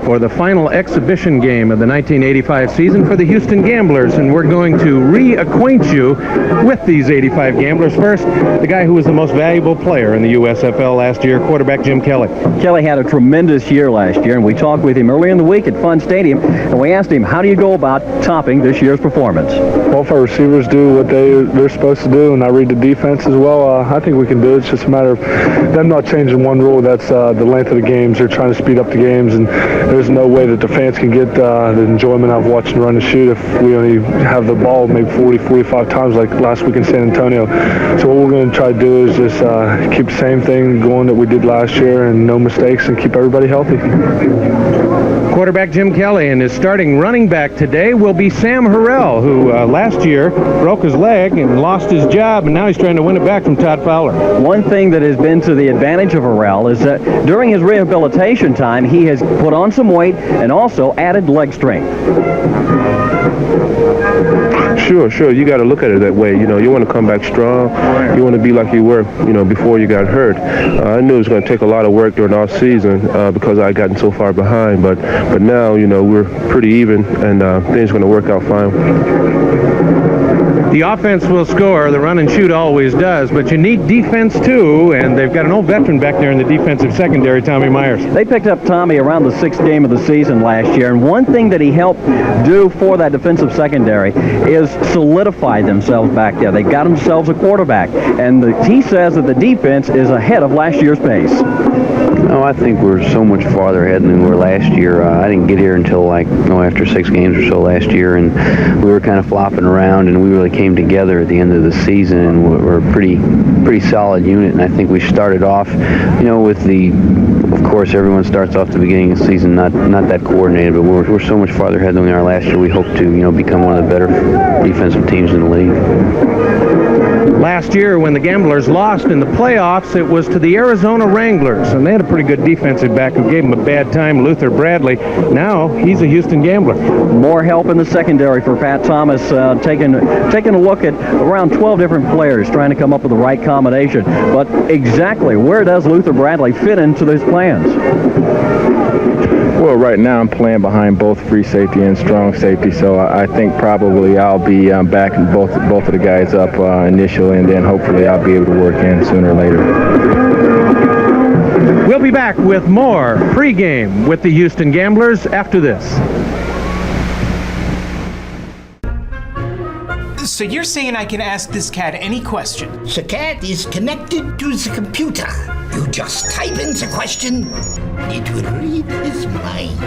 for the final exhibition game of the 1985 season for the Houston Gamblers, and we're going to reacquaint you with these 85 Gamblers. First, the guy who was the most valuable player in the USFL last year, quarterback Jim Kelly. Kelly had a tremendous year last year, and we talked with him earlier in the week at Fun Stadium, and we asked him, how do you go about topping this year's performance? Well, if our receivers do what they're supposed to do, and I read the defense as well, I think we can do it. It's just a matter of them not changing one rule. That's the length of the games. They're trying to speed up the games, and there's no way that the fans can get the enjoyment of watching run and shoot if we only have the ball maybe 40, 45 times like last week in San Antonio. So what we're going to try to do is just keep the same thing going that we did last year and no mistakes and keep everybody healthy. Quarterback Jim Kelly, and his starting running back today will be Sam Harrell, who last year broke his leg and lost his job, and now he's trying to win it back from Todd Fowler. One thing that has been to the advantage of Harrell is that during his rehabilitation time, he has put on some weight and also added leg strength. Sure. You got to look at it that way. You know, you want to come back strong. You want to be like you were, before you got hurt. I knew it was going to take a lot of work during off season because I gotten so far behind. But now, we're pretty even, and things are going to work out fine. The offense will score. The run and shoot always does, but you need defense too, and they've got an old veteran back there in the defensive secondary, Tommy Myers. They picked up Tommy around the 6th game of the season last year, and one thing that he helped do for that defensive secondary is solidify themselves back there. They got themselves a quarterback, and he says that the defense is ahead of last year's pace. No, I think we're so much farther ahead than we were last year. I didn't get here until after 6 games or so last year, and we were kind of flopping around, and we really came together at the end of the season, and we're a pretty solid unit. And I think we started off, of course, everyone starts off the beginning of the season not that coordinated, but we're so much farther ahead than we are last year. We hope to become one of the better defensive teams in the league. Last year, when the Gamblers lost in the playoffs, it was to the Arizona Wranglers, and they had a pretty good defensive back who gave them a bad time, Luther Bradley. Now he's a Houston Gambler. More help in the secondary for Pat Thomas, taking a look at around 12 different players, trying to come up with the right combination. But exactly where does Luther Bradley fit into those plans? Well, right now I'm playing behind both free safety and strong safety, so I think probably I'll be backing both of the guys up initially, and then hopefully I'll be able to work in sooner or later. We'll be back with more pregame with the Houston Gamblers after this. So you're saying I can ask this cat any question? The cat is connected to the computer. You just type in the question, it will read his mind.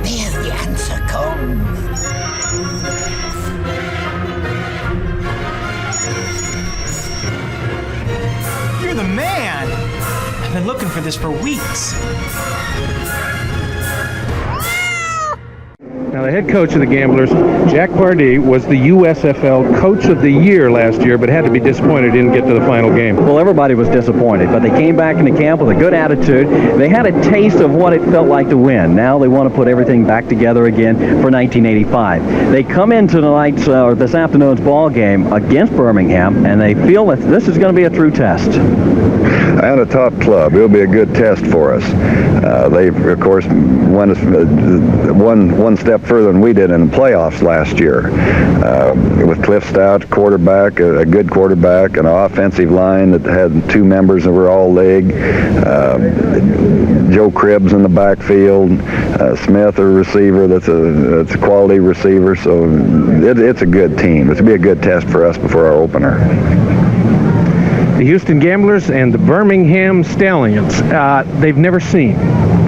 There the answer comes. You're the man! I've been looking for this for weeks. Now, the head coach of the Gamblers, Jack Pardee, was the USFL Coach of the Year last year, but had to be disappointed he didn't get to the final game. Well, everybody was disappointed, but they came back into camp with a good attitude. They had a taste of what it felt like to win. Now they want to put everything back together again for 1985. They come into this afternoon's ball game against Birmingham, and they feel that this is going to be a true test. And a top club. It'll be a good test for us. They, of course, went one step further than we did in the playoffs last year. With Cliff Stout, quarterback, a good quarterback, an offensive line that had 2 members that were all leg. Joe Cribbs in the backfield. Smith, a receiver that's a quality receiver. So it's a good team. It'll be a good test for us before our opener. The Houston Gamblers and the Birmingham Stallions, they've never seen,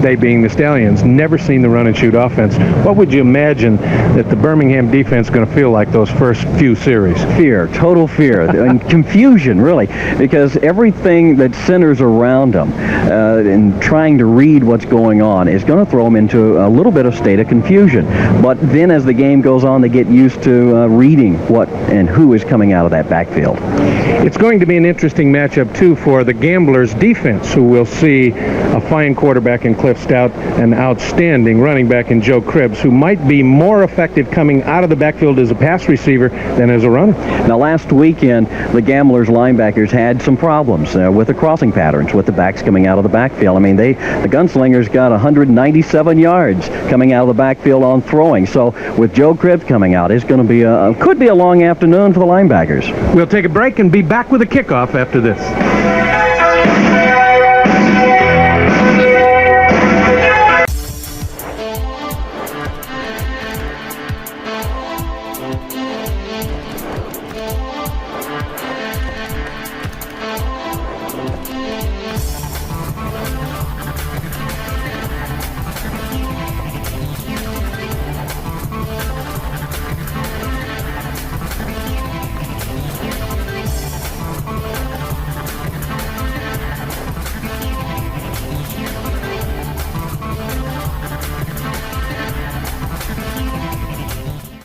they being the Stallions, never seen the run and shoot offense. What would you imagine that the Birmingham defense is going to feel like those first few series? Fear, total fear, and confusion, really, because everything that centers around them and trying to read what's going on is going to throw them into a little bit of state of confusion. But then as the game goes on, they get used to reading what and who is coming out of that backfield. It's going to be an interesting matchup, too, for the Gamblers' defense, who will see a fine quarterback in behind Cliff Stout, an outstanding running back in Joe Cribbs, who might be more effective coming out of the backfield as a pass receiver than as a runner. Now, last weekend, the Gamblers linebackers had some problems with the crossing patterns, with the backs coming out of the backfield. I mean, the Gunslingers got 197 yards coming out of the backfield on throwing. So with Joe Cribbs coming out, it's going to be could be a long afternoon for the linebackers. We'll take a break and be back with a kickoff after this.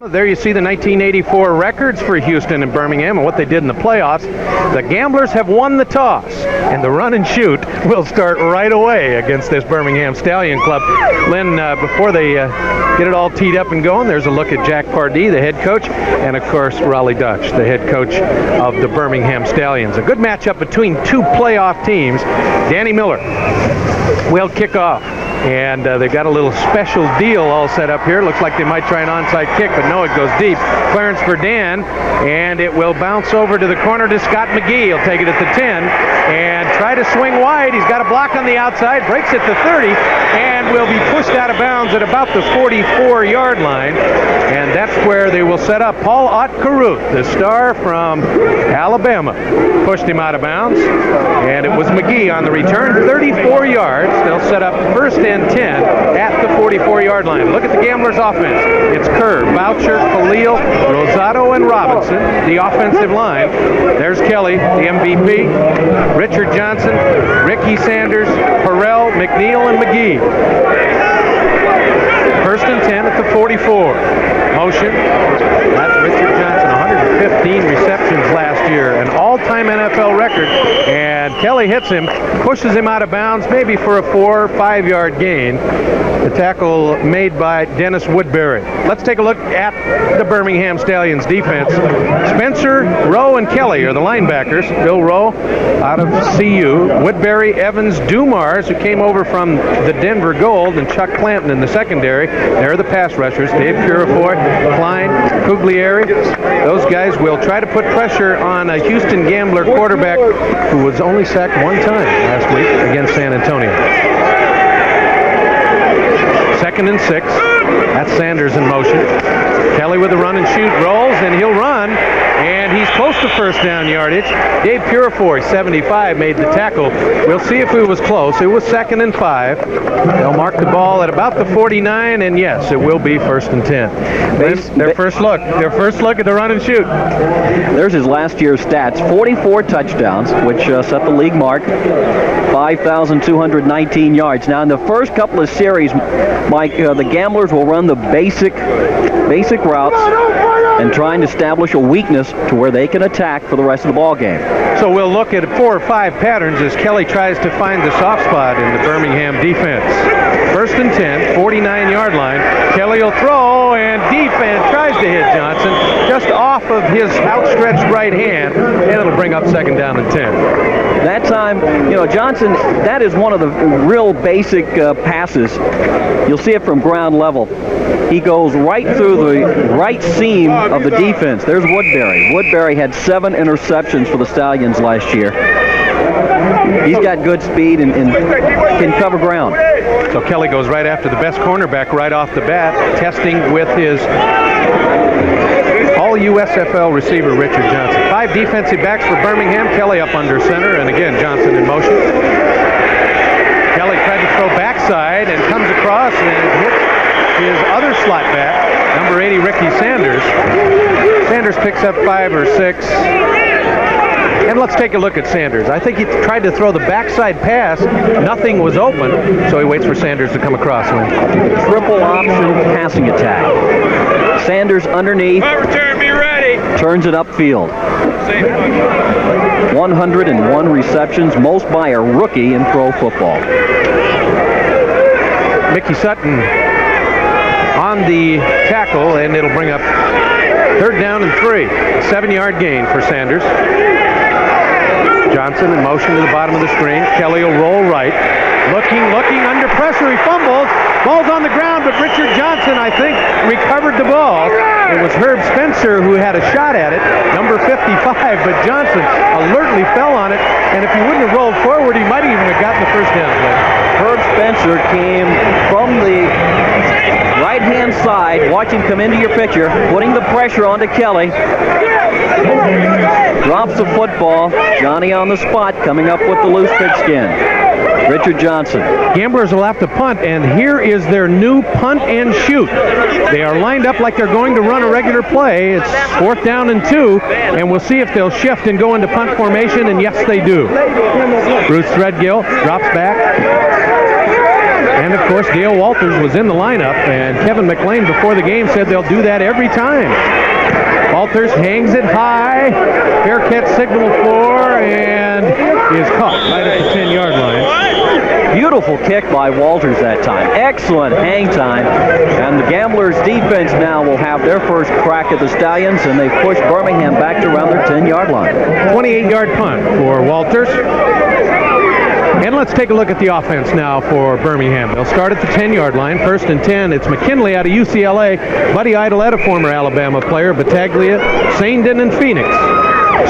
There you see the 1984 records for Houston and Birmingham and what they did in the playoffs. The Gamblers have won the toss, and the run and shoot will start right away against this Birmingham Stallion club. Lynn, before they get it all teed up and going, there's a look at Jack Pardee, the head coach, and of course Raleigh Dutch, the head coach of the Birmingham Stallions. A good matchup between two playoff teams. Danny Miller will kick off. And they've got a little special deal all set up here. Looks like they might try an onside kick, but no, it goes deep. Clearance for Dan, and it will bounce over to the corner to Scott McGee. He'll take it at the 10 and try to swing wide. He's got a block on the outside, breaks at the 30, and will be pushed out of bounds at about the 44-yard line. And that's where they will set up. Paul Ott-Carruth, the star from Alabama, pushed him out of bounds, and it was McGee on the return, 34 yards. They'll set up first and 10 at the 44-yard line. Look at the Gamblers' offense. It's Kerr, Boucher, Khalil, Rosado, and Robinson, the offensive line. There's Kelly, the MVP, Richard Johnson, Ricky Sanders, Harrell, McNeil, and McGee. First and 10 at the 44. Motion. That's Richard Johnson, 115 receptions last year, an all-time NFL record. And Kelly hits him, pushes him out of bounds, maybe for a 4 or 5 yard gain. The tackle made by Dennis Woodbury. Let's take a look at the Birmingham Stallions defense. Spencer, Rowe, and Kelly are the linebackers. Bill Rowe out of CU. Woodbury, Evans, Dumars, who came over from the Denver Gold, and Chuck Clanton in the secondary. They're the pass rushers. Dave Purifoy, Klein, Cuglieri. Those guys will try to put pressure on a Houston Gambler quarterback who was only sacked one time last week against San Antonio. Second and 6. That's Sanders in motion. Kelly with the run and shoot, rolls, and he'll run, and he's close to first down yardage. Dave Purifoy, 75, made the tackle. We'll see if it was close. It was second and 5. They'll mark the ball at about the 49, and yes, it will be first and 10. Their first look at the run and shoot. There's his last year's stats: 44 touchdowns, which set the league mark, 5,219 yards. Now, in the first couple of series, Mike, the Gamblers will run the basic routes and try and establish a weakness to where they can attack for the rest of the ball game. So we'll look at 4 or 5 patterns as Kelly tries to find the soft spot in the Birmingham defense. First and 10, 49-yard line. Kelly will throw, and deep, and tries to hit Johnson just off of his outstretched right hand, and it'll bring up second down and 10. That time, Johnson, that is one of the real basic passes. You'll see it from ground level. He goes right through the right seam of the defense. There's Woodbury. Woodbury had 7 interceptions for the Stallions last year. He's got good speed and can cover ground. So Kelly goes right after the best cornerback right off the bat, testing with his all USFL receiver Richard Johnson. 5 defensive backs for Birmingham. Kelly up under center, and again Johnson in motion. Kelly tried to throw backside and comes across and hits his other slot back, number 80, Ricky Sanders. Sanders picks up 5 or 6. And let's take a look at Sanders. I think he tried to throw the backside pass. Nothing was open, so he waits for Sanders to come across him. Triple option passing attack. Sanders underneath. Return, be ready. Turns it upfield. 101 receptions, most by a rookie in pro football. Mickey Sutton on the tackle, and it'll bring up 3rd down and 3. 7-yard gain for Sanders. Johnson in motion to the bottom of the screen. Kelly will roll right. Looking under pressure. He fumbles. Ball's on the ground, but Richard Johnson, I think, recovered the ball. It was Herb Spencer who had a shot at it, number 55, but Johnson alertly fell on it, and if he wouldn't have rolled forward, he might even have gotten the first down play. Herb Spencer came from the right-hand side. Watch him come into your picture, putting the pressure onto Kelly. Drops the football. Johnny on the spot, coming up with the loose pigskin. Richard Johnson. Gamblers will have to punt, and here is their new punt and shoot. They are lined up like they're going to run a regular play. It's 4th down and 2, and we'll see if they'll shift and go into punt formation, and yes, they do. Bruce Threadgill drops back. And, of course, Dale Walters was in the lineup, and Kevin McLean before the game said they'll do that every time. Walters hangs it high. Fair catch signal for, and is caught right at the 10-yard line. Beautiful kick by Walters that time. Excellent hang time. And the Gamblers' defense now will have their first crack at the Stallions, and they push Birmingham back to around their 10-yard line. 28-yard punt for Walters. And let's take a look at the offense now for Birmingham. They'll start at the 10-yard line. 1st and 10. It's McKinley out of UCLA, Buddy Idolette, a former Alabama player, Battaglia, Saindon, and Phoenix.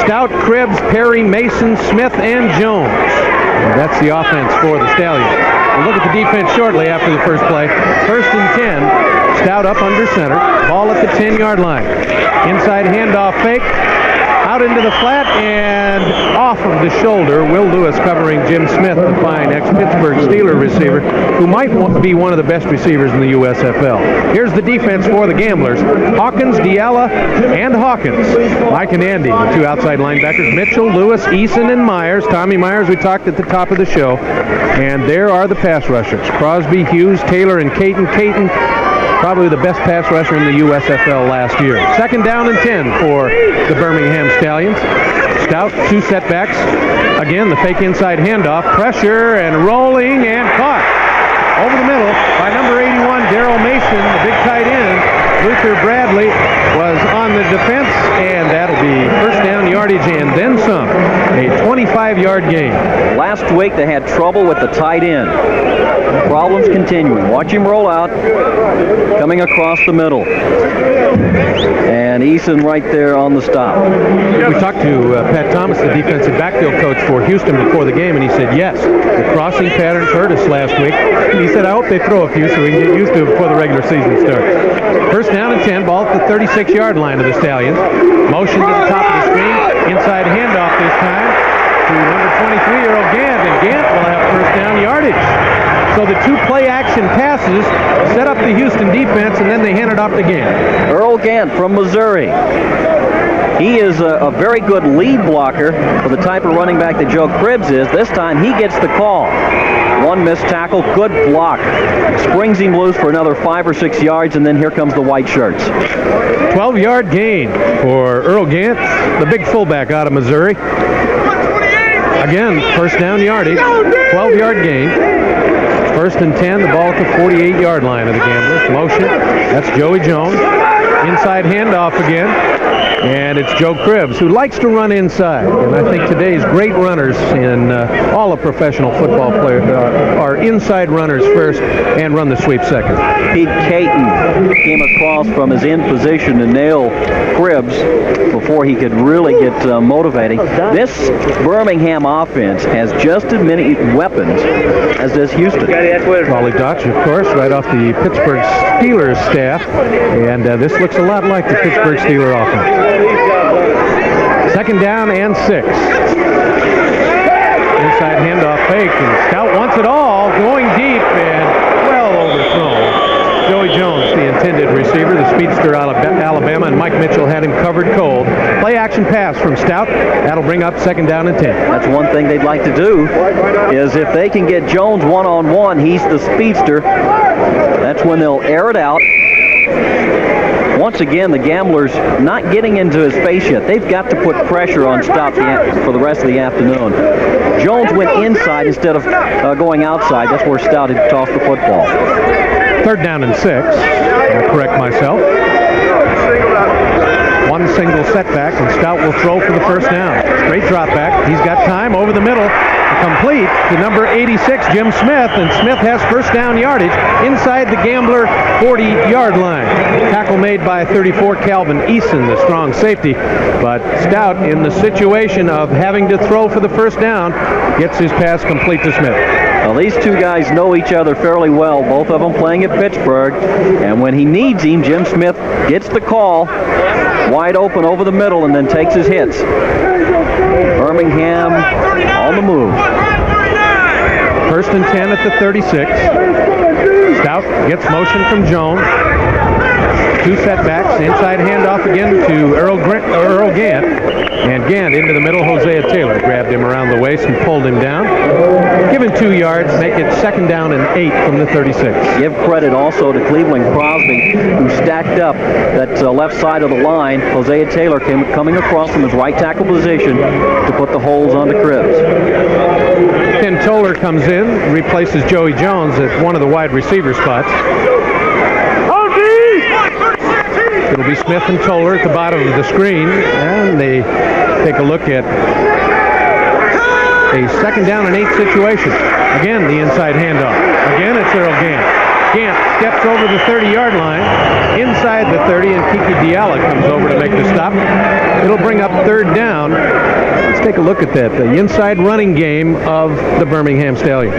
Stout, Cribbs, Perry, Mason, Smith, and Jones. And that's the offense for the Stallions. We'll look at the defense shortly after the first play. 1st and 10. Stout up under center. Ball at the 10-yard line. Inside handoff fake. Out into the flat and off of the shoulder. Will Lewis covering Jim Smith, the fine ex-Pittsburgh Steelers receiver, who might be one of the best receivers in the USFL. Here's the defense for the Gamblers. Hawkins, Diala, and Hawkins. Mike and Andy, the 2 outside linebackers. Mitchell, Lewis, Eason, and Myers. Tommy Myers, we talked at the top of the show. And there are the pass rushers. Crosby, Hughes, Taylor, and Caton. Caton, probably the best pass rusher in the USFL last year. 2nd down and 10 for the Birmingham Stallions. Stout, 2 setbacks. Again, the fake inside handoff. Pressure and rolling and caught. Over the middle by number 81, Darrell Mason, the big tight end. Luther Bradley was on the defense, and that'll be 1st down yardage and then some. A 25-yard gain. Last week they had trouble with the tight end. Problems continuing. Watch him roll out, coming across the middle. And Eason right there on the stop. We talked to Pat Thomas, the defensive backfield coach for Houston before the game, and he said, yes, the crossing patterns hurt us last week. And he said, I hope they throw a few so we can get used to it before the regular season starts. 1st down and 10, ball at the 36-yard line of the Stallions. Motion to the top of the screen. Inside handoff this time to number 23, Earl Gant, and Gant will have 1st down yardage. So the 2 play-action passes set up the Houston defense, and then they hand it off to Gant. Earl Gant from Missouri. He is a very good lead blocker for the type of running back that Joe Cribbs is. This time he gets the call. 1 missed tackle, good block. Springs him loose for another 5 or 6 yards, and then here comes the white shirts. 12-yard gain for Earl Gant, the big fullback out of Missouri. Again, 1st down yardage, 12-yard gain. 1st and 10, the ball at the 48-yard line of the Gamblers. Motion, that's Joey Jones. Inside handoff again. And it's Joe Cribbs, who likes to run inside. And I think today's great runners in all of professional football players are inside runners first and run the sweep second. Pete Caton came across from his in position to nail Cribbs before he could really get motivating. This Birmingham offense has just as many weapons as does Houston. Raleigh Dutch, of course, right off the Pittsburgh Steelers staff. And this looks a lot like the Pittsburgh Steelers offense. 2nd down and 6. Inside handoff fake, and Stout wants it all, going deep and well overthrown. Joey Jones, the intended receiver, the speedster out of Alabama, and Mike Mitchell had him covered cold. Play action pass from Stout. That'll bring up 2nd down and 10. That's one thing they'd like to do, is if they can get Jones one-on-one, he's the speedster. That's when they'll air it out. once again, the Gamblers not getting into his face yet. They've got to put pressure on Stout for the rest of the afternoon. Jones went inside instead of going outside. That's where Stout had tossed the football. 3rd down and 6. I'll correct myself. One single setback, and Stout will throw for the first down. Straight drop back. He's got time over the middle. Complete to number 86, Jim Smith, and Smith has first down yardage inside the Gambler 40-yard line. Tackle made by 34, Calvin Eason, the strong safety, but Stout in the situation of having to throw for the first down gets his pass complete to Smith. Well, these two guys know each other fairly well, both of them playing at Pittsburgh, and when he needs him, Jim Smith gets the call, wide open over the middle, and then takes his hits. Birmingham on the move. 1st and 10 at the 36. Stout gets motion from Jones. 2 setbacks. Inside handoff again to Earl Gant. And Gant into the middle. Hosea Taylor grabbed him around the waist and pulled him down. Give him 2 yards. Make it 2nd down and 8 from the 36. Give credit also to Cleveland Crosby, who stacked up that left side of the line. Hosea Taylor coming across from his right tackle position to put the holes on the Cribs. Ken Toller comes in, replaces Joey Jones at one of the wide receiver spots. It'll be Smith and Toller at the bottom of the screen, and they take a look at a 2nd down and 8 situation. Again, the inside handoff. Again, it's Earl Gant. Gant steps over the 30-yard line, inside the 30, and Kiki Diallo comes over to make the stop. It'll bring up 3rd down. Let's take a look at that, the inside running game of the Birmingham Stallions.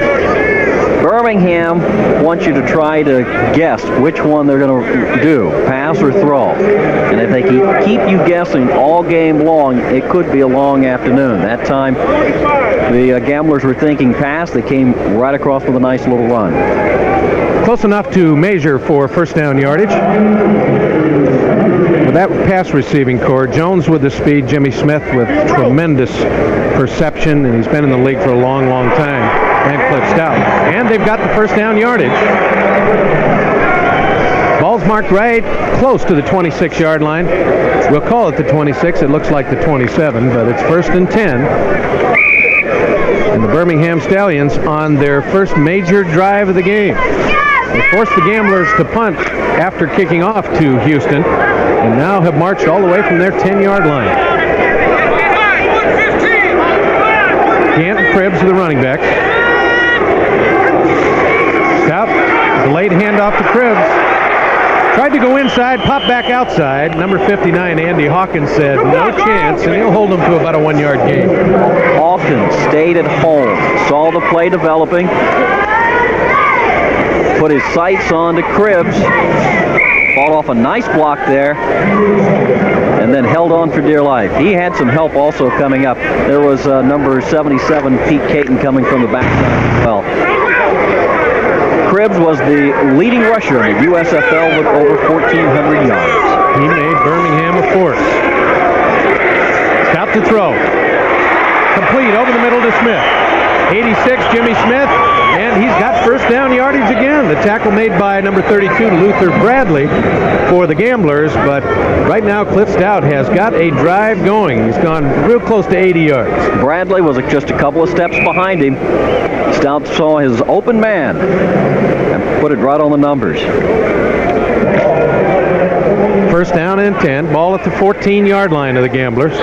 Birmingham wants you to try to guess which one they're going to do, pass or throw. And if they keep you guessing all game long, it could be a long afternoon. That time, the Gamblers were thinking pass. They came right across with a nice little run. Close enough to measure for first down yardage. With that pass receiving core, Jones with the speed, Jimmy Smith with tremendous perception, and he's been in the league for a long, long time. And Cliff Stout. And they've got the first down yardage. Ball's marked right close to the 26-yard line. We'll call it the 26. It looks like the 27, but it's 1st and 10. And the Birmingham Stallions on their first major drive of the game. They forced the Gamblers to punt after kicking off to Houston, and now have marched all the way from their 10-yard line. Gant and Cribbs are the running backs. Stout, delayed handoff to Cribbs. Tried to go inside, popped back outside. Number 59, Andy Hawkins, said no chance, and he'll hold them to about a 1-yard gain. Hawkins stayed at home, saw the play developing, put his sights on to Cribbs, fought off a nice block there, and then held on for dear life. He had some help also coming up. There was number 77, Pete Caton, coming from the backside as well. Cribbs was the leading rusher in the USFL with over 1,400 yards. He made Birmingham a force. Stout to throw. Complete over the middle to Smith. 86, Jimmy Smith, and he's got first down yardage again. The tackle made by number 32, Luther Bradley, for the Gamblers, but right now Cliff Stout has got a drive going. He's gone real close to 80 yards. Bradley was just a couple of steps behind him. Stout saw his open man and put it right on the numbers. First down and 10. Ball at the 14-yard line of the Gamblers.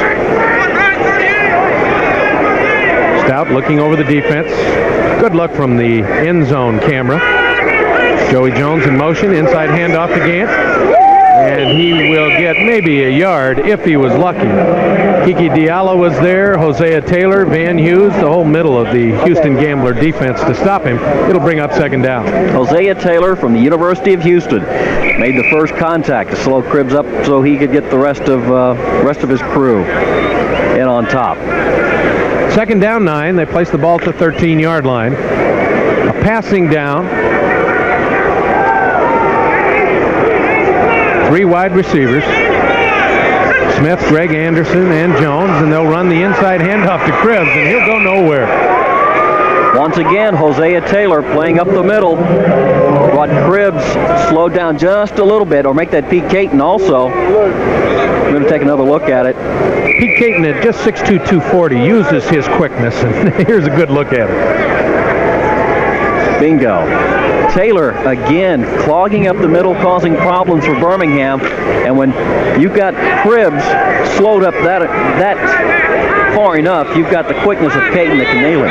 Stout looking over the defense. Good luck from the end zone camera. Joey Jones in motion. Inside handoff to Gant. And he will get maybe a yard if he was lucky. Kiki Diallo was there. Hosea Taylor, Van Hughes, the whole middle of the Houston Gambler defense to stop him. It'll bring up 2nd down. Hosea Taylor from the University of Houston made the first contact to slow Cribbs up so he could get the rest of his crew in on top. 2nd down 9. They place the ball at the 13-yard line. A passing down. 3 wide receivers. Smith, Greg Anderson, and Jones, and they'll run the inside handoff to Cribbs, and he'll go nowhere. Once again, Hosea Taylor playing up the middle. Brought Cribbs slowed down just a little bit, or make that Pete Caton also. We're going to take another look at it. Pete Caton at just 6'2", 240 uses his quickness, and here's a good look at it. Bingo. Taylor again clogging up the middle, causing problems for Birmingham. And when you've got Cribbs slowed up that far enough, you've got the quickness of Caton that can nail him.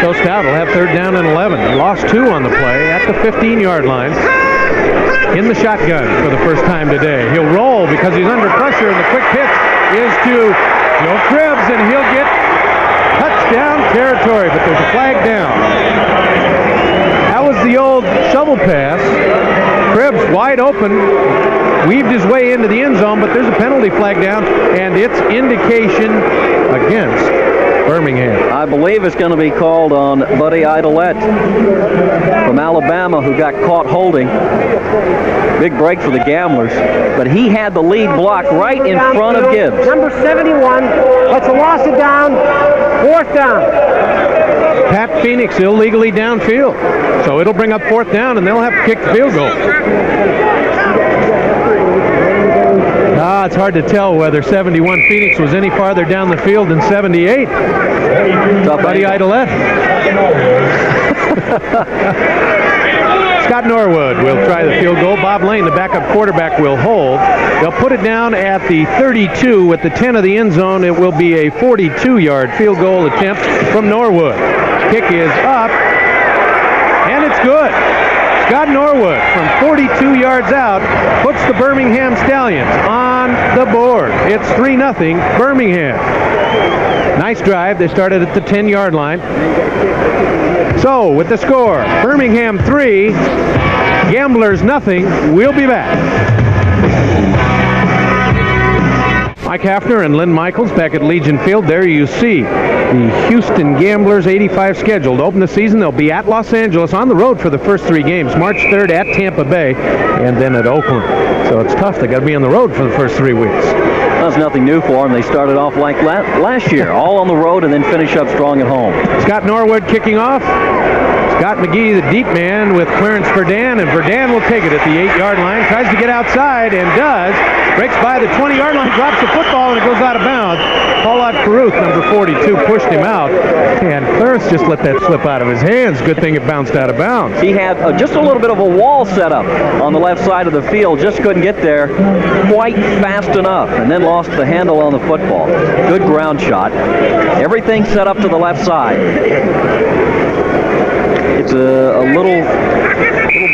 So Stout will have 3rd down and 11. He lost 2 on the play at the 15-yard line. In the shotgun for the first time today. He'll roll because he's under pressure, and the quick pitch is to Joe Cribbs, and he'll get touchdown territory, but there's a flag down. That was the old shovel pass. Cribbs wide open, weaved his way into the end zone, but there's a penalty flag down, and it's indication against Birmingham. I believe it's going to be called on Buddy Idolette from Alabama, who got caught holding. Big break for the Gamblers, but he had the lead block right in front of Gibbs. Number 71, that's a loss of down, 4th down. Pat Phoenix illegally downfield, so it'll bring up 4th down, and they'll have to kick the field goal. It's hard to tell whether 71 Phoenix was any farther down the field than 78. Buddy Idolette. Scott Norwood will try the field goal. Bob Lane, the backup quarterback, will hold. They'll put it down at the 32 with the 10 of the end zone. It will be a 42-yard field goal attempt from Norwood. Kick is up, and it's good. Scott Norwood from 42 yards out puts the Birmingham Stallions on the board. It's 3-0 Birmingham. Nice drive. They started at the 10-yard line. So with the score, Birmingham 3, Gamblers nothing. We'll be back. Mike Hafner and Lynn Michaels back at Legion Field. There you see the Houston Gamblers 85 scheduled to open the season. They'll be at Los Angeles on the road for the first 3 games. March 3rd at Tampa Bay and then at Oakland. So it's tough. They got to be on the road for the first 3 weeks. That's nothing new for them. They started off like last year, all on the road, and then finish up strong at home. Scott Norwood kicking off. Scott McGee, the deep man, with Clarence Verdun, and Verdun will take it at the 8-yard line. Tries to get outside and does. Breaks by the 20-yard line, drops the football, and it goes out of bounds. Paul Caruth, number 42, pushed him out, and Clarence just let that slip out of his hands. Good thing it bounced out of bounds. He had just a little bit of a wall set up on the left side of the field, just couldn't get there quite fast enough, and then lost the handle on the football. Good ground shot. Everything set up to the left side. It's a little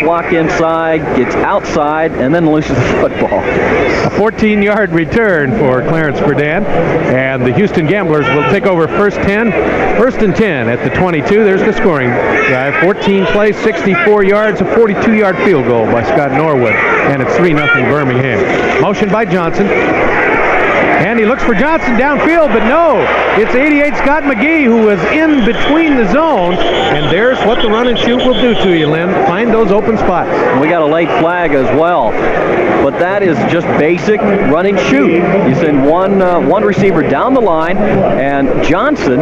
block inside, gets outside, and then loses the football. A 14-yard return for Clarence Verdun, and the Houston Gamblers will take over first and 10 at the 22. There's the scoring drive. 14 plays, 64 yards, a 42-yard field goal by Scott Norwood, and it's 3-0 Birmingham. Motion by Johnson. And he looks for Johnson downfield, but no. It's 88 Scott McGee who was in between the zone. And there's what the run and shoot will do to you, Lynn. Find those open spots. And we got a late flag as well. But that is just basic run and shoot. You send one receiver down the line, and Johnson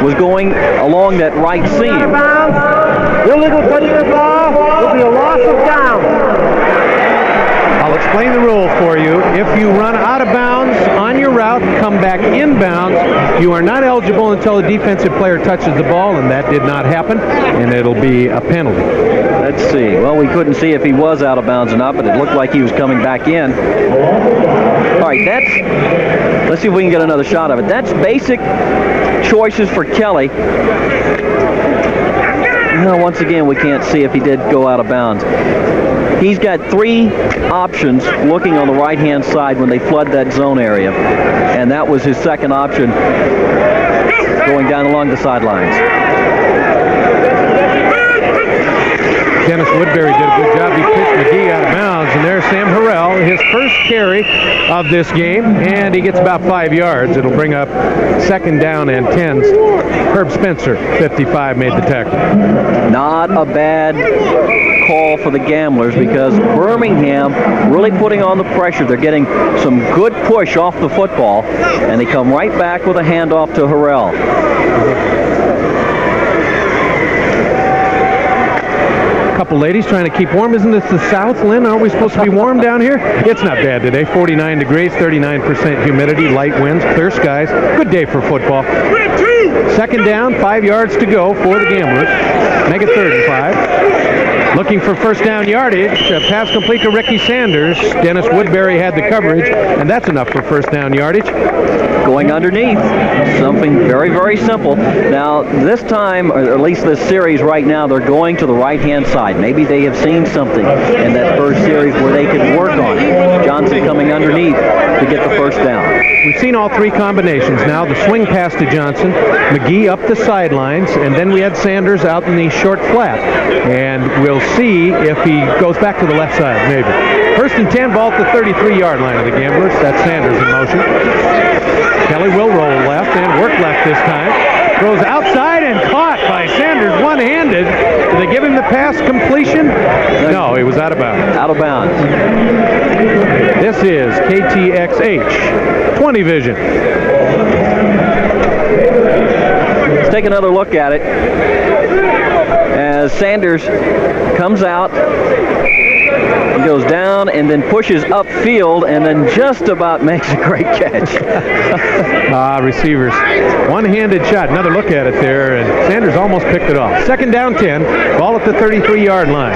was going along that right seam. Illegal touching the ball will be a loss of down. I'll explain the rule for you. If you run out of bounds on your route, come back inbounds, you are not eligible until a defensive player touches the ball, and that did not happen, and it'll be a penalty. Let's see. Well, we couldn't see if he was out of bounds or not, but it looked like he was coming back in. All right, let's see if we can get another shot of it. That's basic choices for Kelly. No, once again, we can't see if he did go out of bounds. He's got 3 options looking on the right-hand side when they flood that zone area. And that was his second option going down along the sidelines. Dennis Woodbury did a good job. He pitched McGee out of bounds, and there's Sam Harrell, his first carry of this game, and he gets about 5 yards. It'll bring up 2nd down and 10. Herb Spencer, 55, made the tackle. Not a bad call for the Gamblers because Birmingham really putting on the pressure. They're getting some good push off the football, and they come right back with a handoff to Harrell. couple ladies trying to keep warm. Isn't this the South, Lynn? Aren't we supposed to be warm down here? It's not bad today. 49 degrees, 39% humidity, light winds, clear skies. Good day for football. Second down, 5 yards to go for the Gamblers. Make it 3rd and 5. Looking for first down yardage. Pass complete to Ricky Sanders. Dennis Woodbury had the coverage, and that's enough for first down yardage. Going underneath. Something very, very simple. Now, this time, or at least this series right now, they're going to the right-hand side. Maybe they have seen something in that first series where they could work on it. Johnson coming underneath to get the first down. We've seen all three combinations now. The swing pass to Johnson, McGee up the sidelines, and then we had Sanders out in the short flat. And we'll see if he goes back to the left side, maybe. 1st and 10, ball at the 33-yard line of the Gamblers. That's Sanders in motion. Kelly will roll left and work left this time. Throws outside and caught by Sanders one-handed. Did they give him the pass completion? No, he was out of bounds. Out of bounds. This is KTXH 20 Vision. Let's take another look at it as Sanders comes out, he goes down and then pushes upfield and then just about makes a great catch. Receivers. One-handed shot. Another look at it there, and Sanders almost picked it off. 2nd down 10. Ball at the 33-yard line.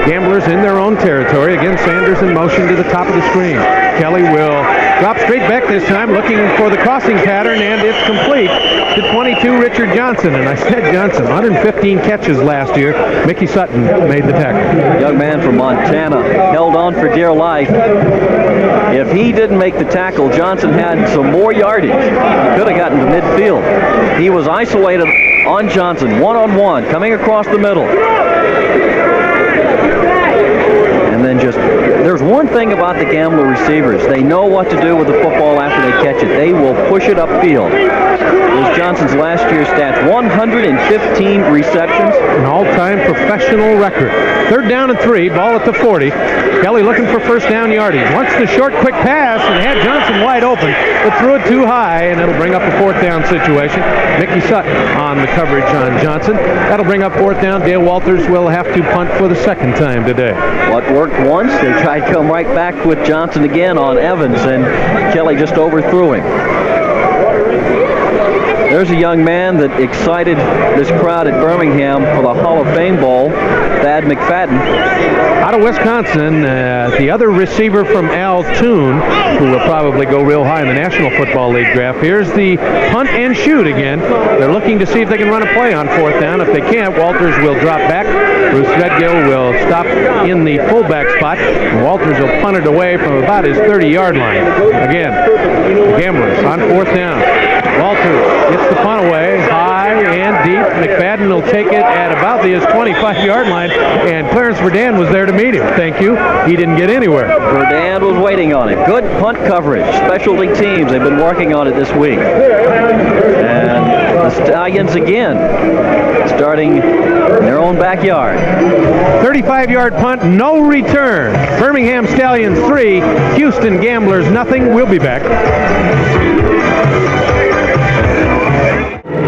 Gamblers in their own territory. Again, Sanders in motion to the top of the screen. Kelly will drop straight back this time, looking for the crossing pattern, and it's complete to 22, Richard Johnson. And I said Johnson, 115 catches last year. Mickey Sutton made the tackle. Young man from Montana held on for dear life. If he didn't make the tackle, Johnson had some more yardage. He could have gotten to midfield. He was isolated on Johnson, one-on-one, coming across the middle. And then there's one thing about the Gambler receivers. They know what to do with the football after they catch it. They will push it upfield. It was Johnson's last year's stats, 115 receptions. An all-time professional record. 3rd down and 3, ball at the 40. Kelly looking for first down yardage. Wants the short, quick pass and had Johnson wide open, but threw it too high, and it'll bring up a 4th down situation. Mickey Sutton on the coverage on Johnson. That'll bring up 4th down. Dale Walters will have to punt for the 2nd time today. What worked once, they tried to come right back with Johnson again on Evans, and Kelly just overthrew him. There's a young man that excited this crowd at Birmingham for the Hall of Fame Bowl, Thad McFadden. Out of Wisconsin, the other receiver from Altoon, who will probably go real high in the National Football League draft. Here's the punt and shoot again. They're looking to see if they can run a play on 4th down. If they can't, Walters will drop back. Bruce Threadgill will stop in the fullback spot. And Walters will punt it away from about his 30-yard line. Again, Gamblers on 4th down. Walters gets the punt away, high and deep. McFadden will take it at about his 25-yard line, and Clarence Verdand was there to meet him. Thank you. He didn't get anywhere. Verdand was waiting on him. Good punt coverage. Specialty teams, they've been working on it this week. And the Stallions again, starting in their own backyard. 35-yard punt, no return. Birmingham Stallions 3, Houston Gamblers nothing. We'll be back.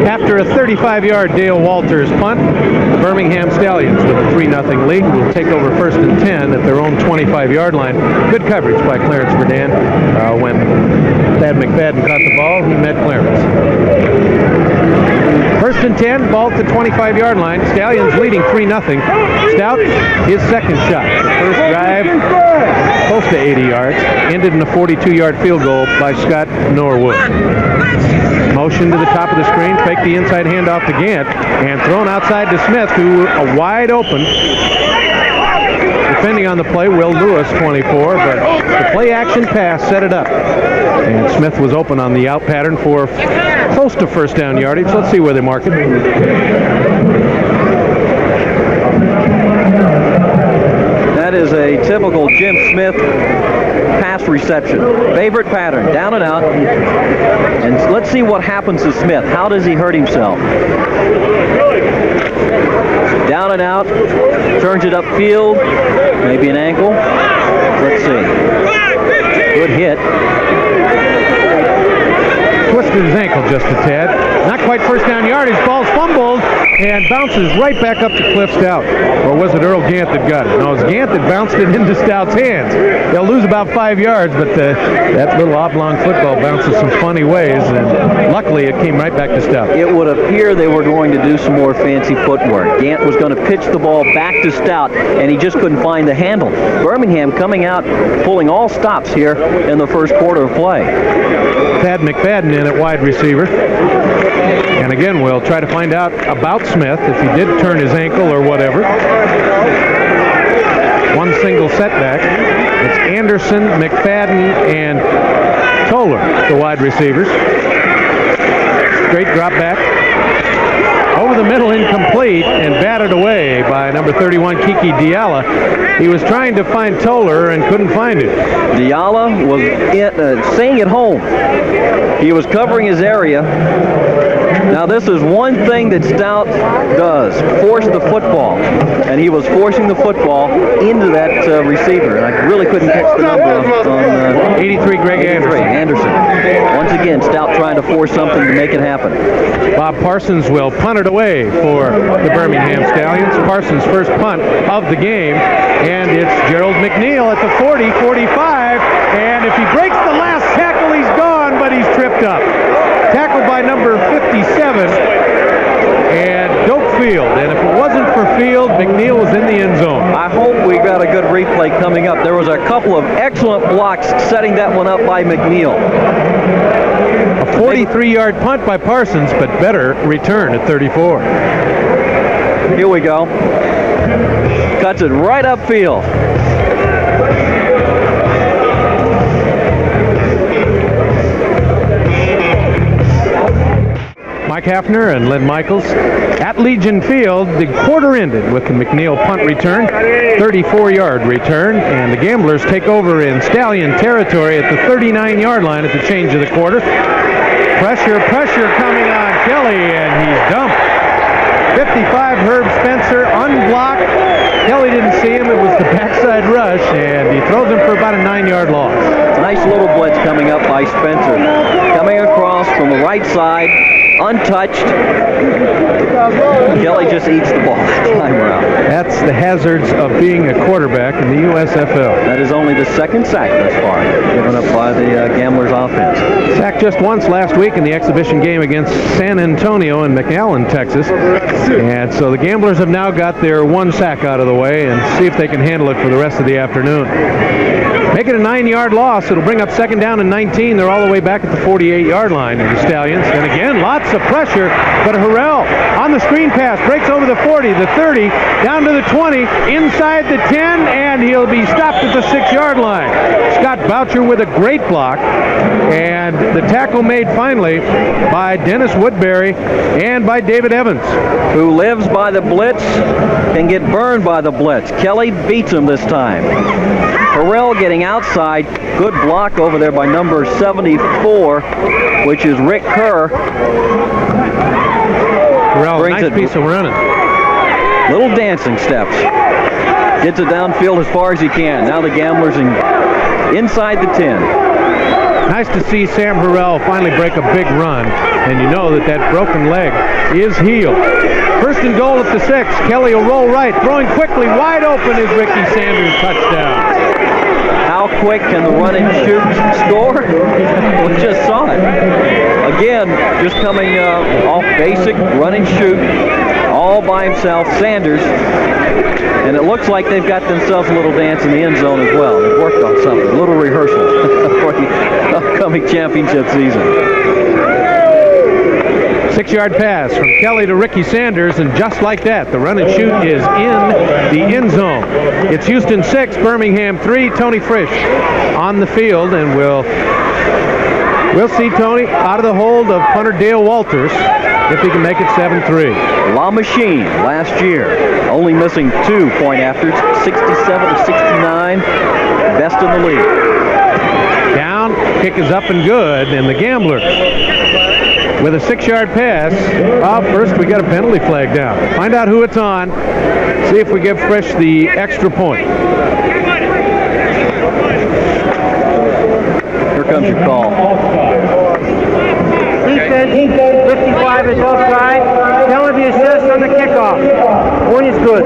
After a 35-yard Dale Walters punt, the Birmingham Stallions with a 3-0 lead will take over 1st and 10 at their own 25-yard line. Good coverage by Clarence Verdand. When Thad McFadden caught the ball, he met Clarence. 1st and 10, ball at the 25-yard line. Stallions leading 3-0. Stout, his 2nd shot. The first drive, close to 80 yards, ended in a 42-yard field goal by Scott Norwood. Motion to the top of the screen, fake the inside handoff to Gant, and thrown outside to Smith, who wide open. Defending on the play, Will Lewis, 24, but the play action pass set it up. And Smith was open on the out pattern for close to first down yardage. Let's see where they mark it. That is a typical Jim Smith pass reception. Favorite pattern, down and out. And let's see what happens to Smith. How does he hurt himself? Down and out, turns it upfield, maybe an ankle. Let's see. Good hit. Twisted his ankle just a tad. Not quite first down yardage. Ball's fumbled and bounces right back up to Cliff Stout. Or was it Earl Gant that got it? No, it was Gant that bounced it into Stout's hands. They'll lose about 5 yards, but that little oblong football bounces some funny ways, and luckily it came right back to Stout. It would appear they were going to do some more fancy footwork. Gant was going to pitch the ball back to Stout, and he just couldn't find the handle. Birmingham coming out, pulling all stops here in the first quarter of play. Thad McFadden in at wide receiver. And again, we'll try to find out about Smith, if he did turn his ankle or whatever. One single setback. It's Anderson, McFadden, and Toller, the wide receivers. Straight drop back. Over the middle, incomplete, and batted away by number 31, Kiki Diala. He was trying to find Toller and couldn't find it. Diala was staying at home. He was covering his area. Now this is one thing that Stout does, force the football. And he was forcing the football into that receiver. And I really couldn't catch the number on 83, Greg Anderson. Once again, Stout trying to force something to make it happen. Bob Parsons will punt it away for the Birmingham Stallions. Parsons' first punt of the game. And it's Gerald McNeil at the 40, 45. And if he breaks the last tackle, he's gone, but he's tripped up. Tackled by number 57 and Doakfield. And if it wasn't for Field, McNeil was in the end zone. I hope we got a good replay coming up. There was a couple of excellent blocks setting that one up by McNeil. A 43-yard punt by Parsons, but better return at 34. Here we go. Cuts it right upfield. Mike Hafner and Len Michaels at Legion Field. The quarter ended with the McNeil punt return, 34-yard return, and the Gamblers take over in Stallion territory at the 39-yard line at the change of the quarter. Pressure coming on Kelly, and he's dumped. 55, Herb Spencer, unblocked. Kelly didn't see him. It was the backside rush, and he throws him for about a 9-yard loss. Nice little blitz coming up by Spencer. Coming across from the right side, untouched. Kelly just eats the ball that time around. That's the hazards of being a quarterback in the USFL. That is only the second sack thus far, given up by the Gamblers offense. Sacked just once last week in the exhibition game against San Antonio in McAllen, Texas. And so the Gamblers have now got their one sack out of the way, and see if they can handle it for the rest of the afternoon. Make it a 9-yard loss. It'll bring up second down and 19. They're all the way back at the 48-yard line of the Stallions. And again, lots of pressure, but Harrell on the screen pass, breaks over the 40, the 30, down to the 20, inside the 10, and he'll be stopped at the 6-yard line. Scott Boucher with a great block, and the tackle made finally by Dennis Woodbury and by David Evans. Who lives by the blitz can get burned by the blitz. Kelly beats him this time. Harrell getting outside. Good block over there by number 74, which is Rick Kerr. Harrell, nice piece of running. Little dancing steps. Gets it downfield as far as he can. Now the Gamblers inside the 10. Nice to see Sam Harrell finally break a big run, and you know that broken leg is healed. First and goal at the 6. Kelly will roll right, throwing quickly, wide open is Ricky Sanders, touchdown. How quick can the run and shoot score? We just saw it. Again, just coming off basic run and shoot, all by himself, Sanders. And it looks like they've got themselves a little dance in the end zone as well. They've worked on something, a little rehearsal for the upcoming championship season. 6-yard pass from Kelly to Ricky Sanders, and just like that, the run and shoot is in the end zone. It's Houston 6, Birmingham 3. Tony Frisch on the field, and we'll see Tony out of the hold of punter Dale Walters if he can make it 7-3. La Machine last year, only missing 2 point afters, 67-69, best in the league. Down, kick is up and good, and the Gamblers with a 6-yard pass. First we got a penalty flag down. Find out who it's on. See if we give Frisch the extra point. Here comes your call. defense, 55 is offside. Penalty assist on the kickoff. Point is good.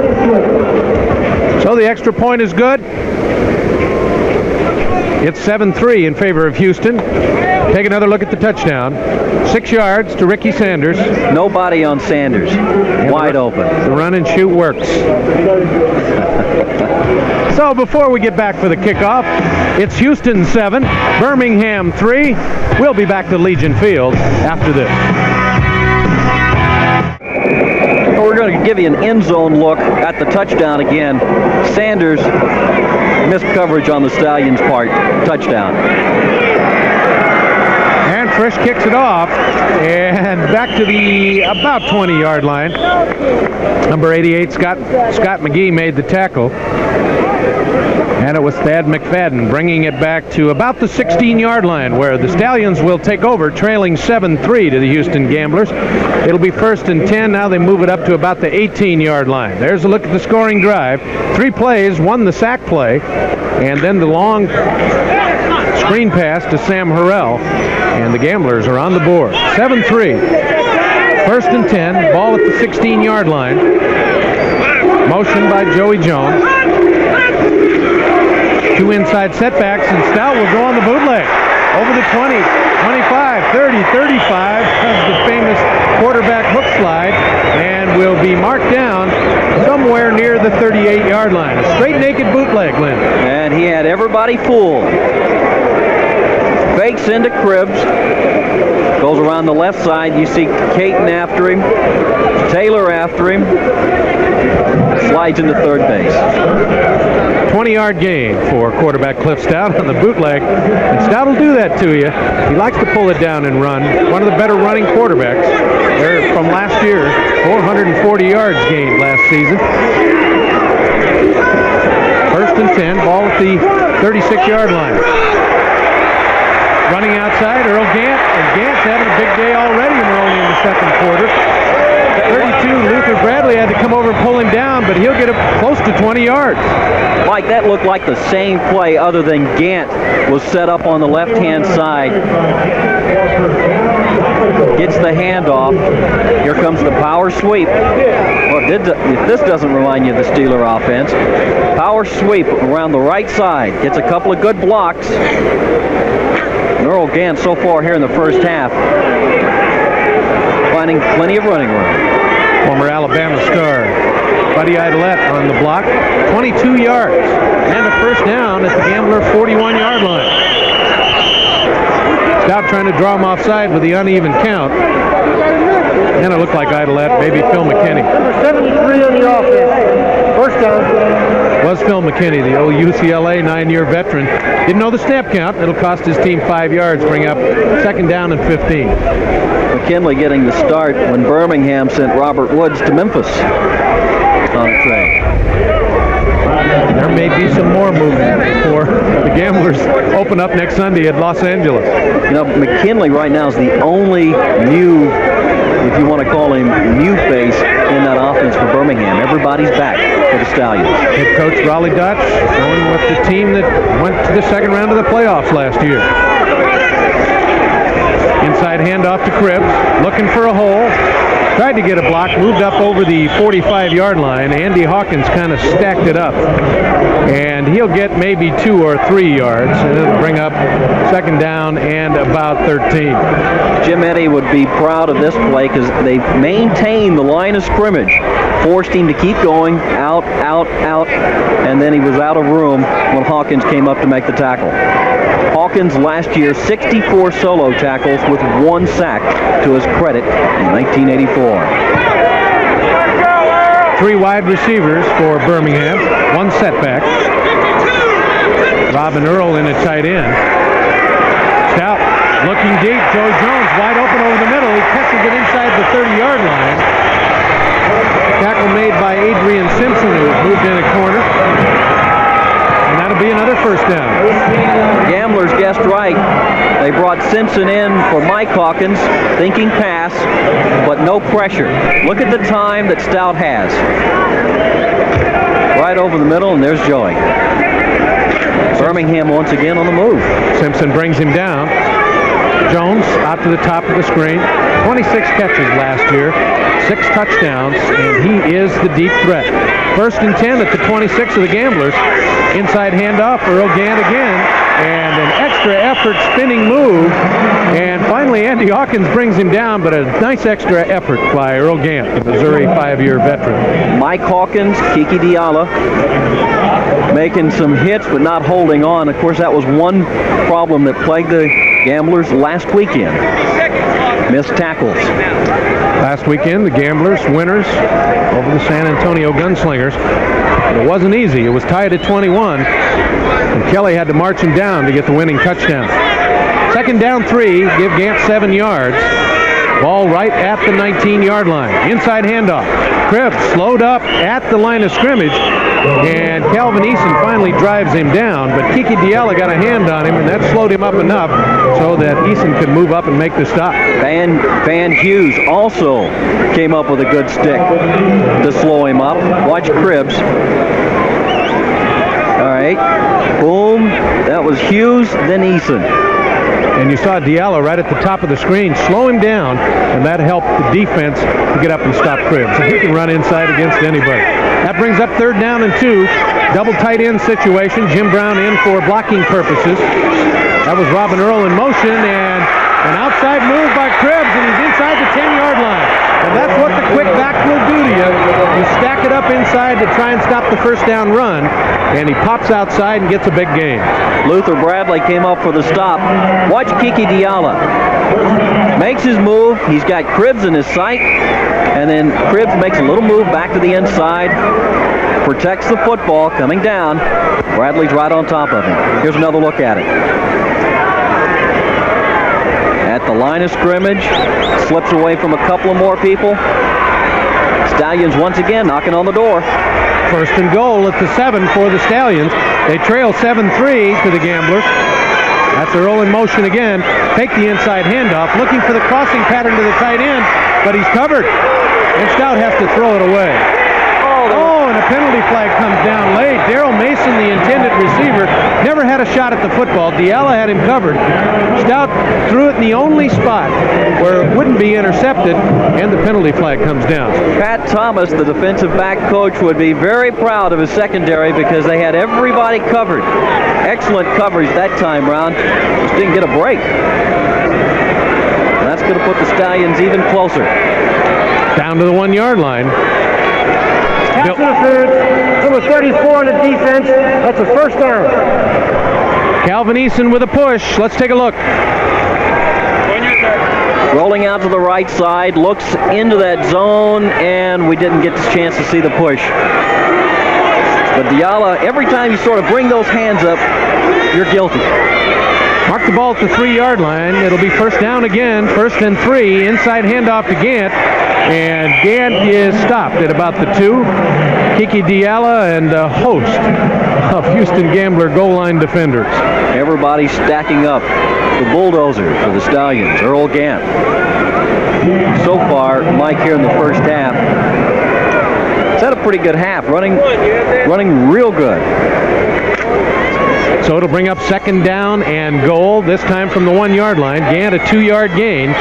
So the extra point is good. It's 7-3 in favor of Houston. Take another look at the touchdown. 6 yards to Ricky Sanders. Nobody on Sanders. Wide open. The run and shoot works. So before we get back for the kickoff, it's Houston 7, Birmingham 3. We'll be back to Legion Field after this. We're going to give you an end zone look at the touchdown again. Sanders missed coverage on the Stallions' part. Touchdown. And Frisch kicks it off, and back to the about 20-yard line. Number 88, Scott McGee made the tackle. And it was Thad McFadden bringing it back to about the 16-yard line, where the Stallions will take over, trailing 7-3 to the Houston Gamblers. It'll be 1st and 10. Now they move it up to about the 18-yard line. There's a look at the scoring drive. 3 plays, 1 the sack play, and then the long screen pass to Sam Harrell. And the Gamblers are on the board. 7-3. 1st and 10. Ball at the 16-yard line. Motion by Joey Jones. 2 inside setbacks, and Stout will go on the bootleg. Over the 20, 25, 30, 35 of the famous quarterback hook slide, and will be marked down somewhere near the 38-yard line. A straight naked bootleg, Lynn. And he had everybody fooled. Fakes into Cribbs. Goes around the left side. You see Caton after him. Taylor after him. Slides into third base. 20-yard gain for quarterback Cliff Stout on the bootleg. And Stout will do that to you. He likes to pull it down and run. One of the better running quarterbacks. They're from last year. 440 yards gained last season. 1st and 10. Ball at the 36-yard line. Running outside, Earl Gant, and Gant's having a big day already, and we're only in the 2nd quarter. 32, Luther Bradley had to come over and pull him down, but he'll get it close to 20 yards. Mike, that looked like the same play other than Gant was set up on the left-hand side. Gets the handoff. Here comes the power sweep. Well, if this doesn't remind you of the Steeler offense. Power sweep around the right side. Gets a couple of good blocks. Earl Gant so far here in the first half finding plenty of running room. Former Alabama star Buddy Idolette on the block. 22 yards and a first down at the Gambler 41-yard line. Stout trying to draw him offside with the uneven count. And it looked like Idolette, maybe Phil McKinney. Number 73 on the offense. First down. Was Phil McKinney, the old UCLA 9-year veteran. Didn't know the snap count. It'll cost his team 5 yards, bring up 2nd down and 15. McKinley getting the start when Birmingham sent Robert Woods to Memphis on a trade. There may be some more movement before the Gamblers open up next Sunday at Los Angeles. You know, McKinley right now is the only new, if you want to call him, new face in that offense for Birmingham. Everybody's back for the Stallions. Head coach Raleigh Dutch going with the team that went to the 2nd round of the playoffs last year. Inside handoff to Cribbs, looking for a hole. Tried to get a block, moved up over the 45-yard line. Andy Hawkins kind of stacked it up. And he'll get maybe 2 or 3 yards. And it'll bring up 2nd down and about 13. Jim Eddy would be proud of this play because they maintained the line of scrimmage. Forced him to keep going, out, and then he was out of room when Hawkins came up to make the tackle. Hawkins last year, 64 solo tackles with 1 sack to his credit in 1984. 3 wide receivers for Birmingham, 1 setback. Robin Earl in at tight end. Stout looking deep. Joey Jones wide open over the middle. He catches it inside the 30-yard line. Tackle made by Adrian Simpson, who moved in a corner. And that'll be another first down. Gamblers guessed right. They brought Simpson in for Mike Hawkins, thinking pass, but no pressure. Look at the time that Stout has. Right over the middle, and there's Joey. Birmingham once again on the move. Simpson brings him down. Jones out to the top of the screen. 26 catches last year, 6 touchdowns, and he is the deep threat. 1st and 10 at the 26 of the Gamblers. Inside handoff, Earl Gant again, and an extra effort spinning move. And finally, Andy Hawkins brings him down, but a nice extra effort by Earl Gant, the Missouri 5-year veteran. Mike Hawkins, Kiki Diala, making some hits but not holding on. Of course, that was one problem that plagued the Gamblers last weekend. Missed tackles. Last weekend, the Gamblers winners over the San Antonio Gunslingers. But it wasn't easy. It was tied at 21, and Kelly had to march him down to get the winning touchdown. 2nd down 3, give Gant 7 yards. Ball right at the 19-yard line. Inside handoff. Cribbs slowed up at the line of scrimmage, and Calvin Eason finally drives him down, but Kiki Diala got a hand on him, and that slowed him up enough so that Eason could move up and make the stop. Van Hughes also came up with a good stick to slow him up. Watch Cribbs. All right. Boom. That was Hughes, then Eason. And you saw Diallo right at the top of the screen slow him down, and that helped the defense to get up and stop Cribbs. And he can run inside against anybody. That brings up 3rd down and 2. Double tight end situation. Jim Brown in for blocking purposes. That was Robin Earl in motion, and an outside move by Cribbs, and he's inside the 10-yard line. And that's what the quick back will do to you. You stack it up inside to try and stop the 1st down run, and he pops outside and gets a big gain. Luther Bradley came up for the stop. Watch Kiki Diala. Makes his move. He's got Cribbs in his sight, and then Cribbs makes a little move back to the inside. Protects the football coming down. Bradley's right on top of him. Here's another look at it. At the line of scrimmage, slips away from a couple of more people. Stallions once again knocking on the door. 1st and goal at the 7 for the Stallions. They trail 7-3 to the Gamblers. That's Earl in motion again. Take the inside handoff, looking for the crossing pattern to the tight end, but he's covered, and Stout has to throw it away. Oh, and a penalty flag comes down late. Darrell Mason, the intended receiver, never had a shot at the football. Diala had him covered. Stout threw it in the only spot where it wouldn't be intercepted, and the penalty flag comes down. Pat Thomas, the defensive back coach, would be very proud of his secondary because they had everybody covered. Excellent coverage that time round. Just didn't get a break. And that's going to put the Stallions even closer. Down to the 1-yard line. Pass interference. Number 34 on the defense. That's a 1st down. Calvin Eason with a push. Let's take a look. Rolling out to the right side, looks into that zone, and we didn't get the chance to see the push. But Diala, every time you sort of bring those hands up, you're guilty. Mark the ball at the 3-yard line. It'll be 1st down again. 1st and 3. Inside handoff to Gant. And Gant is stopped at about the 2. Kiki Diala and a host of Houston Gambler goal line defenders. Everybody stacking up. The bulldozer for the Stallions, Earl Gant. So far, Mike, here in the 1st half, it's had a pretty good half, running real good. So it'll bring up 2nd down and goal, this time from the 1-yard line. Gant a 2-yard gain.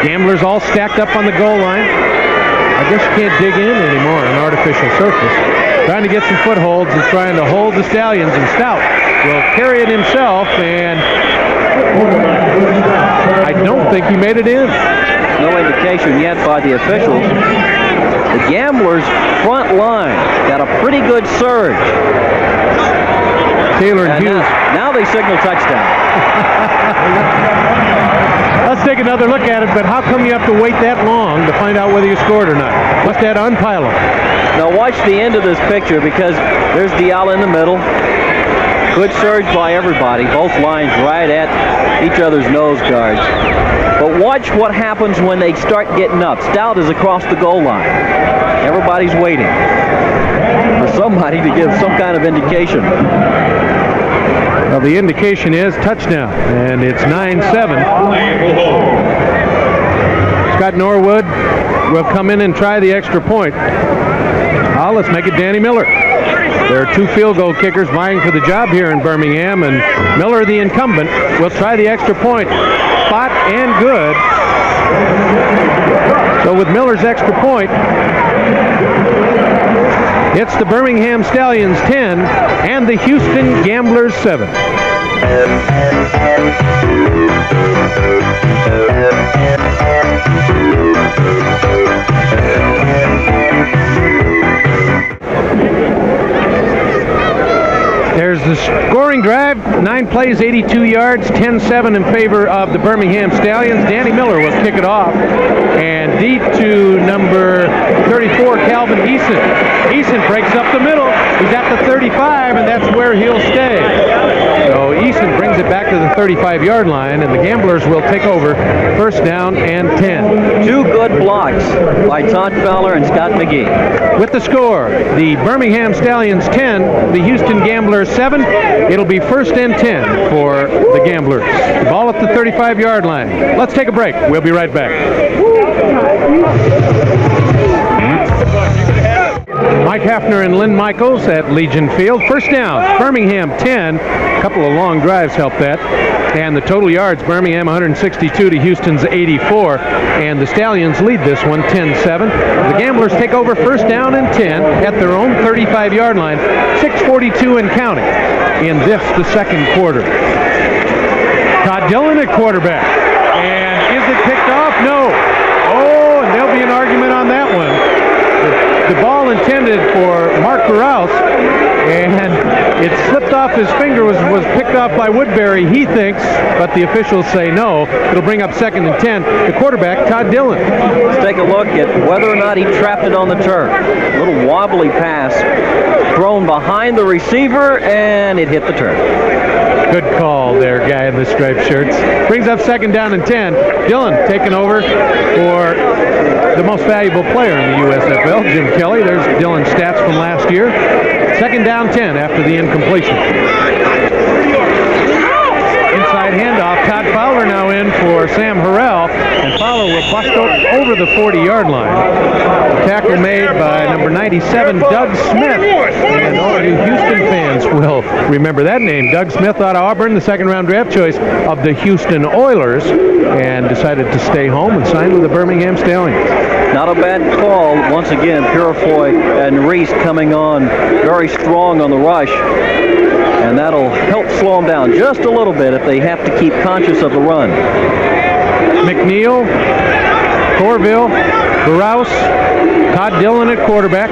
Gamblers all stacked up on the goal line. I guess you can't dig in anymore on an artificial surface. Trying to get some footholds and trying to hold the Stallions, and Stout will carry it himself, and I don't think he made it in. No indication yet by the officials. The Gamblers' front line got a pretty good surge. Taylor and Hughes. Now they signal touchdown. Let's take another look at it, but how come you have to wait that long to find out whether you scored or not? Must have to unpile them. Now watch the end of this picture, because there's Diala in the middle. Good surge by everybody. Both lines right at each other's nose guards. But watch what happens when they start getting up. Stout is across the goal line. Everybody's waiting for somebody to give some kind of indication. Well, the indication is touchdown, and it's 9-7. Scott Norwood will come in and try the extra point. foul. Let's make it Danny Miller. There are 2 field goal kickers vying for the job here in Birmingham, and Miller, the incumbent, will try the extra point. Spot and good. So with Miller's extra point, it's the Birmingham Stallions 10 and the Houston Gamblers 7. There's the scoring drive, 9 plays, 82 yards, 10-7 in favor of the Birmingham Stallions. Danny Miller will kick it off, and deep to number 34, Calvin Eason. Eason breaks up the middle. He's at the 35, and that's where he'll stay. So Eason brings it back to the 35-yard line, and the Gamblers will take over first down and 10. 2 good blocks by Todd Fowler and Scott McGee. With the score, the Birmingham Stallions 10, the Houston Gamblers 7. It'll be first and 10 for the Gamblers. The ball at the 35-yard line. Let's take a break. We'll be right back. Mike Hafner and Lynn Michaels at Legion Field. First down, Birmingham 10. A couple of long drives helped that. And the total yards, Birmingham 162 to Houston's 84. And the Stallions lead this one 10-7. The Gamblers take over first down and 10 at their own 35-yard line. 6:42 and counting in this, the second quarter. Todd Dillon at quarterback. And is it picked off? No. Oh, and there'll be an argument on that one. The ball intended for Mark Rouse, and it slipped off his finger, was picked off by Woodbury, he thinks, but the officials say no. It'll bring up second and 10. The quarterback, Todd Dillon. Let's take a look at whether or not he trapped it on the turf. A little wobbly pass thrown behind the receiver, and it hit the turf. Good call there, guy in the striped shirts. Brings up second down and 10. Dillon taking over for the most valuable player in the USFL, Jim Kelly. There's Dillon's stats from last year. Second down 10 after the incompletion. Inside handoff. Todd Fowler now in for Sam Harrell, and Fowler will bust over the 40-yard line. The tackle made by number 97, Doug Smith. And all you Houston fans will remember that name. Doug Smith out of Auburn, the second-round draft choice of the Houston Oilers, and decided to stay home and sign with the Birmingham Stallions. Not a bad call. Once again, Purifoy and Reese coming on very strong on the rush. And that'll help slow them down just a little bit if they have to keep conscious of the run. McNeil, Corville, Rouse, Todd Dillon at quarterback.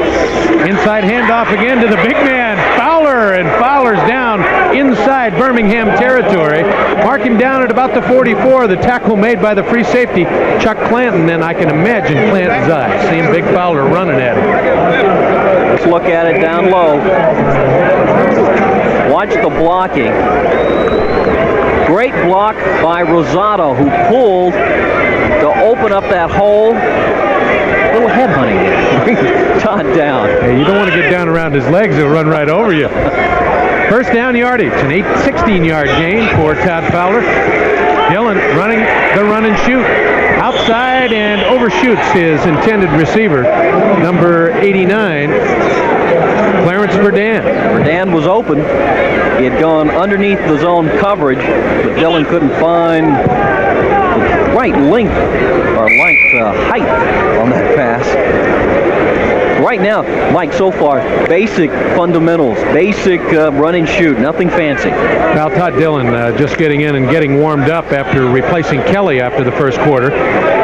Inside handoff again to the big man, Fowler, and Fowler's down inside Birmingham territory. Mark him down at about the 44. The tackle made by the free safety, Chuck Clanton, and I can imagine Clanton's eyes, seeing Big Fowler running at him. Let's look at it down low. Watch the blocking. Great block by Rosado, who pulled to open up that hole. A little headhunting there. Brings Todd down. Hey, you don't want to get down around his legs. He'll run right over you. First down yardage, an 16-yard gain for Todd Fowler. Dillon running the run and shoot. Outside and overshoots his intended receiver, number 89, Clarence Verdun. Verdun was open. He had gone underneath the zone coverage, but Dillon couldn't find the right length or height on that pass. Right now, Mike, so far, basic fundamentals, basic run and shoot, nothing fancy. Well, Todd Dillon just getting in and getting warmed up after replacing Kelly after the first quarter.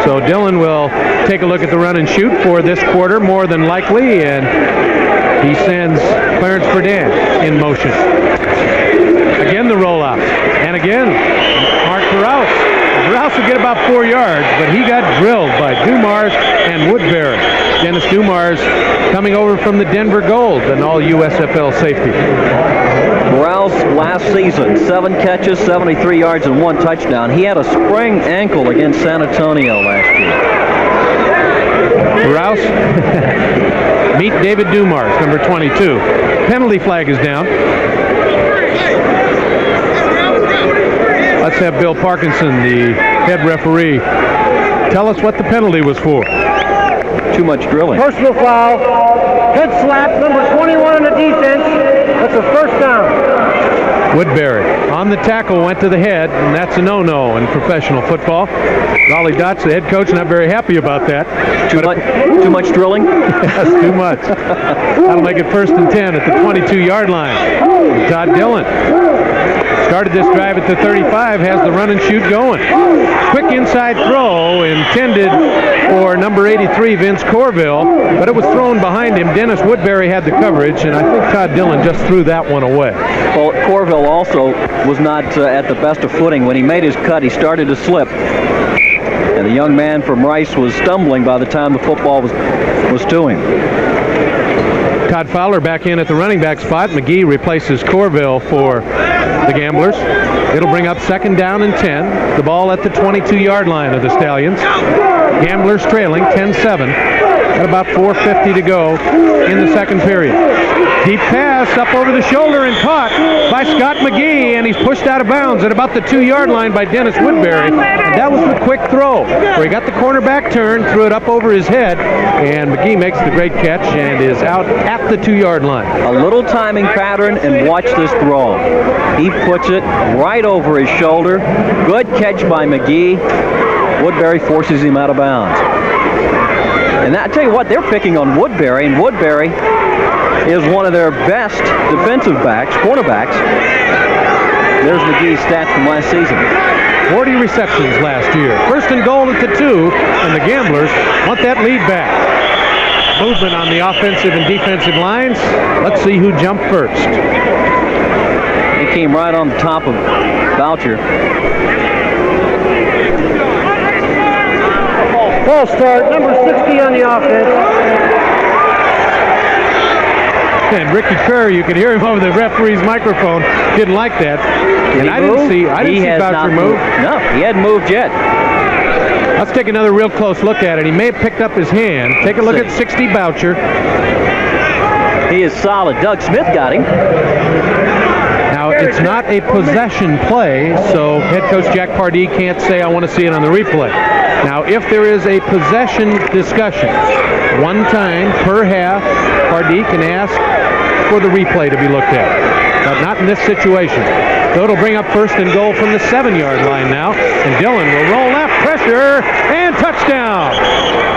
So Dillon will take a look at the run and shoot for this quarter, more than likely, and he sends Clarence Verdun in motion. Again, the rollout. And again, Mark Rouse. Rouse will get about 4 yards, but he got drilled by Dumars and Woodbury. Dennis Dumars coming over from the Denver Gold, an all USFL safety. Rouse last season, 7 catches, 73 yards, and 1 touchdown. He had a sprained ankle against San Antonio last year. Rouse, meet David Dumars, number 22. Penalty flag is down. Let's have Bill Parkinson, the head referee, tell us what the penalty was for. Too much drilling. Personal foul. Head slap, number 21 on the defense. That's a first down. Woodbury on the tackle, went to the head, and that's a no-no in professional football. Raleigh Dotch, the head coach, not very happy about that. Too much drilling? Yes, too much. That'll make it 1st and 10 at the 22-yard line. Todd Dillon started this drive at the 35, has the run and shoot going. Quick inside throw intended for number 83, Vince Corville, but it was thrown behind him. Dennis Woodbury had the coverage, and I think Todd Dillon just threw that one away. Well, Corville also was not at the best of footing. When he made his cut, he started to slip. And the young man from Rice was stumbling by the time the football was to him. Todd Fowler back in at the running back spot. McGee replaces Corville for the Gamblers. It'll bring up 2nd down and 10. The ball at the 22-yard line of the Stallions. Gamblers trailing 10-7. At about 4:50 to go in the 2nd period. Deep pass up over the shoulder and caught by Scott McGee, and he's pushed out of bounds at about the 2-yard line by Dennis Woodbury. And that was the quick throw, where he got the cornerback turn, threw it up over his head, and McGee makes the great catch and is out at the 2-yard line. A little timing pattern, and watch this throw. He puts it right over his shoulder. Good catch by McGee. Woodbury forces him out of bounds. And I tell you what, they're picking on Woodbury, and Woodbury is one of their best defensive backs, cornerbacks. There's McGee's stats from last season. 40 receptions last year. 1st and goal at the 2, and the Gamblers want that lead back. Movement on the offensive and defensive lines. Let's see who jumped first. He came right on the top of Boucher. False start, number 60 on the offense. And Ricky Kerr, you could hear him over the referee's microphone, didn't like that. And I didn't see Boucher move. No, he hadn't moved yet. Let's take another real close look at it. He may have picked up his hand. Take a look at 60 Boucher. He is solid. Doug Smith got him. Now, it's not a possession play, so head coach Jack Pardee can't say, I want to see it on the replay. Now, if there is a possession discussion, one time per half, Pardee can ask for the replay to be looked at, but not in this situation. So it'll bring up 1st and goal from the 7-yard line now, and Dillon will roll left, pressure, and touchdown.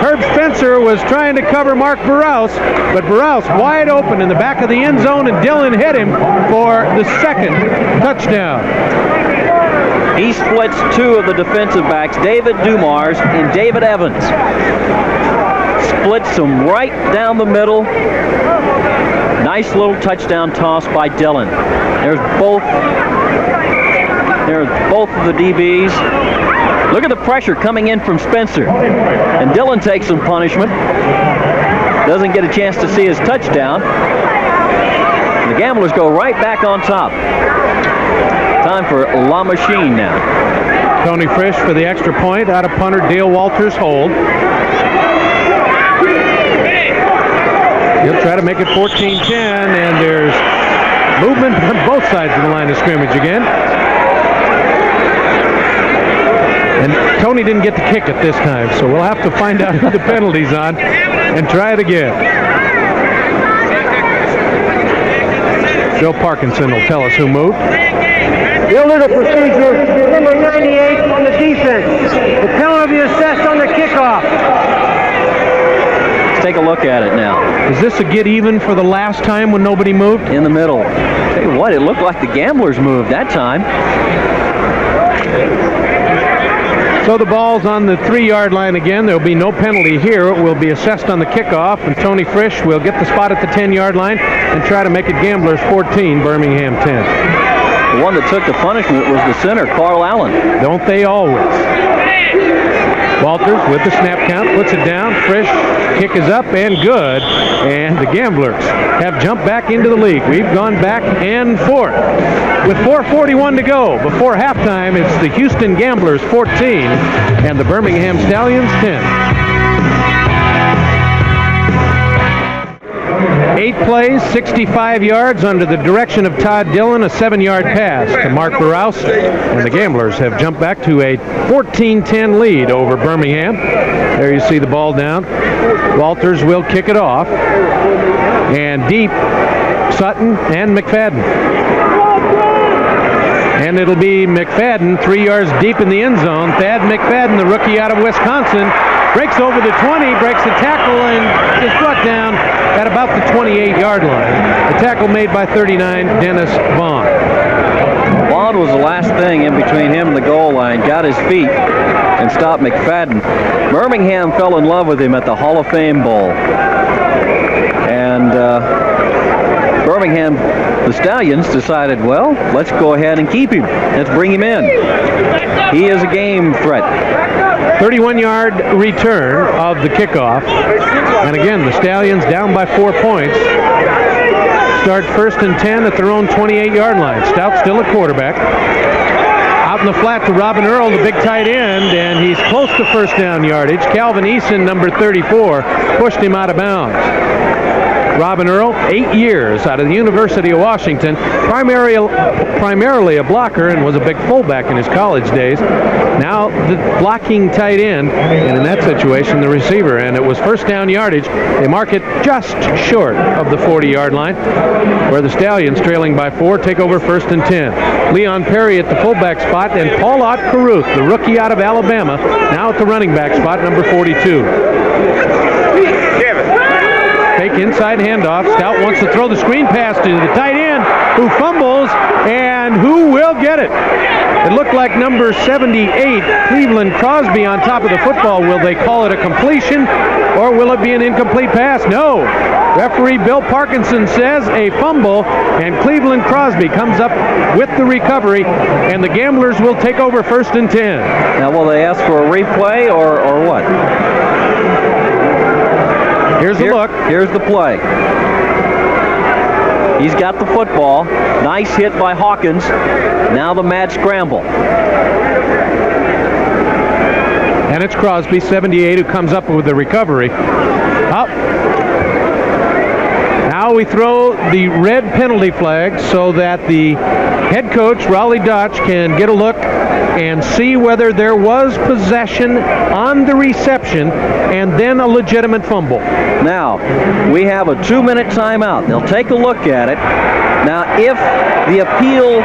Herb Spencer was trying to cover Mark Burrouse, but Burrouse wide open in the back of the end zone, and Dillon hit him for the 2nd touchdown. He splits 2 of the defensive backs, David Dumars and David Evans. Splits them right down the middle. Nice little touchdown toss by Dillon. There's both of the DBs. Look at the pressure coming in from Spencer. And Dillon takes some punishment. Doesn't get a chance to see his touchdown. The Gamblers go right back on top. Time for La Machine now. Tony Frisch for the extra point out of punter Dale Walters' hold. He'll try to make it 14-10, and there's movement on both sides of the line of scrimmage again. And Tony didn't get the kick it this time, so we'll have to find out who the penalty's on and try it again. Joe Parkinson will tell us who moved. Illegal procedure, number 98 on the defense. The penalty will be assessed on the kickoff. Let's take a look at it now. Is this a get even for the last time when nobody moved? In the middle. Tell you what, it looked like the Gamblers moved that time. So the ball's on the 3-yard line again. There'll be no penalty here. It will be assessed on the kickoff, and Tony Frisch will get the spot at the 10-yard line and try to make it Gamblers 14, Birmingham 10. The one that took the punishment was the center, Carl Allen. Don't they always? Walters with the snap count, puts it down. Frisch, kick is up and good. And the Gamblers have jumped back into the league. We've gone back and forth. With 4:41 to go before halftime, it's the Houston Gamblers 14 and the Birmingham Stallions 10. 8 plays, 65 yards under the direction of Todd Dillon, a 7-yard pass to Mark Barrouse, and the Gamblers have jumped back to a 14-10 lead over Birmingham. There you see the ball down. Walters will kick it off, and deep, Sutton and McFadden. And it'll be McFadden 3 yards deep in the end zone. Thad McFadden, the rookie out of Wisconsin, breaks over the 20, breaks the tackle, and is brought down at about the 28-yard line. The tackle made by 39, Dennis Vaughn. Vaughn was the last thing in between him and the goal line, got his feet, and stopped McFadden. Birmingham fell in love with him at the Hall of Fame Bowl. And Birmingham, the Stallions, decided, well, let's go ahead and keep him. Let's bring him in. He is a game threat. 31-yard return of the kickoff. And again, the Stallions down by 4 points. Start 1st and 10 at their own 28-yard line. Stout still a quarterback. Out in the flat to Robin Earl, the big tight end, and he's close to first down yardage. Calvin Eason, number 34, pushed him out of bounds. Robin Earl, 8 years out of the University of Washington, primarily a blocker, and was a big fullback in his college days. Now the blocking tight end, and in that situation the receiver, and it was first down yardage. They mark it just short of the 40-yard line, where the Stallions, trailing by 4, take over 1st and 10. Leon Perry at the fullback spot, and Paul Ott Carruth, the rookie out of Alabama, now at the running back spot, number 42. Fake inside handoff. Stout wants to throw the screen pass to the tight end, who fumbles, and who will get it? It looked like number 78, Cleveland Crosby, on top of the football. Will they call it a completion, or will it be an incomplete pass? No. Referee Bill Parkinson says a fumble, and Cleveland Crosby comes up with the recovery, and the Gamblers will take over 1st and 10. Now, will they ask for a replay or what? Here's the look. Here's the play. He's got the football. Nice hit by Hawkins. Now the mad scramble. And it's Crosby, 78, who comes up with the recovery. Up. Now we throw the red penalty flag so that the head coach, Raleigh Dutch, can get a look and see whether there was possession on the reception and then a legitimate fumble. Now, we have a 2-minute timeout. They'll take a look at it. Now, if the appeal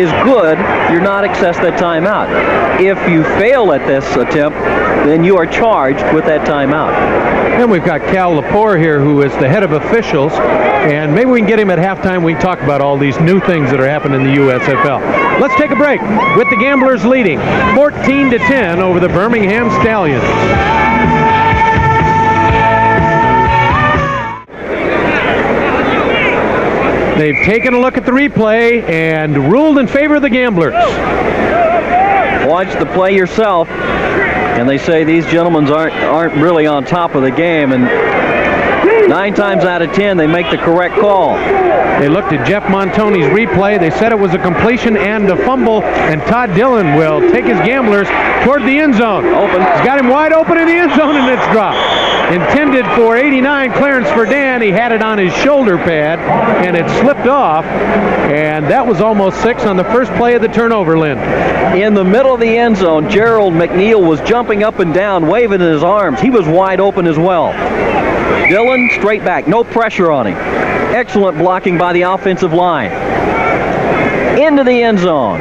is good, you're not accessed that timeout. If you fail at this attempt, then you are charged with that timeout. And we've got Cal Lepore here, who is the head of officials, and maybe we can get him at halftime. We can talk about all these new things that are happening in the USFL. Let's take a break with the Gamblers leading 14-10 over the Birmingham Stallions. They've taken a look at the replay and ruled in favor of the Gamblers. Watch the play yourself, and they say these gentlemen aren't really on top of the game, and 9 times out of 10 they make the correct call. They looked at Jeff Montoni's replay. They said it was a completion and a fumble, and Todd Dillon will take his Gamblers toward the end zone. Open. He's got him wide open in the end zone, and it's dropped. Intended for 89, Clarence Verdun. He had it on his shoulder pad, and it slipped off, and that was almost 6 on the first play of the turnover, Lynn. In the middle of the end zone, Gerald McNeil was jumping up and down, waving his arms. He was wide open as well. Dillon straight back, no pressure on him. Excellent blocking by the offensive line. Into the end zone.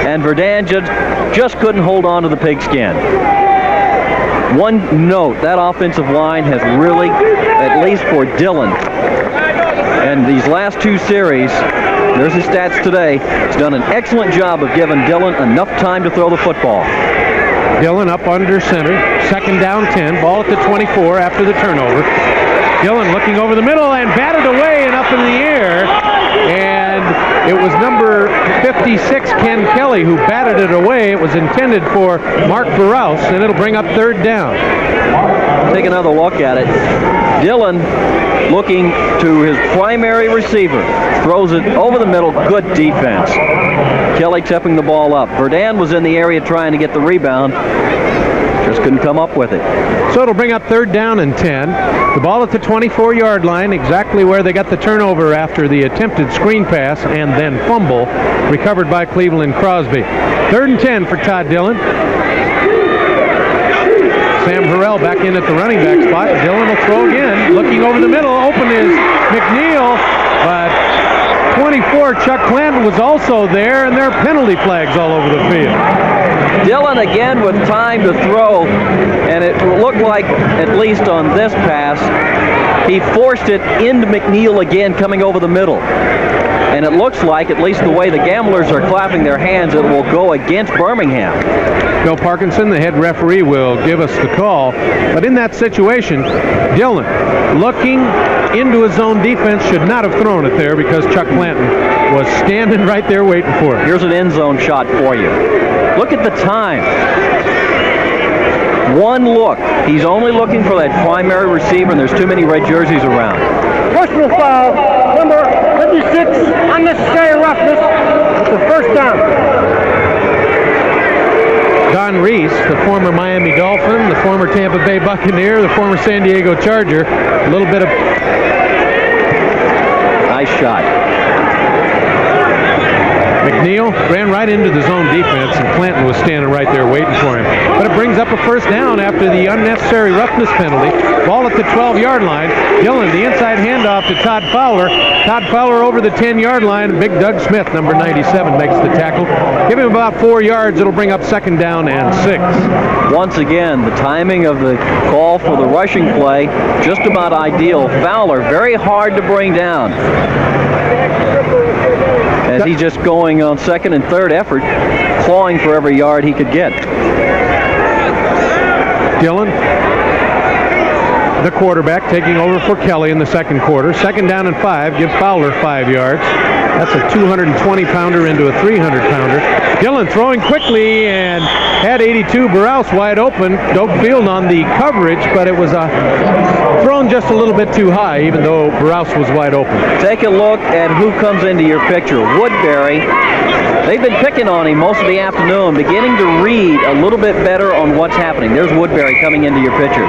And Verdun just couldn't hold on to the pigskin. One note, that offensive line has really, at least for Dillon, and these last 2 series, there's his stats today, has done an excellent job of giving Dillon enough time to throw the football. Dillon up under center, 2nd down 10, ball at the 24 after the turnover. Dillon looking over the middle and batted away and up in the air, and it was number 56, Ken Kelly, who batted it away. It was intended for Mark Barrouse, and it'll bring up 3rd down. Take another look at it. Dillon looking to his primary receiver, throws it over the middle, good defense. Kelly tipping the ball up. Verdun was in the area trying to get the rebound. Just couldn't come up with it. So it'll bring up 3rd down and 10. The ball at the 24-yard line, exactly where they got the turnover after the attempted screen pass and then fumble, recovered by Cleveland Crosby. 3rd and 10 for Todd Dillon. Sam Harrell back in at the running back spot. Dillon will throw again. Looking over the middle. Open is McNeil, but 24, Chuck Clanton was also there, and there are penalty flags all over the field. Dillon again with time to throw, and it looked like, at least on this pass, he forced it into McNeil again coming over the middle. And it looks like, at least the way the Gamblers are clapping their hands, it will go against Birmingham. Bill Parkinson, the head referee, will give us the call. But in that situation, Dillon, looking into his own defense, should not have thrown it there because Chuck Clanton was standing right there waiting for it. Here's an end zone shot for you. Look at the time. One look. He's only looking for that primary receiver, and there's too many red jerseys around. Personal foul, number 56, unnecessary roughness. It's a 1st down. Don Reese, the former Miami Dolphin, the former Tampa Bay Buccaneer, the former San Diego Charger, a little bit of... Nice shot. McNeil ran right into the zone defense, and Clanton was standing right there waiting for him. But it brings up a 1st down after the unnecessary roughness penalty. Ball at the 12-yard line. Dillon, the inside handoff to Todd Fowler. Todd Fowler over the 10-yard line. Big Doug Smith, number 97, makes the tackle. Give him about 4 yards. It'll bring up 2nd down and 6. Once again, the timing of the call for the rushing play, just about ideal. Fowler, very hard to bring down. As he's just going on 2nd and 3rd effort, clawing for every yard he could get. Dillon, the quarterback, taking over for Kelly in the 2nd quarter. 2nd down and 5, give Fowler 5 yards. That's a 220-pounder into a 300-pounder. Dillon throwing quickly and had 82 Burrouse wide open. Doak Field on the coverage, but it was thrown just a little bit too high, even though Burrouse was wide open. Take a look at who comes into your picture. Woodbury. They've been picking on him most of the afternoon, beginning to read a little bit better on what's happening. There's Woodbury coming into your picture.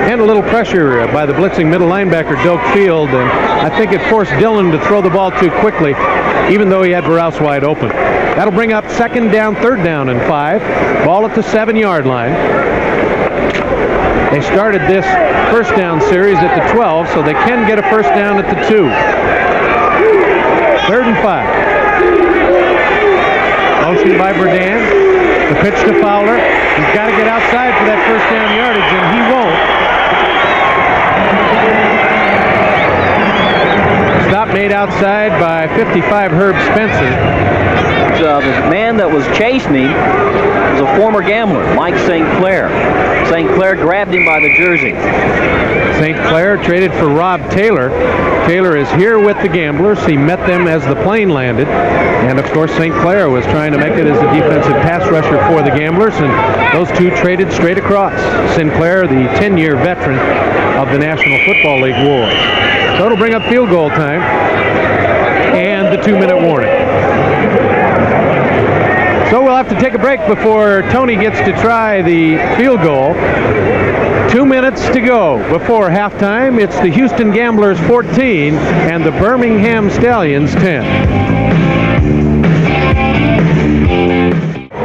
And a little pressure by the blitzing middle linebacker, Doak Field, and I think it forced Dillon to throw the ball too quickly, even though he had Burrouse wide open. That'll bring up 2nd down, 3rd down and 5. Ball at the 7-yard line. They started this 1st down series at the 12, so they can get a 1st down at the 2. 3rd and 5. Motion by Burdan. The pitch to Fowler. He's got to get outside for that 1st down yardage, and he won't. Stop made outside by 55 Herb Spencer. The man that was chasing him was a former gambler, Mike St. Clair. St. Clair grabbed him by the jersey. St. Clair traded for Rob Taylor. Taylor is here with the Gamblers. He met them as the plane landed. And, of course, St. Clair was trying to make it as a defensive pass rusher for the Gamblers, and those two traded straight across. Sinclair, the 10-year veteran of the National Football League Wars. So it'll bring up field goal time and the 2-minute warning. So we'll have to take a break before Tony gets to try the field goal. 2 minutes to go before halftime. It's the Houston Gamblers 14 and the Birmingham Stallions 10.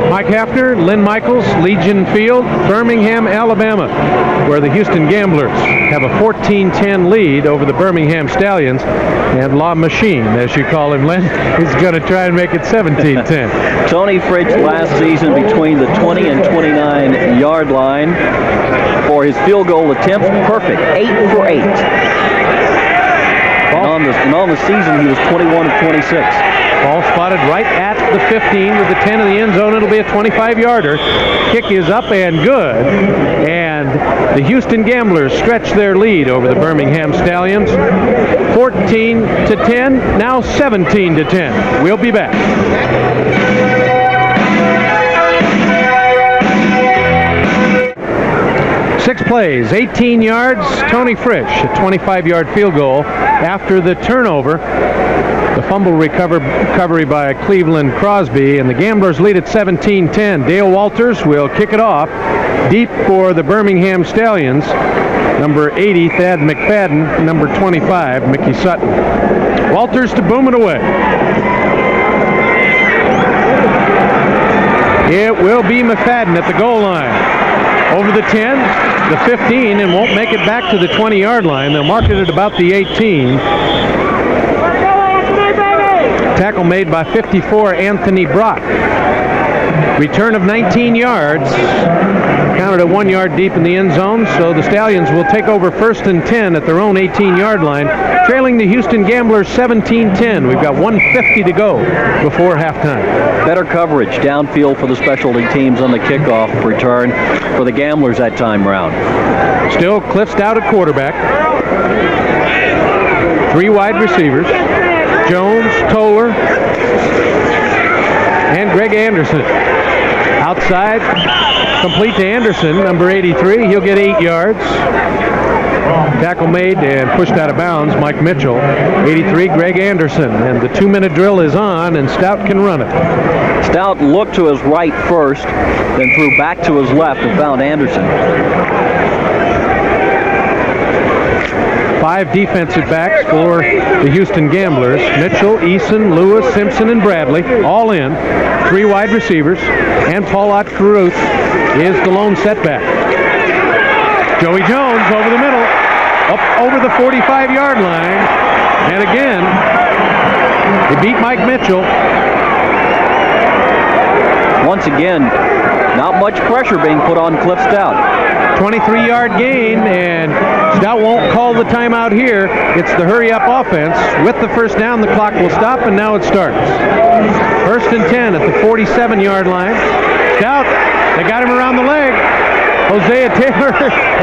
Mike Hafner, Lynn Michaels, Legion Field, Birmingham, Alabama, where the Houston Gamblers have a 14-10 lead over the Birmingham Stallions. And La Machine, as you call him, Lynn, is going to try and make it 17-10. Tony Fritz last season between the 20 and 29-yard line for his field goal attempts. Perfect, 8 for 8. And on the season, he was 21 of 26. Ball spotted right at the 15 with the 10 in the end zone. It'll be a 25-yarder. Kick is up and good. And the Houston Gamblers stretch their lead over the Birmingham Stallions. 14-10, now 17-10. We'll be back. 6 plays, 18 yards. Tony Fritsch, a 25-yard field goal after the turnover. The fumble recovery by Cleveland Crosby, and the Gamblers lead at 17-10. Dale Walters will kick it off. Deep for the Birmingham Stallions, number 80, Thad McFadden, number 25, Mickey Sutton. Walters to boom it away. It will be McFadden at the goal line. Over the 10, the 15, and won't make it back to the 20-yard line. They'll mark it at about the 18. Tackle made by 54, Anthony Brock. Return of 19 yards. Counted at 1 yard deep in the end zone, so the Stallions will take over 1st and 10 at their own 18-yard line, trailing the Houston Gamblers 17-10. We've got 1:50 to go before halftime. Better coverage downfield for the specialty teams on the kickoff return for the Gamblers that time round. Still Cliff Stout at quarterback. 3 wide receivers. Jones, Toller, and Greg Anderson. Outside, complete to Anderson, number 83. He'll get 8 yards. Tackle made and pushed out of bounds. Mike Mitchell, 83, Greg Anderson. And the 2-minute drill is on, and Stout can run it. Stout looked to his right first, then threw back to his left and found Anderson. 5 defensive backs for the Houston Gamblers. Mitchell, Eason, Lewis, Simpson, and Bradley, all in. 3 wide receivers. And Paul Ott-Caruth is the lone setback. Joey Jones over the middle, up over the 45-yard line. And again, they beat Mike Mitchell. Once again, not much pressure being put on Cliff Stout. 23-yard gain, and Stout won't call the timeout here. It's the hurry-up offense. With the first down, the clock will stop, and now it starts. 1st and 10 at the 47-yard line. Stout, they got him around the leg. Hosea Taylor,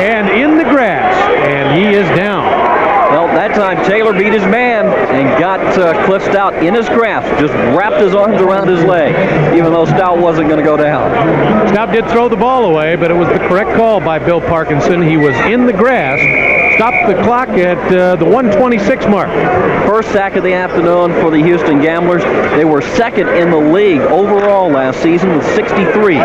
and in the grass, and he is down. Well, that time Taylor beat his man and got Cliff Stout in his grasp, just wrapped his arms around his leg, even though Stout wasn't going to go down. Stout did throw the ball away, but it was the correct call by Bill Parkinson. He was in the grass, stopped the clock at the 1:26 mark. First sack of the afternoon for the Houston Gamblers. They were 2nd in the league overall last season with 63.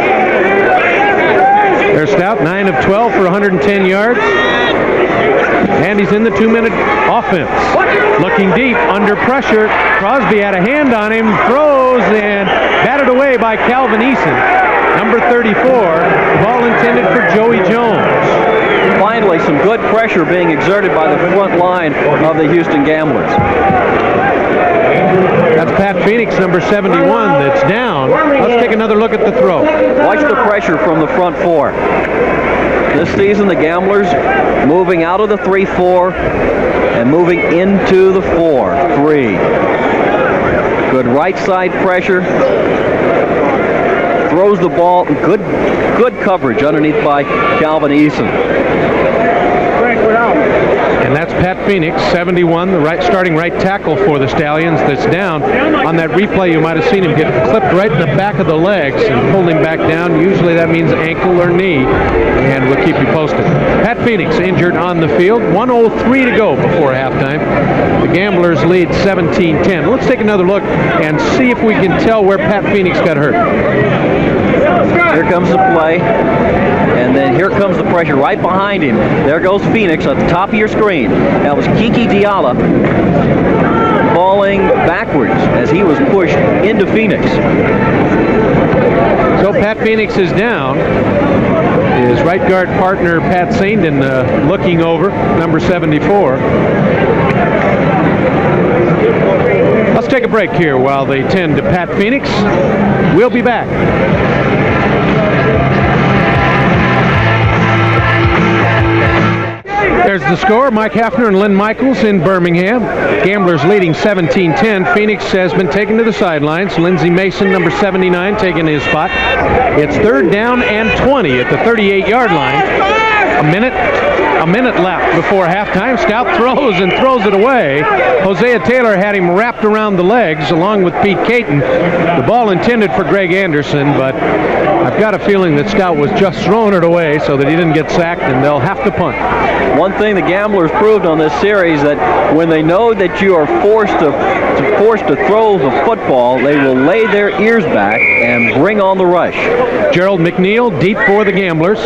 There's Stout, 9 of 12 for 110 yards. And he's in the 2-minute offense. Looking deep, under pressure. Crosby had a hand on him, throws, and batted away by Calvin Eason. Number 34, ball intended for Joey Jones. Finally, some good pressure being exerted by the front line of the Houston Gamblers. That's Pat Phoenix, number 71, that's down. Let's take another look at the throw. Watch the pressure from the front 4. This season, the Gamblers moving out of the 3-4 and moving into the 4-3. Good right side pressure. Throws the ball. Good coverage underneath by Calvin Eason. And that's Pat Phoenix, 71, the starting right tackle for the Stallions, that's down. On that replay, you might have seen him get clipped right in the back of the legs and pulled him back down. Usually that means ankle or knee, and we'll keep you posted. Pat Phoenix injured on the field. 1:03 to go before halftime. The Gamblers lead 17-10. Let's take another look and see if we can tell where Pat Phoenix got hurt. Here comes the play, and then here comes the pressure right behind him. There goes Phoenix at the top of your screen. That was Kiki Diala falling backwards as he was pushed into Phoenix. So Pat Phoenix is down. His right guard partner, Pat Saindon, looking over, number 74. Let's take a break here while they tend to Pat Phoenix. We'll be back. There's the score. Mike Hafner and Lynn Michaels in Birmingham. Gamblers leading 17-10. Phoenix has been taken to the sidelines. Lindsey Mason, number 79, taking his spot. It's 3rd down and 20 at the 38-yard line. A minute left before halftime. Stout throws and throws it away. Hosea Taylor had him wrapped around the legs along with Pete Caton. The ball intended for Greg Anderson, but I've got a feeling that Stout was just throwing it away so that he didn't get sacked, and they'll have to punt. One thing the Gamblers proved on this series, that when they know that you are forced to throw the football, they will lay their ears back and bring on the rush. Gerald McNeil deep for the Gamblers.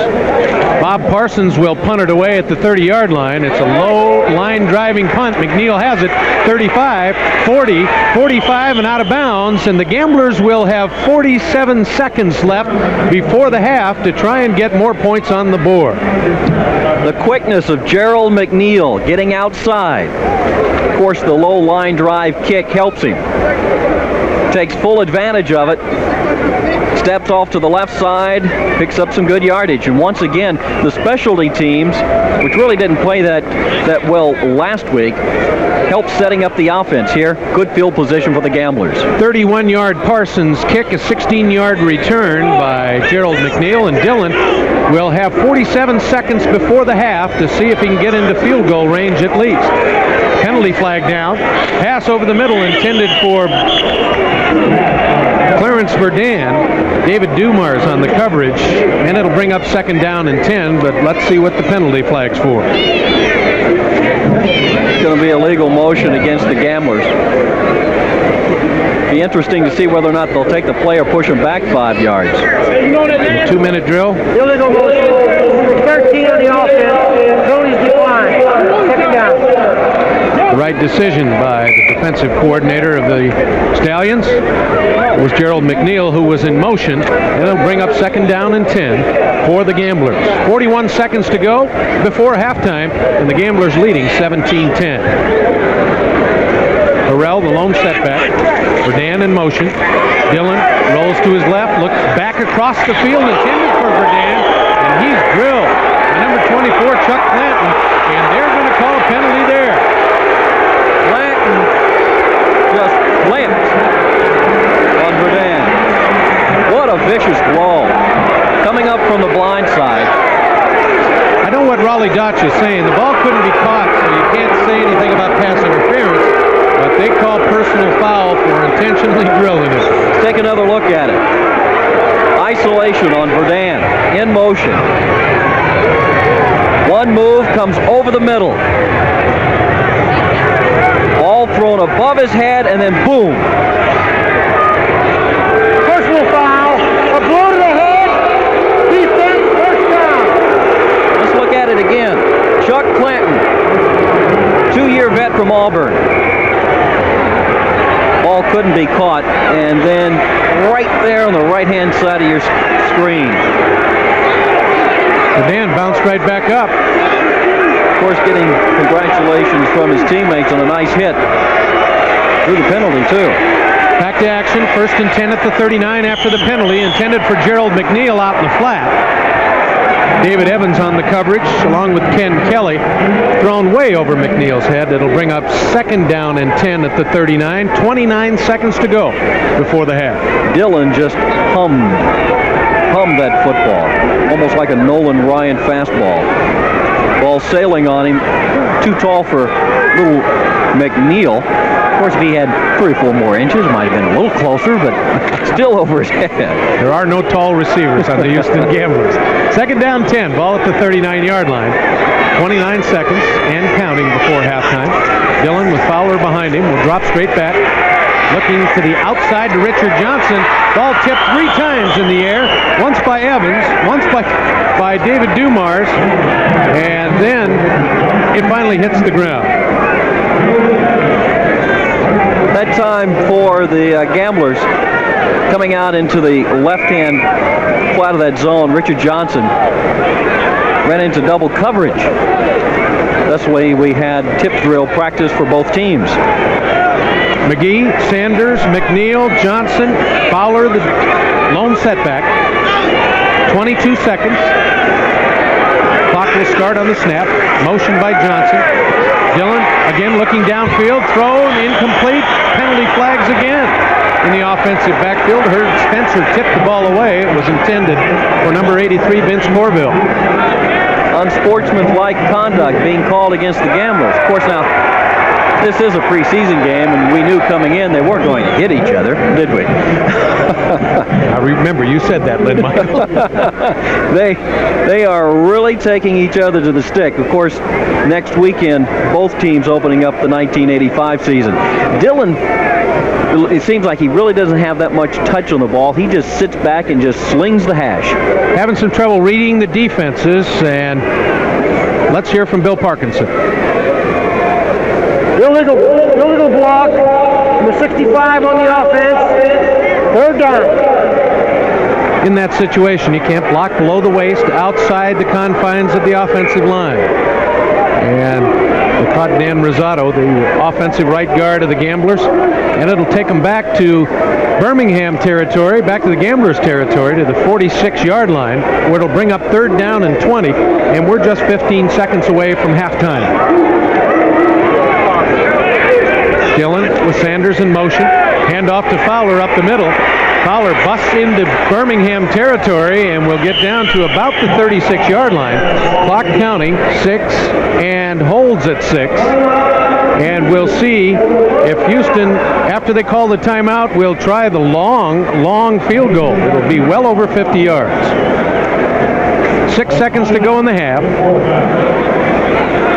Bob Parsons will punt it away at the 30-yard line. It's a low line driving punt. McNeil has it. 35, 40, 45, and out of bounds. And the Gamblers will have 47 seconds left before the half to try and get more points on the board. The quickness of Gerald McNeil getting outside. Of course, the low line drive kick helps him. Takes full advantage of it. Steps off to the left side, picks up some good yardage. And once again, the specialty teams, which really didn't play that well last week, helped setting up the offense here. Good field position for the Gamblers. 31-yard Parsons kick, a 16-yard return by Gerald McNeil, and Dillon will have 47 seconds before the half to see if he can get into field goal range at least. Penalty flag down. Pass over the middle intended for Clarence Verdun. David Dumars on the coverage, and it'll bring up second down and 10, but let's see what the penalty flag's for. It's going to be a legal motion against the Gamblers. Be interesting to see whether or not they'll take the play or push him back 5 yards. 2-minute drill. Illegal motion. 13 on the offense. Penalties decline. Second down. The right decision by the defensive coordinator of the Stallions. It was Gerald McNeil who was in motion, and it'll bring up second down and 10 for the Gamblers. 41 seconds to go before halftime, and the Gamblers leading 17-10. Burrell, the lone setback. Verdun in motion. Dillon rolls to his left, looks back across the field, intended for Verdun, and he's drilled by number 24, Chuck Clanton, and they're going to call a penalty there. Clanton just clamped on Verdun. What a vicious blow. Coming up from the blind side. I know what Raleigh Dotch is saying. The ball couldn't be caught, so you can't say anything about pass interference, but they call personal foul for intentionally drilling it. Let's take another look at it. Isolation on Verdun. In motion. One move comes over the middle. Ball thrown above his head, and then boom. Personal foul. A blow to the head. Defense, first down. Let's look at it again. Chuck Clanton, 2-year vet from Auburn. Ball couldn't be caught, and then right there on the right-hand side of your screen. Verdun bounced right back up. Of course, getting congratulations from his teammates on a nice hit. Through the penalty, too. Back to action, first and 10 at the 39 after the penalty, intended for Gerald McNeil out in the flat. David Evans on the coverage, along with Ken Kelly, thrown way over McNeil's head. It'll bring up second down and 10 at the 39. 29 seconds to go before the half. Dillon just hummed that football, almost like a Nolan Ryan fastball. Ball sailing on him, too tall for little McNeil. Of course, if he had 3 or 4 more inches, might have been a little closer, but still over his head. There are no tall receivers on the Houston Gamblers. Second down 10, ball at the 39-yard line. 29 seconds and counting before halftime. Dillon with Fowler behind him will drop straight back. Looking to the outside to Richard Johnson. Ball tipped 3 times in the air. Once by Evans, once by David Dumars, and then it finally hits the ground. That time for the Gamblers coming out into the left-hand flat of that zone. Richard Johnson ran into double coverage. That's the way we had tip drill practice for both teams. McGee, Sanders, McNeil, Johnson, Fowler, the lone setback. 22 seconds. Clock will start on the snap. Motion by Johnson. Dillon again looking downfield. Thrown, incomplete. Penalty flags again. In the offensive backfield, Herb Spencer tipped the ball away. It was intended for number 83, Vince Morville. Unsportsmanlike conduct being called against the Gamblers. Of course, now, this is a preseason game, and we knew coming in they weren't going to hit each other, did we? I remember you said that, Lynn Michael. They are really taking each other to the stick. Of course, next weekend, both teams opening up the 1985 season. Dylan, it seems like he really doesn't have that much touch on the ball. He just sits back and just slings the hash. Having some trouble reading the defenses, and let's hear from Bill Parkinson. Illegal block. Number 65 on the offense. Third down. In that situation, you can't block below the waist outside the confines of the offensive line. And they caught Dan Rosado, the offensive right guard of the Gamblers, and it'll take them back to Birmingham territory, back to the Gamblers territory, to the 46-yard line, where it'll bring up third down and 20, and we're just 15 seconds away from halftime. Dillon with Sanders in motion. Handoff to Fowler up the middle. Fowler busts into Birmingham territory and will get down to about the 36-yard line. Clock counting 6 and holds at 6. And we'll see if Houston, after they call the timeout, will try the long field goal. It'll be well over 50 yards. 6 seconds to go in the half.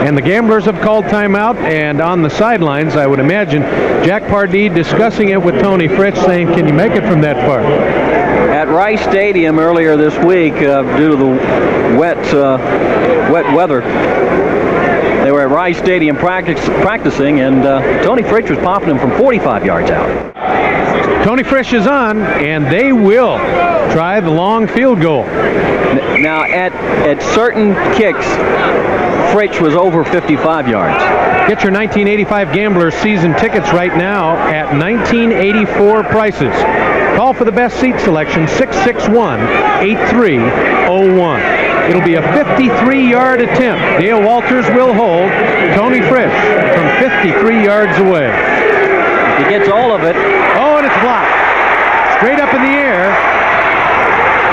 And the Gamblers have called timeout, and on the sidelines, I would imagine, Jack Pardee discussing it with Tony Fritsch, saying, can you make it from that far? At Rice Stadium earlier this week, due to the wet weather, they were at Rice Stadium practicing, and Tony Fritsch was popping them from 45 yards out. Tony Fritsch is on, and they will try the long field goal. Now, at certain kicks, Fritsch was over 55 yards. Get your 1985 Gamblers season tickets right now at 1984 prices. Call for the best seat selection, 661-8301. It'll be a 53-yard attempt. Dale Walters will hold Tony Fritsch from 53 yards away. He gets all of it. Oh, and it's blocked. Straight up in the air.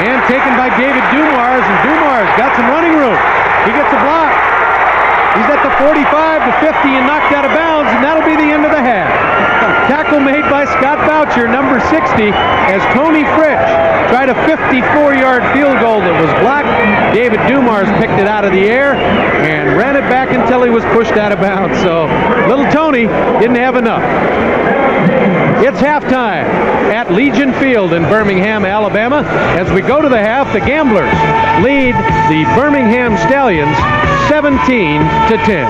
And taken by David Dumars, and Dumars got some running room. He gets a block. He's at the 45 to 50 and knocked out of bounds, and that'll be the end of the half. Tackle made by Scott Boucher, number 60, as Tony Fritsch tried a 54-yard field goal that was blocked. David Dumars picked it out of the air and ran it back until he was pushed out of bounds. So little Tony didn't have enough. It's halftime at Legion Field in Birmingham, Alabama. As we go to the half, the Gamblers lead the Birmingham Stallions 17 to 10.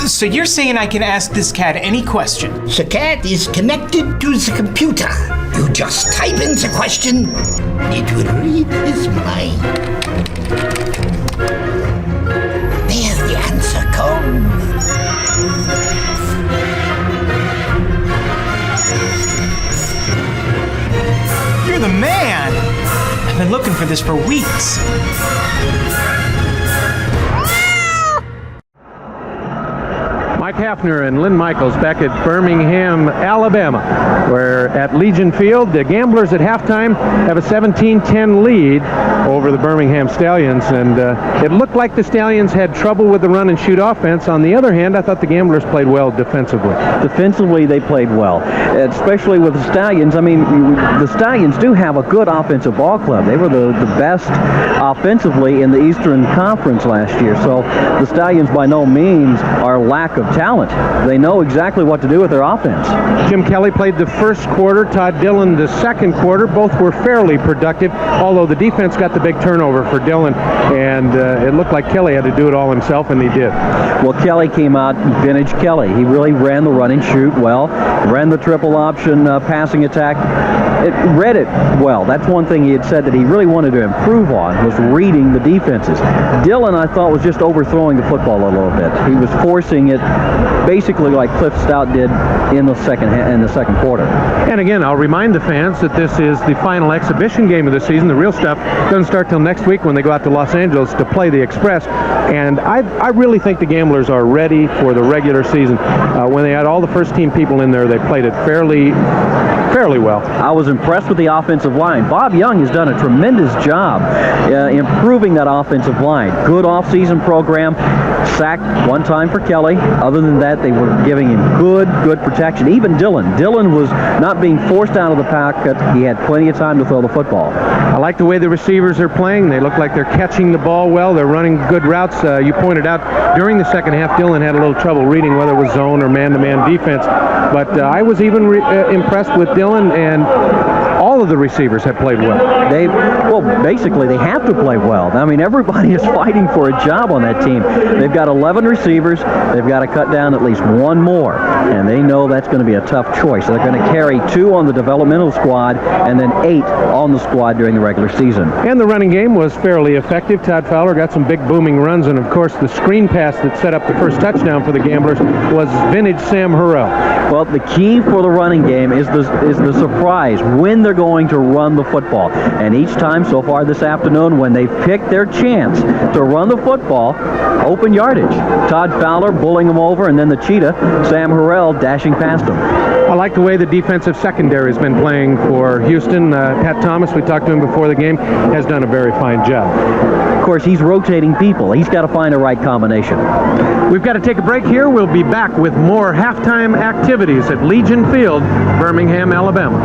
So you're saying I can ask this cat any question? The cat is connected to the computer. You just type in the question, it will read his mind. There's the answer code. You're the man! I've been looking for this for weeks. Mike Hafner and Lynn Michaels back at Birmingham, Alabama, where at Legion Field, the Gamblers at halftime have a 17-10 lead over the Birmingham Stallions, and it looked like the Stallions had trouble with the run and shoot offense. On the other hand, I thought the Gamblers played well defensively. Defensively, they played well, especially with the Stallions. I mean, the Stallions do have a good offensive ball club. They were the best offensively in the Eastern Conference last year, so the Stallions by no means are lack of talent. They know exactly what to do with their offense. Jim Kelly played the first quarter, Todd Dillon the second quarter. Both were fairly productive, although the defense got the big turnover for Dillon, and it looked like Kelly had to do it all himself, and he did. Well, Kelly came out vintage Kelly. He really ran the run and shoot well, ran the triple option passing attack. It read it well. That's one thing he had said that he really wanted to improve on, was reading the defenses. Dillon, I thought, was just overthrowing the football a little bit. He was forcing it basically like Cliff Stout did in the second quarter. And again, I'll remind the fans that this is the final exhibition game of the season. The real stuff goes doesn't start till next week when they go out to Los Angeles to play the Express. And I really think the Gamblers are ready for the regular season. When they had all the first-team people in there, they played it fairly well. I was impressed with the offensive line. Bob Young has done a tremendous job improving that offensive line. Good off-season program. Sacked one time for Kelly. Other than that, they were giving him good protection. Even Dillon. Dillon was not being forced out of the pocket. He had plenty of time to throw the football. I like the way the receivers are playing. They look like they're catching the ball well. They're running good routes. You pointed out during the second half, Dillon had a little trouble reading whether it was zone or man-to-man defense. But I was even impressed with Dillon, and all of the receivers have played well. Basically, they have to play well. I mean, everybody is fighting for a job on that team. They've got 11 receivers. They've got to cut down at least one more, and they know that's going to be a tough choice. They're going to carry 2 on the developmental squad and then 8 on the squad during the regular season. And the running game was fairly effective. Todd Fowler got some big booming runs, and of course the screen pass that set up the first touchdown for the Gamblers was vintage Sam Harrell. Well, the key for the running game is the surprise when they're going to run the football. And each time so far this afternoon, when they've picked their chance to run the football, open yardage. Todd Fowler bullying them over, and then the cheetah, Sam Harrell, dashing past him. I like the way the defensive secondary has been playing for Houston. Pat Thomas, we talked to him before the game, has done a very fine job. Of course, he's rotating people. He's got to find a right combination. We've got to take a break here. We'll be back with more halftime activities at Legion Field, Birmingham, Alabama.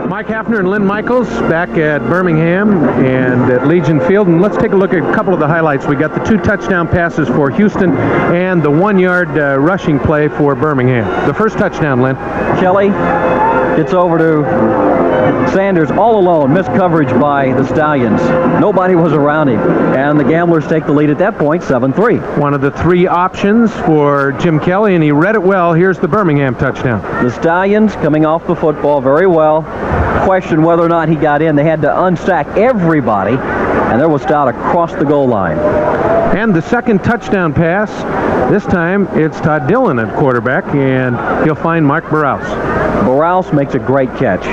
Mike Hafner and Lynn Michaels back at Birmingham and at Legion Field, and let's take a look at a couple of the highlights. We got the 2 touchdown passes for Houston and the 1-yard rushing play for Birmingham. The first touchdown, Lynn. Kelly gets over to Sanders all alone, missed coverage by the Stallions. Nobody was around him, and the Gamblers take the lead at that point, 7-3. One of the 3 options for Jim Kelly, and he read it well. Here's the Birmingham touchdown. The Stallions coming off the football very well. Question whether or not he got in. They had to unstack everybody, and there was Stout across the goal line. And the second touchdown pass, this time it's Todd Dillon at quarterback, and he'll find Mark Barrows. Barrows makes a great catch.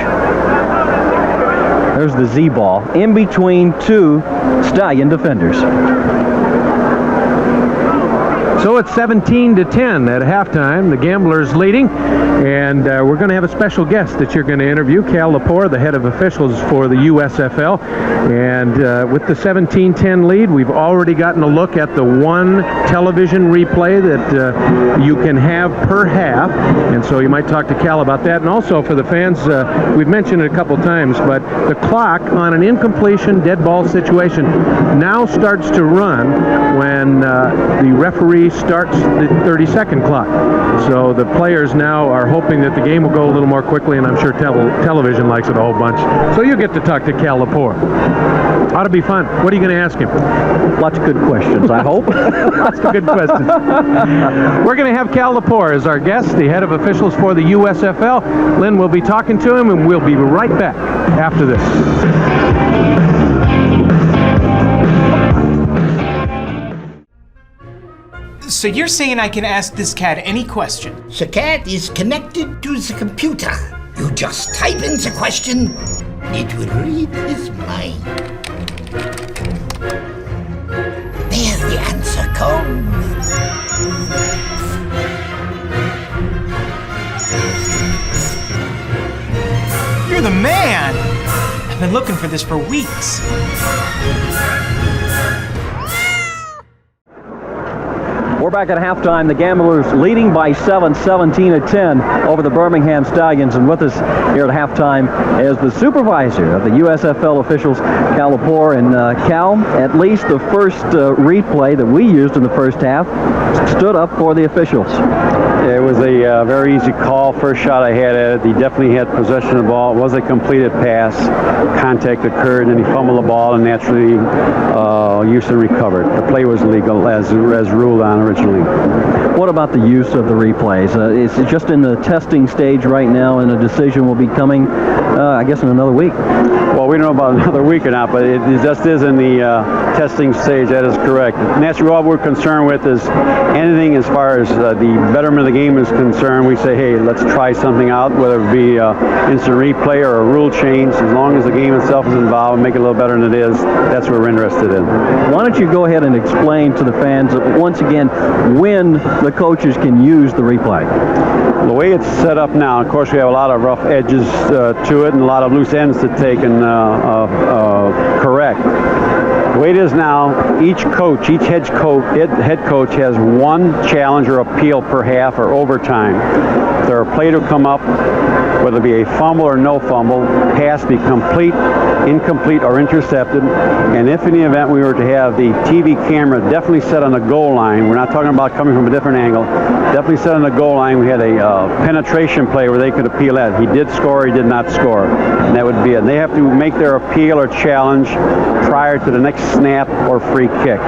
There's the Z-ball in between 2 Stallion defenders. So it's 17-10 at halftime. The Gamblers leading, and we're going to have a special guest that you're going to interview, Cal Lepore, the head of officials for the USFL. And with the 17-10 lead, we've already gotten a look at the 1 television replay that you can have per half, and so you might talk to Cal about that. And also for the fans, we've mentioned it a couple times, but the clock on an incompletion dead ball situation now starts to run when the referee starts the 30-second clock. So the players now are hoping that the game will go a little more quickly, and I'm sure television likes it a whole bunch. So you'll get to talk to Cal Lepore. Ought to be fun. What are you going to ask him? Lots of good questions, I hope. Lots of good questions. We're going to have Cal Lepore as our guest, the head of officials for the USFL. Lynn will be talking to him, and we'll be right back after this. So you're saying I can ask this cat any question? The cat is connected to the computer. You just type in the question, it will read his mind. There the answer comes. You're the man! I've been looking for this for weeks. We're back at halftime. The Gamblers leading by 7, 17-10 over the Birmingham Stallions. And with us here at halftime is the supervisor of the USFL officials, Cal Lepore. And Cal, at least the first replay that we used in the first half stood up for the officials. It was a very easy call. First shot I had at it, he definitely had possession of the ball. It was a completed pass. Contact occurred, and he fumbled the ball, and naturally Houston recovered. The play was legal as ruled on originally. What about the use of the replays? It's just in the testing stage right now, and a decision will be coming, I guess, in another week. Well, we don't know about another week or not, but it just is in the testing stage. That is correct. Naturally, all we're concerned with is anything as far as the betterment of the game is concerned. We say, hey, let's try something out, whether it be instant replay or a rule change. As long as the game itself is involved and make it a little better than it is, that's what we're interested in. Why don't you go ahead and explain to the fans once again when the coaches can use the replay? The way it's set up now, of course, we have a lot of rough edges to it and a lot of loose ends to take and correct. The way it is now, each coach, each head coach has one challenge or appeal per half or overtime. If there are a play to come up, whether it be a fumble or no fumble, pass be complete, incomplete, or intercepted. And if in the event we were to have the TV camera definitely set on the goal line, we're not talking about coming from a different angle, definitely set on the goal line, we had a penetration play where they could appeal that. He did score, he did not score. And that would be it. They have to make their appeal or challenge prior to the next snap or free kick.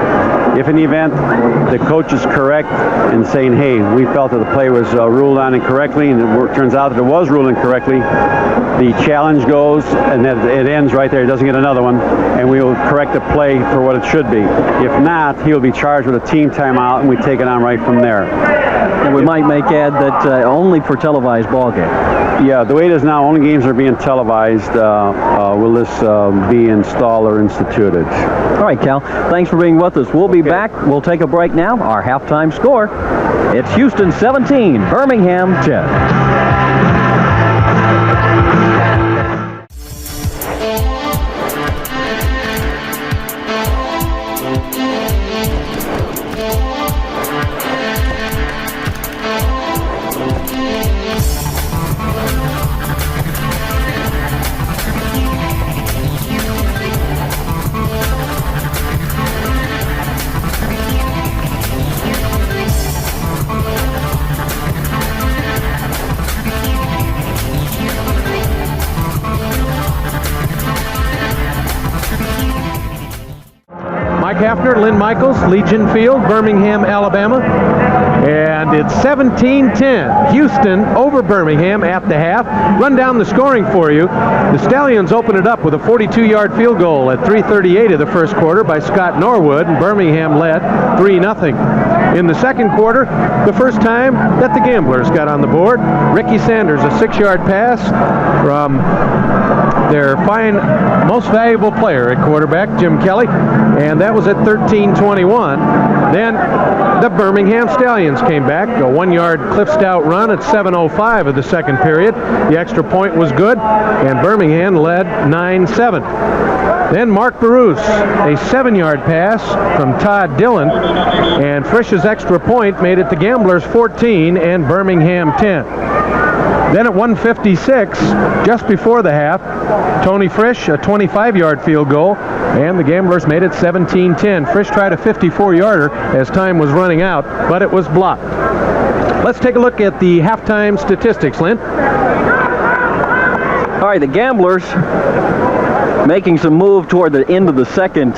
If in the event the coach is correct in saying, hey, we felt that the play was ruled on incorrectly, and it turns out that it was ruled incorrectly, the challenge goes, and then it ends right there. He doesn't get another one, and we will correct the play for what it should be. If not, he'll be charged with a team timeout, and we take it on right from there. And we might make add that only for televised ball game. Yeah, the way it is now, only games are being televised. Will this be installed or instituted? All right, Cal, thanks for being with us. We'll be back. We'll take a break now. Our halftime score, it's Houston 17, Birmingham 10. Mike Hafner, Lynn Michaels, Legion Field, Birmingham, Alabama. And it's 17-10. Houston over Birmingham at the half. Run down the scoring for you. The Stallions open it up with a 42-yard field goal at 3:38 of the first quarter by Scott Norwood, and Birmingham led 3-0. In the second quarter, the first time that the Gamblers got on the board, Ricky Sanders, a 6-yard pass from their fine, most valuable player at quarterback, Jim Kelly, and that was at 13:21. Then the Birmingham Stallions came back, a 1-yard Cliff Stout run at 7:05 of the second period. The extra point was good, and Birmingham led 9-7. Then Mark Barus, a 7-yard pass from Todd Dillon, and Frisch's extra point made it the Gamblers 14 and Birmingham 10. Then at 1:56, just before the half, Tony Frisch, a 25-yard field goal, and the Gamblers made it 17-10. Frisch tried a 54-yarder as time was running out, but it was blocked. Let's take a look at the halftime statistics, Lynn. All right, the Gamblers making some move toward the end of the second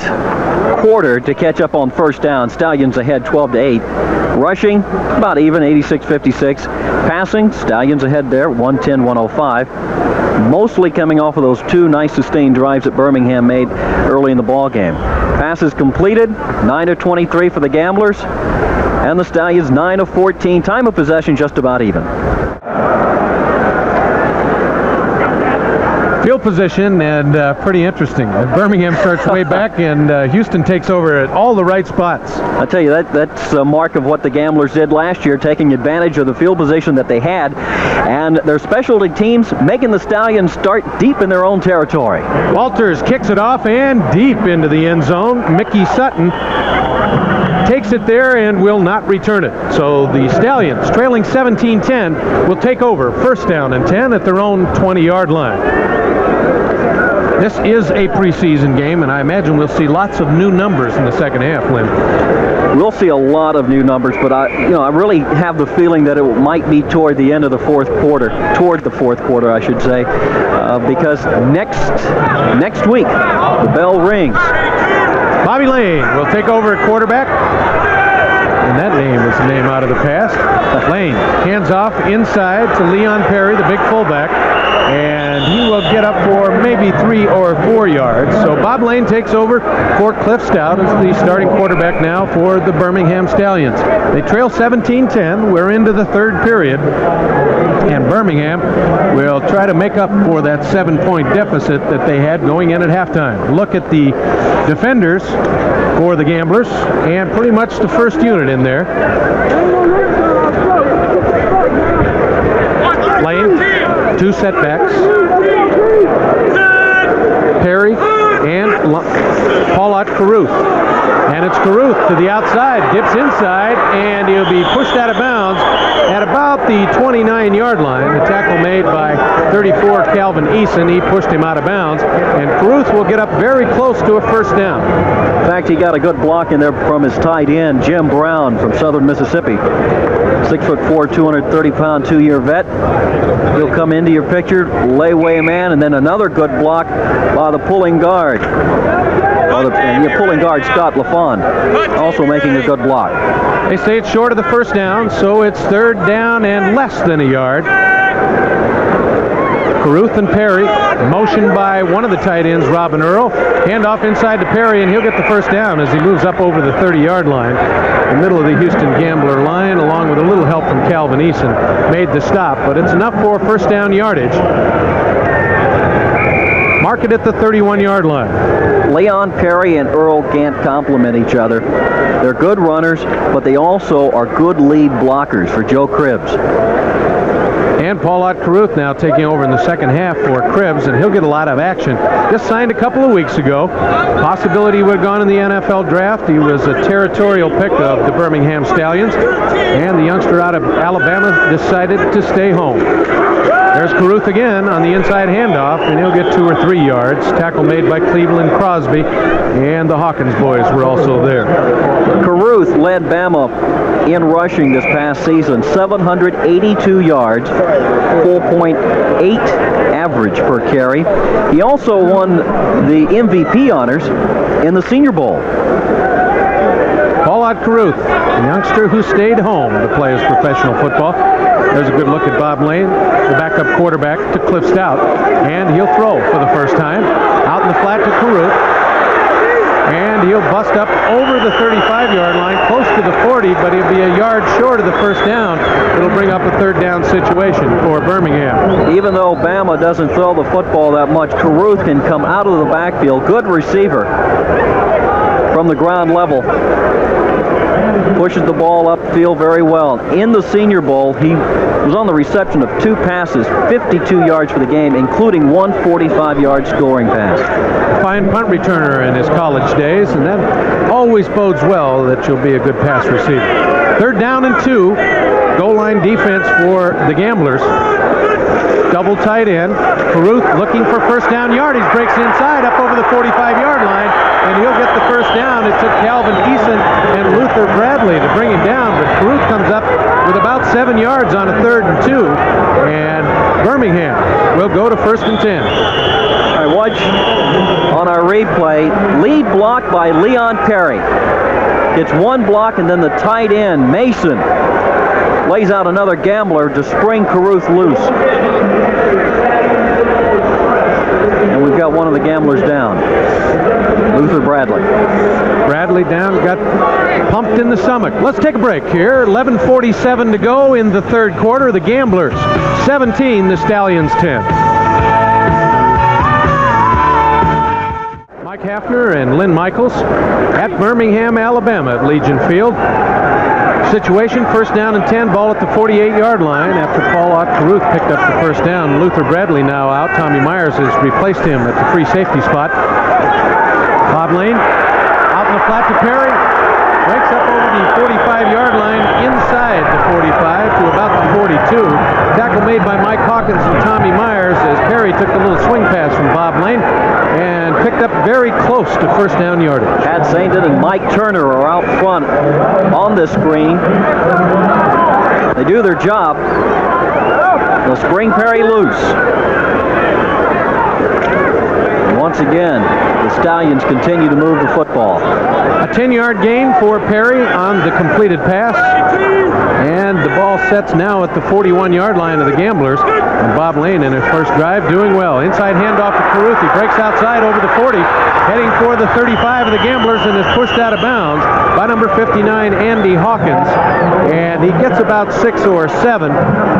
quarter to catch up on first down. Stallions ahead 12-8. Rushing, about even, 86-56. Passing, Stallions ahead there, 110-105. Mostly coming off of those two nice sustained drives that Birmingham made early in the ball game. Passes completed, 9 of 23 for the Gamblers, and the Stallions 9 of 14. Time of possession just about even. Field position, and pretty interesting. Birmingham starts way back, and Houston takes over at all the right spots. I tell you, that's a mark of what the Gamblers did last year, taking advantage of the field position that they had, and their specialty teams making the Stallions start deep in their own territory. Walters kicks it off and deep into the end zone. Mickey Sutton takes it there and will not return it. So the Stallions, trailing 17-10, will take over 1st down and 10 at their own 20-yard line. This is a preseason game, and I imagine we'll see lots of new numbers in the second half, Lynn. We'll see a lot of new numbers, but I really have the feeling that it might be toward the end of the fourth quarter, I should say, because next week the bell rings. Bobby Lane will take over at quarterback. And that name is the name out of the past. Lane hands off inside to Leon Perry, the big fullback, and he will get up for maybe 3 or 4 yards. So Bob Lane takes over for Cliff Stout as the starting quarterback now for the Birmingham Stallions. They trail 17-10. We're into the 3rd period, and Birmingham will try to make up for that 7-point deficit that they had going in at halftime. Look at the defenders for the Gamblers, and pretty much the first unit in there. Lane, 2 setbacks. Perry and Paulette Caruth. And it's Caruth to the outside, dips inside, and he'll be pushed out of bounds at about the 29-yard line. The tackle made by 34 Calvin Eason. He pushed him out of bounds, and Caruth will get up very close to a 1st down. In fact, he got a good block in there from his tight end, Jim Brown from Southern Mississippi. 6'4", 230-pound, 2-year vet. He'll come into your picture, lay away a man, and then another good block by the pulling guard. The pulling guard, Scott LaFond, also making a good block. They say it's short of the 1st down, so it's 3rd down and less than a yard. Caruth and Perry, motioned by one of the tight ends, Robin Earl. Handoff inside to Perry, and he'll get the 1st down as he moves up over the 30-yard line. The middle of the Houston Gambler line, along with a little help from Calvin Eason, made the stop, but it's enough for 1st down yardage. Mark it at the 31-yard line. Leon Perry and Earl Gant complement each other. They're good runners, but they also are good lead blockers for Joe Cribbs. And Paulette Caruth now taking over in the second half for Cribbs, and he'll get a lot of action. Just signed a couple of weeks ago. Possibility he would have gone in the NFL draft. He was a territorial pick of the Birmingham Stallions, and the youngster out of Alabama decided to stay home. There's Caruth again on the inside handoff, and he'll get 2 or 3 yards. Tackle made by Cleveland Crosby, and the Hawkins boys were also there. Caruth led Bama in rushing this past season, 782 yards, 4.8 average per carry. He also won the MVP honors in the Senior Bowl. Paulette Caruth, a youngster who stayed home to play his professional football. There's a good look at Bob Lane, the backup quarterback to Cliff Stout, and he'll throw for the 1st time. Out in the flat to Caruth, and he'll bust up over the 35-yard line, close to the 40, but he'll be a yard short of the 1st down. It'll bring up a 3rd down situation for Birmingham. Even though Bama doesn't throw the football that much, Caruth can come out of the backfield. Good receiver from the ground level. Pushes the ball upfield very well. In the Senior Bowl, he was on the reception of 2 passes, 52 yards for the game, including one 45-yard scoring pass. Fine punt returner in his college days, and that always bodes well that you'll be a good pass receiver. 3rd down and 2. Goal line defense for the Gamblers. Double tight end. Caruth looking for 1st down yardage. Breaks inside up over the 45-yard line, and he'll get the 1st down. It took Calvin Eason and Luther Bradley to bring him down, but Caruth comes up with about 7 yards on a 3rd and 2, and Birmingham will go to 1st and 10. All right, watch on our replay. Lead block by Leon Perry. Gets 1 block, and then the tight end, Mason, lays out another Gambler to spring Caruth loose. And we've got one of the Gamblers down. Luther Bradley. Bradley down, got pumped in the stomach. Let's take a break here. 11:47 to go in the 3rd quarter. The Gamblers 17, the Stallions 10. Mike Hafner and Lynn Michaels at Birmingham, Alabama at Legion Field. Situation, 1st down and 10, ball at the 48-yard line after Paulette Caruth picked up the 1st down. Luther Bradley now out. Tommy Myers has replaced him at the free safety spot. Bob Lane out in the flat to Perry. breaks up over the 45-yard line inside the 45 to about the 42. Tackle made by Mike Hawkins and Tommy Myers as Perry took the little swing pass from Bob Lane and picked up very close to first down yardage. Pat Sainton and Mike Turner are out front on this screen. They do their job. They'll spring Perry loose. And once again, the Stallions continue to move the football. A 10-yard gain for Perry on the completed pass. And the ball sets now at the 41-yard line of the Gamblers. And Bob Lane in his first drive doing well. Inside handoff to Caruth. He breaks outside over the 40, heading for the 35 of the Gamblers and is pushed out of bounds by number 59, Andy Hawkins. And he gets about 6 or 7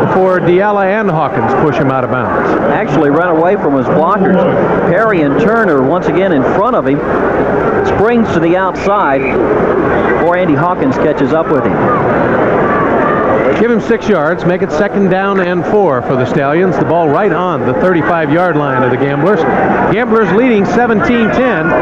before Diala and Hawkins push him out of bounds. Actually run away from his blockers. Perry and Turner once again in front of him. Springs to the outside before Andy Hawkins catches up with him. Give him 6 yards, make it 2nd down and 4 for the Stallions. The ball right on the 35-yard line of the Gamblers. Gamblers leading 17-10.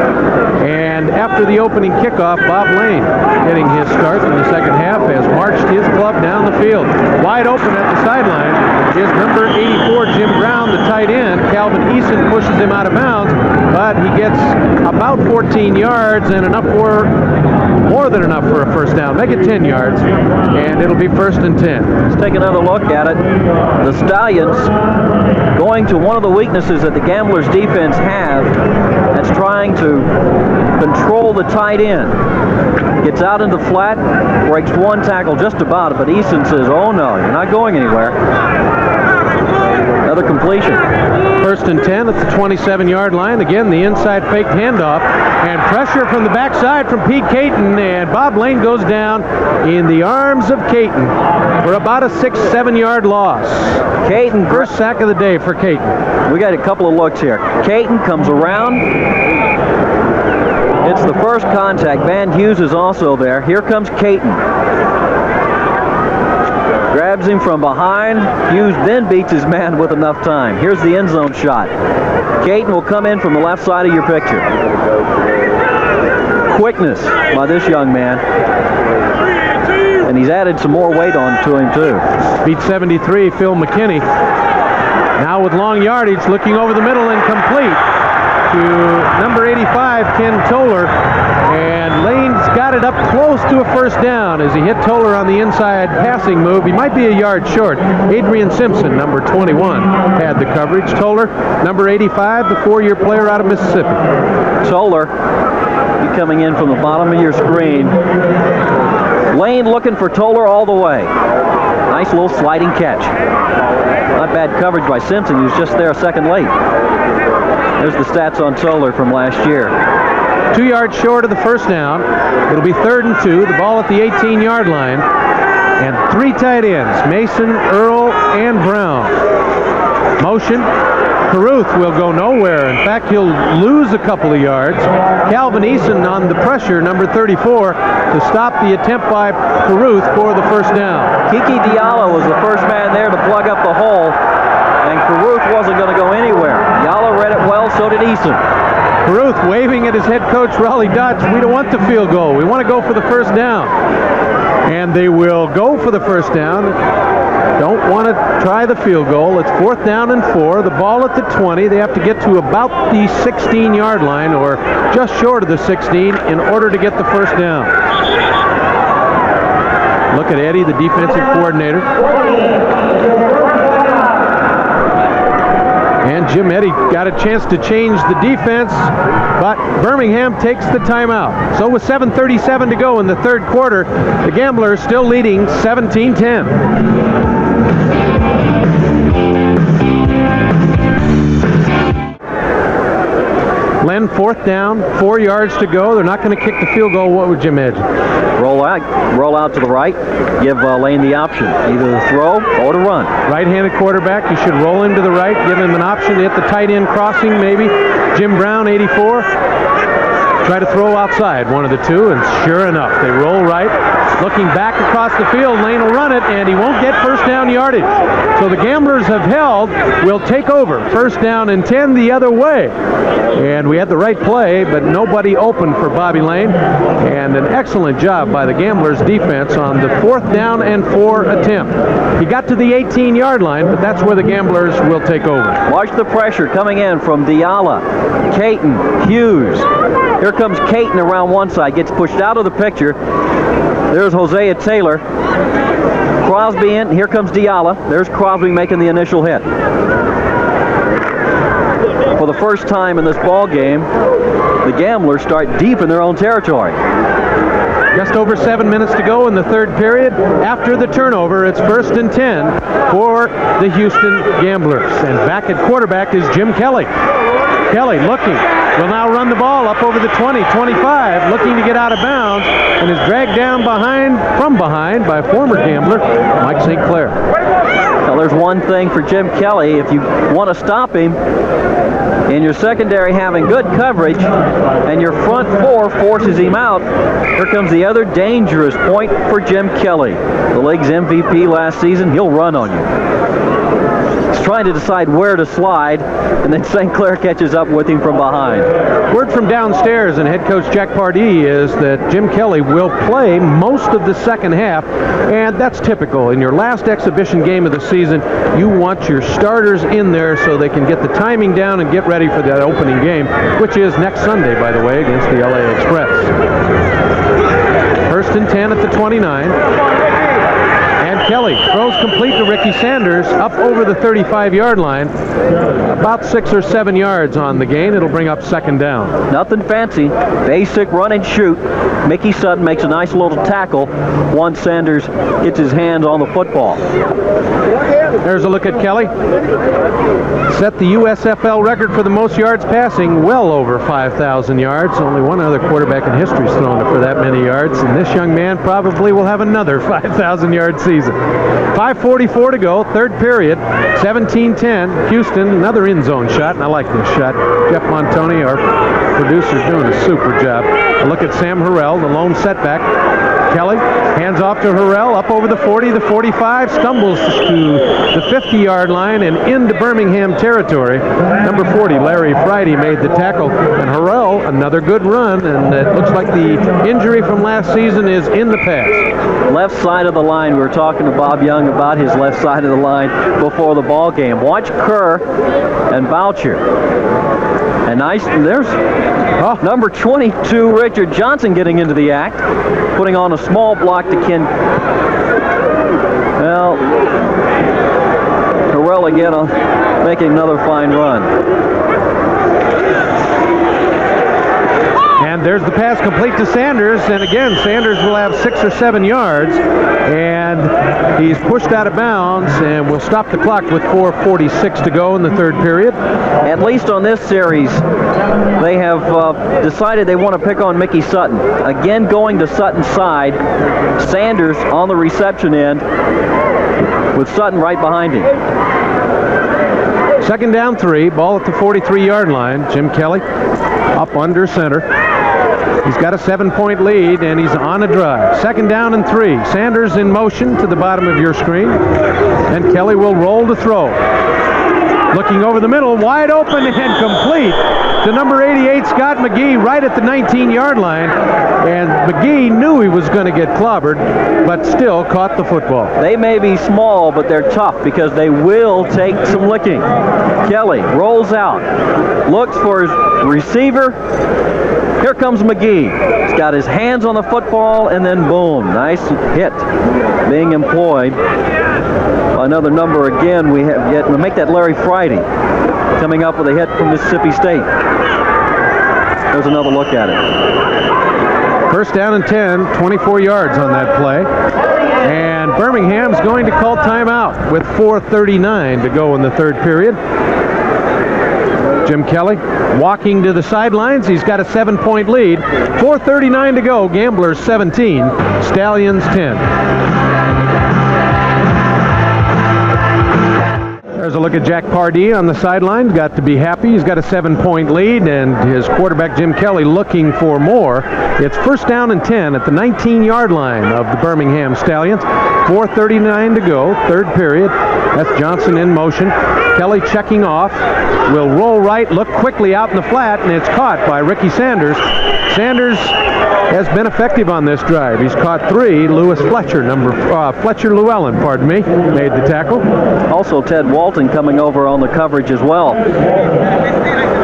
And after the opening kickoff, Bob Lane getting his start in the second half has marched his club down the field. Wide open at the sideline is number 84, Jim Brown, the tight end. Calvin Eason pushes him out of bounds, but he gets about 14 yards and more than enough for a first down. Make it 10 yards, and it'll be 1st and 10. Let's take another look at it. The Stallions going to one of the weaknesses that the Gamblers defense have. That's trying to control the tight end. Gets out into flat, breaks one tackle just about it, but Eason says, oh no, you're not going anywhere. Another completion. 1st and 10 at the 27-yard line. Again, the inside faked handoff and pressure from the backside from Pete Caton, and Bob Lane goes down in the arms of Caton for about a 6-7-yard loss. Caton, first sack of the day for Caton. We got a couple of looks here. Caton comes around. It's the first contact. Van Hughes is also there. Here comes Caton. Grabs him from behind. Hughes then beats his man with enough time. Here's the end zone shot. Caton will come in from the left side of your picture. Quickness by this young man. And he's added some more weight on to him too. Beat 73, Phil McKinney. Now with long yardage, looking over the middle and complete to number 85, Ken Toller. And Lane's got it up close to a first down as he hit Toller on the inside passing move. He might be a yard short. Adrian Simpson, number 21, had the coverage. Toller, number 85, the 4-year player out of Mississippi. Toller, he coming in from the bottom of your screen. Lane looking for Toller all the way. Nice little sliding catch. Not bad coverage by Simpson. He was just there a second late. There's the stats on Toller from last year. 2 yards short of the first down. It'll be 3rd and 2. The ball at the 18-yard line. And 3 tight ends, Mason, Earl, and Brown. Motion. Caruth will go nowhere. In fact, he'll lose a couple of yards. Calvin Eason on the pressure, number 34, to stop the attempt by Caruth for the first down. Kiki Diallo was the first man there to plug up the hole, and Caruth wasn't going to go anywhere. Diallo read it well, so did Eason. Caruth waving at his head coach, Raleigh Dodge. We don't want the field goal. We want to go for the first down. And they will go for the first down. Don't want to try the field goal. It's 4th down and 4. The ball at the 20. They have to get to about the 16-yard line or just short of the 16 in order to get the first down. Look at Eddie, the defensive coordinator. And Jim Eddy got a chance to change the defense, but Birmingham takes the timeout. So with 7:37 to go in the 3rd quarter, the Gamblers still leading 17-10. Len, 4th down, 4 yards to go. They're not going to kick the field goal. What would you imagine? Roll out to the right. Give Lane the option, either to throw or to run. Right-handed quarterback. You should roll him to the right. Give him an option to hit the tight end crossing, maybe. Jim Brown, 84. Try to throw outside, one of the two, and sure enough, they roll right. Looking back across the field, Lane will run it, and he won't get first down yardage. So the Gamblers have held, will take over. First down and 10 the other way. And we had the right play, but nobody open for Bobby Lane. And an excellent job by the Gamblers defense on the 4th down and 4 attempt. He got to the 18-yard line, but that's where the Gamblers will take over. Watch the pressure coming in from Diala, Caton, Hughes. Here comes Caton around one side, gets pushed out of the picture. There's Hosea Taylor. Crosby in, here comes Diala. There's Crosby making the initial hit. For the first time in this ball game, the Gamblers start deep in their own territory. Just over 7 minutes to go in the third period. After the turnover, it's 1st and 10 for the Houston Gamblers. And back at quarterback is Jim Kelly. Kelly looking, will now run the ball up over the 20, 25, looking to get out of bounds, and is dragged down from behind by former Gambler Mike St. Clair. Now there's one thing for Jim Kelly. If you want to stop him, in your secondary having good coverage, and your front four forces him out, here comes the other dangerous point for Jim Kelly. The league's MVP last season, he'll run on you. He's trying to decide where to slide, and then St. Clair catches up with him from behind. Word from downstairs and head coach Jack Pardee is that Jim Kelly will play most of the second half, and that's typical. In your last exhibition game of the season, you want your starters in there so they can get the timing down and get ready for that opening game, which is next Sunday, by the way, against the LA Express. 1st and 10 at the 29. Kelly throws complete to Ricky Sanders up over the 35-yard line. About 6 or 7 yards on the gain. It'll bring up 2nd down. Nothing fancy. Basic run and shoot. Mickey Sutton makes a nice little tackle once Sanders gets his hands on the football. There's a look at Kelly. Set the USFL record for the most yards passing, well over 5,000 yards. Only one other quarterback in history has thrown it for that many yards, and this young man probably will have another 5,000-yard season. 5:44 to go, third period, 17-10. Houston, another end zone shot, and I like this shot. Jeff Montoni, our producer, is doing a super job. A look at Sam Harrell, the lone setback. Kelly hands off to Harrell, up over the 40, the 45, stumbles to the 50-yard line and into Birmingham territory. Number 40, Larry Friday, made the tackle, and Harrell, another good run, and it looks like the injury from last season is in the past. Left side of the line, we were talking to Bob Young about his left side of the line before the ball game. Watch Kerr and Boucher. And nice, there's number 22, Richard Johnson, getting into the act, putting on a small block to Ken. Well, Harrell again making another fine run. And there's the pass complete to Sanders, and again, Sanders will have 6 or 7 yards, and he's pushed out of bounds, and we'll stop the clock with 4:46 to go in the third period. At least on this series, they have decided they want to pick on Mickey Sutton. Again, going to Sutton's side, Sanders on the reception end, with Sutton right behind him. 2nd down 3, ball at the 43-yard line. Jim Kelly up under center. He's got a 7-point lead, and he's on a drive. 2nd down and 3. Sanders in motion to the bottom of your screen, and Kelly will roll to throw. Looking over the middle, wide open and complete to number 88, Scott McGee, right at the 19-yard line. And McGee knew he was going to get clobbered, but still caught the football. They may be small, but they're tough because they will take some licking. Kelly rolls out, looks for his receiver. Here comes McGee. He's got his hands on the football, and then boom, nice hit being employed. Another number again, we'll make that Larry Friday, coming up with a hit from Mississippi State. There's another look at it. 1st down and 10, 24 yards on that play. And Birmingham's going to call timeout with 4:39 to go in the third period. Jim Kelly walking to the sidelines. He's got a 7-point lead. 4:39 to go. Gamblers 17, Stallions 10. There's There's a look at Jack Pardee on the sideline. Got to be happy. He's got a 7-point lead, and his quarterback Jim Kelly looking for more. It's first down and 10 at the 19-yard line of the Birmingham Stallions. 4:39 to go, third period. That's Johnson in motion. Kelly checking off. Will roll right, look quickly out in the flat, and it's caught by Ricky Sanders. Sanders has been effective on this drive. He's caught 3. Fletcher Llewellyn, made the tackle. Also, Ted Walton coming over on the coverage as well.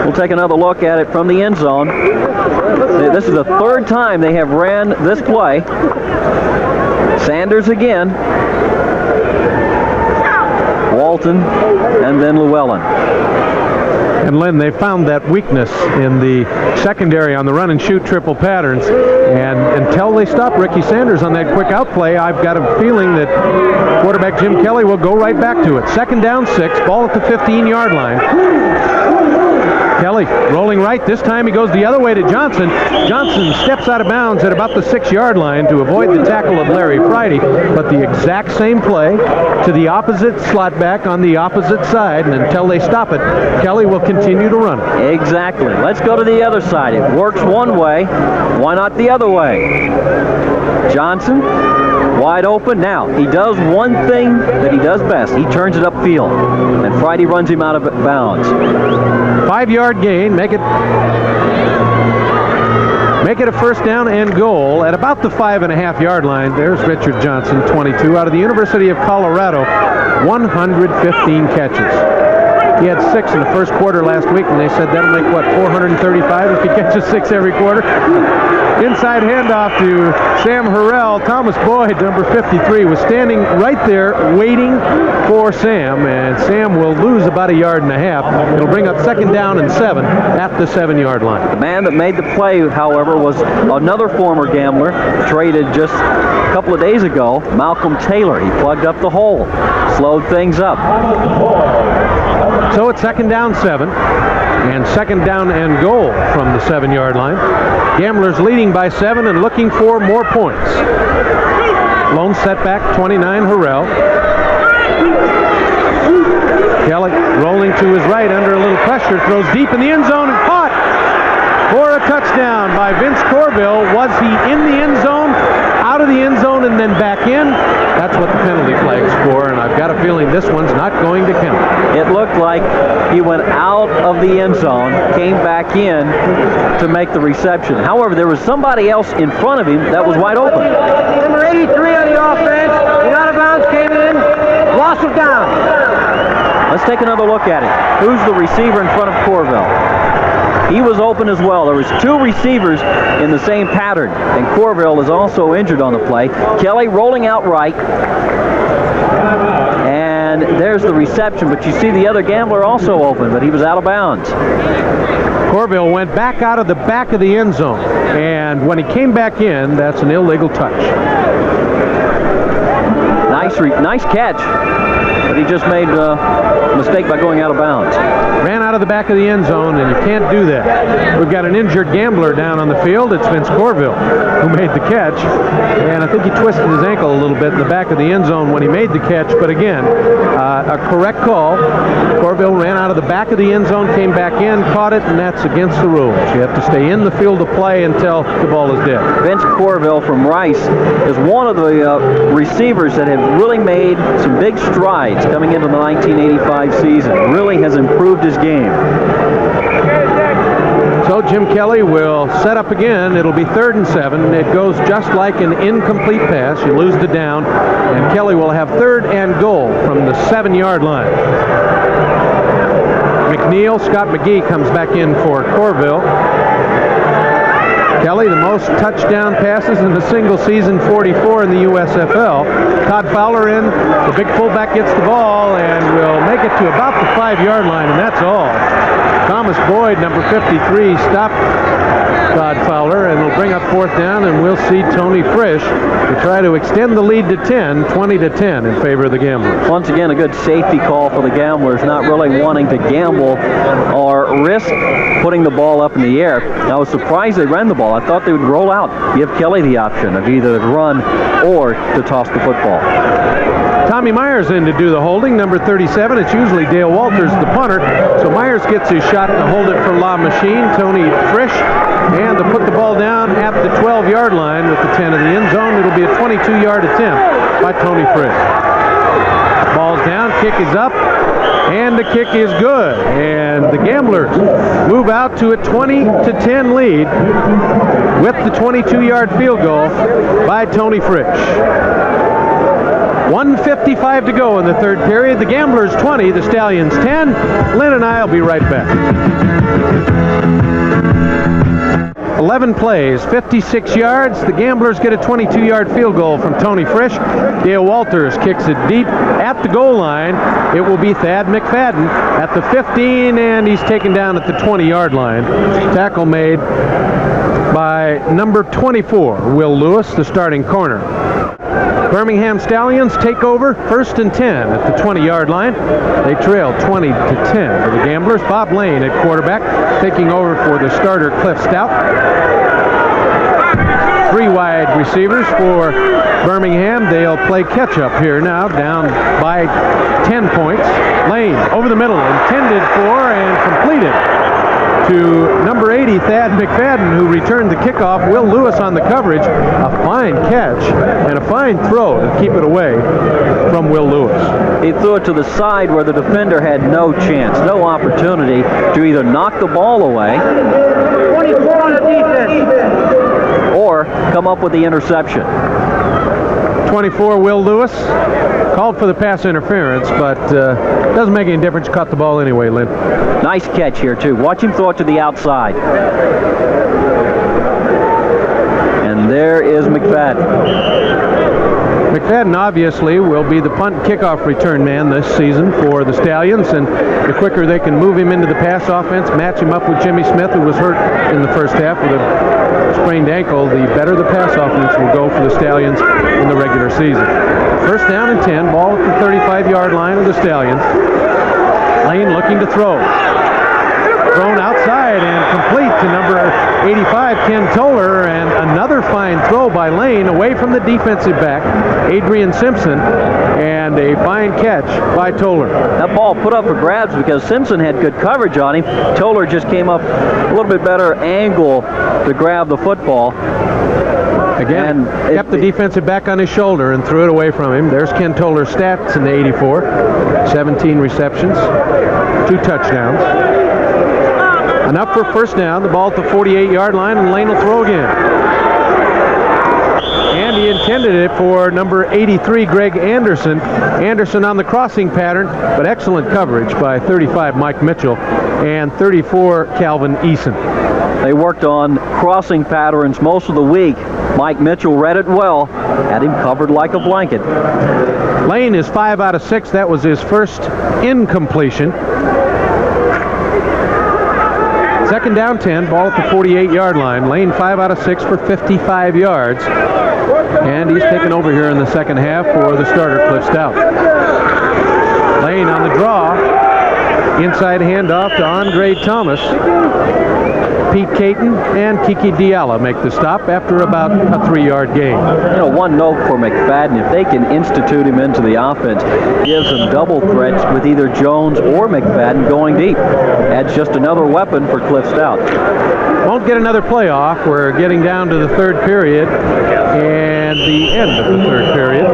We'll take another look at it from the end zone. This is the third time they have ran this play. Sanders again. Walton, and then Llewellyn. And Lynn, they found that weakness in the secondary on the run and shoot triple patterns, and until they stop Ricky Sanders on that quick out play, I've got a feeling that quarterback Jim Kelly will go right back to it. Second down 6, ball at the 15-yard line. Kelly rolling right. This time he goes the other way to Johnson. Johnson steps out of bounds at about the 6-yard line to avoid the tackle of Larry Friday, but the exact same play to the opposite slot back on the opposite side, and until they stop it, Kelly will continue to run it. Exactly. Let's go to the other side. It works one way. Why not the other way? Johnson, wide open. Now, he does one thing that he does best. He turns it upfield, and Friday runs him out of bounds. 5-yard gain. Make it a first down and goal at about the 5.5-yard line. There's Richard Johnson, 22, out of the University of Colorado, 115 catches. He had 6 in the first quarter last week, and they said that'll make, 435 if he catches 6 every quarter? Inside handoff to Sam Harrell. Thomas Boyd, number 53, was standing right there waiting for Sam, and Sam will lose about 1.5 yards. It'll bring up second down and 7 at the 7-yard line. The man that made the play, however, was another former gambler, traded just a couple of days ago, Malcolm Taylor. He plugged up the hole, slowed things up. So it's second down 7 and second down and goal from the 7-yard line. Gamblers leading by 7 and looking for more points. Lone setback, 29, Harrell. Kelly rolling to his right under a little pressure, throws deep in the end zone and caught for a touchdown by Vince Corville. Was he in the end zone, out of the end zone, and then back in? That's what the penalty flag's for, and I've got a feeling this one's not going to count. It looked like he went out of the end zone, came back in to make the reception. However, there was somebody else in front of him that was wide open. Number 83 on the offense, went out of bounds, came in, loss of down. Let's take another look at it. Who's the receiver in front of Corville? He was open as well. There was 2 receivers in the same pattern, and Corville is also injured on the play. Kelly rolling out right, and there's the reception, but you see the other gambler also open, but he was out of bounds. Corville went back out of the back of the end zone, and when he came back in, that's an illegal touch. Nice catch, but he just made a mistake by going out of bounds. Ran out of the back of the end zone, and you can't do that. We've got an injured gambler down on the field. It's Vince Corville who made the catch, and I think he twisted his ankle a little bit in the back of the end zone when he made the catch, but again, a correct call. Corville ran out of the back of the end zone, came back in, caught it, and that's against the rules. You have to stay in the field of play until the ball is dead. Vince Corville from Rice is one of the receivers that have really made some big strides coming into the 1985 season. Really has improved his game. So Jim Kelly will set up again. It'll be 3rd and 7. It goes just like an incomplete pass. You lose the down, and Kelly will have 3rd and goal from the 7-yard line. McNeil, Scott McGee comes back in for Corville. Kelly, the most touchdown passes in a single season, 44 in the USFL. Todd Fowler in, the big fullback gets the ball and will make it to about the 5-yard line, and that's all. Thomas Boyd, number 53, stopped Todd Fowler, and will bring up 4th down, and we'll see Tony Frisch to try to extend the lead to 10, 20-10 in favor of the Gamblers. Once again, a good safety call for the Gamblers, not really wanting to gamble or risk putting the ball up in the air. I was surprised they ran the ball. I thought they would roll out, give Kelly the option of either to run or to toss the football. Tommy Myers in to do the holding, number 37. It's usually Dale Walters, the punter. So Myers gets his shot to hold it for La Machine, Tony Frisch, and to put the ball down at the 12-yard line with the 10 of the end zone. It'll be a 22-yard attempt by Tony Frisch. Ball's down, kick is up, and the kick is good. And the Gamblers move out to a 20-10 lead with the 22-yard field goal by Tony Frisch. 1:55 to go in the third period. The Gamblers 20, the Stallions 10. Lynn and I will be right back. 11 plays, 56 yards. The Gamblers get a 22-yard field goal from Tony Frisch. Dale Walters kicks it deep at the goal line. It will be Thad McFadden at the 15, and he's taken down at the 20-yard line. Tackle made by number 24, Will Lewis, the starting corner. Birmingham Stallions take over, 1st and 10 at the 20-yard line. They trail 20-10 for the Gamblers. Bob Lane at quarterback, taking over for the starter Cliff Stout. 3 wide receivers for Birmingham. They'll play catch-up here now, down by 10 points. Lane over the middle, intended for and completed to number 80, Thad McFadden, who returned the kickoff. Will Lewis on the coverage. A fine catch and a fine throw to keep it away from Will Lewis. He threw it to the side where the defender had no chance, no opportunity to either knock the ball away 24 on the defense. or come up with the interception. 24, Will Lewis, called for the pass interference, but doesn't make any difference. Caught the ball anyway, Lynn. Nice catch here, too. Watch him throw it to the outside. And there is McFadden. McFadden obviously will be the punt kickoff return man this season for the Stallions, and the quicker they can move him into the pass offense, match him up with Jimmy Smith, who was hurt in the first half with a sprained ankle, the better the pass offense will go for the Stallions in the regular season. 1st down and 10, ball at the 35-yard line of the Stallions. Lane looking to throw. Thrown outside and complete to number 85, Ken Toller, and another fine throw by Lane away from the defensive back, Adrian Simpson, and a fine catch by Toller. That ball put up for grabs because Simpson had good coverage on him. Toller just came up a little bit better angle to grab the football. Again, kept the defensive back on his shoulder and threw it away from him. There's Ken Toller's stats in the 84. 17 receptions, 2 touchdowns. Enough for 1st down. The ball at the 48-yard line, and Lane will throw again. And he intended it for number 83, Greg Anderson. Anderson on the crossing pattern, but excellent coverage by 35, Mike Mitchell, and 34, Calvin Eason. They worked on crossing patterns most of the week. Mike Mitchell read it well, had him covered like a blanket. Lane is 5 out of 6. That was his first incompletion. 2nd down 10, ball at the 48-yard line. Lane 5 out of 6 for 55 yards. And he's taken over here in the second half for the starter, Cliff Stout. Lane on the draw. Inside handoff to Andre Thomas. Pete Caton and Kiki Diala make the stop after about a 3-yard gain. You know, one note for McFadden, if they can institute him into the offense, gives them double threats with either Jones or McFadden going deep. Adds just another weapon for Cliff Stout. Won't get another playoff. We're getting down to the third period and the end of the third period.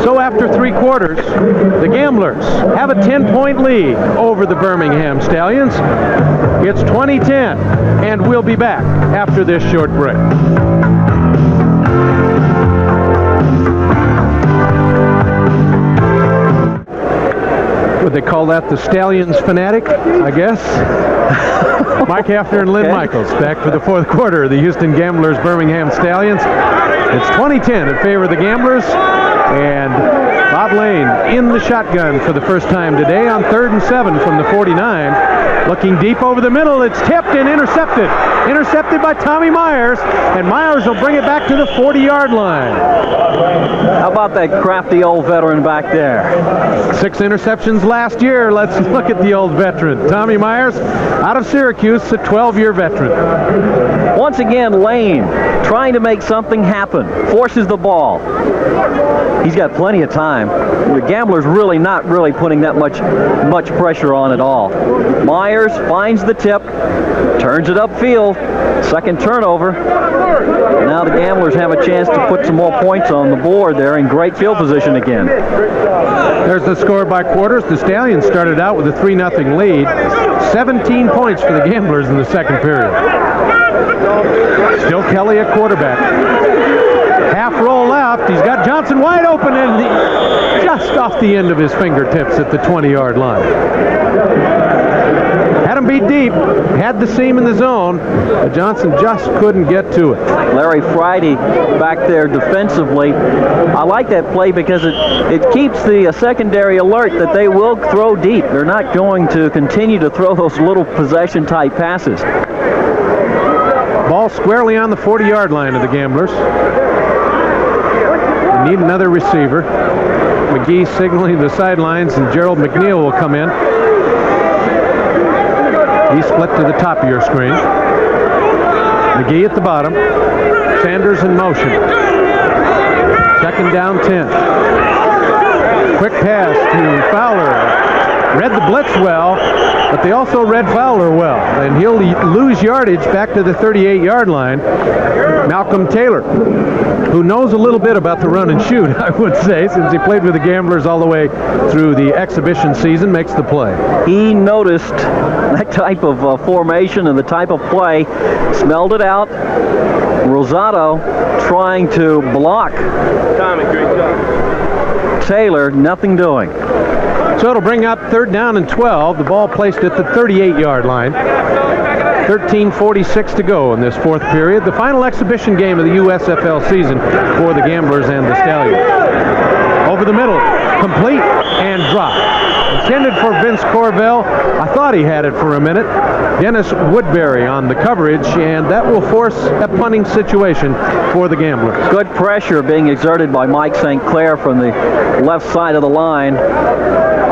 So after 3 quarters, the Gamblers have a 10-point lead over the Birmingham Stallions. It's 20-10, and we'll be back after this short break. Would they call that the Stallions fanatic, I guess? Mike Hafner and Lynn Michaels back for the 4th quarter of the Houston Gamblers Birmingham Stallions. It's 20-10 in favor of the Gamblers, and Bob Lane in the shotgun for the first time today on 3rd and 7 from the 49. Looking deep over the middle, it's tipped and intercepted. Intercepted by Tommy Myers, and Myers will bring it back to the 40-yard line. How about that crafty old veteran back there? 6 interceptions last year. Let's look at the old veteran. Tommy Myers, out of Syracuse, a 12-year veteran. Once again, Lane trying to make something happen. Forces the ball. He's got plenty of time. The Gamblers really not putting that much pressure on at all. Myers finds the tip, turns it upfield. Second turnover. Now the Gamblers have a chance to put some more points on the board there in great field position again. There's the score by quarters. The Stallions started out with a 3-0 lead. 17 points for the Gamblers in the second period. Still Kelly at quarterback. Half roll left. He's got Johnson wide open and just off the end of his fingertips at the 20-yard line. Had him beat deep, had the seam in the zone, but Johnson just couldn't get to it. Larry Friday back there defensively. I like that play because it keeps the secondary alert that they will throw deep. They're not going to continue to throw those little possession-type passes. Ball squarely on the 40-yard line of the Gamblers. They need another receiver. McGee signaling the sidelines, and Gerald McNeil will come in. He split to the top of your screen. McGee at the bottom. Sanders in motion. Second down 10. Quick pass to Fowler. Read the blitz well, but they also read Fowler well, and he'll lose yardage back to the 38-yard line. Malcolm Taylor, who knows a little bit about the run and shoot, I would say, since he played with the Gamblers all the way through the exhibition season, makes the play. He noticed that type of formation and the type of play, smelled it out. Rosado trying to block Taylor, nothing doing. So it'll bring up third down and 12. The ball placed at the 38-yard line. 13:46 to go in this fourth period. The final exhibition game of the USFL season for the Gamblers and the Stallions. Over the middle, complete and dropped. Intended for Vince Corvell. I thought he had it for a minute. Dennis Woodbury on the coverage, and that will force a punting situation for the Gamblers. Good pressure being exerted by Mike St. Clair from the left side of the line.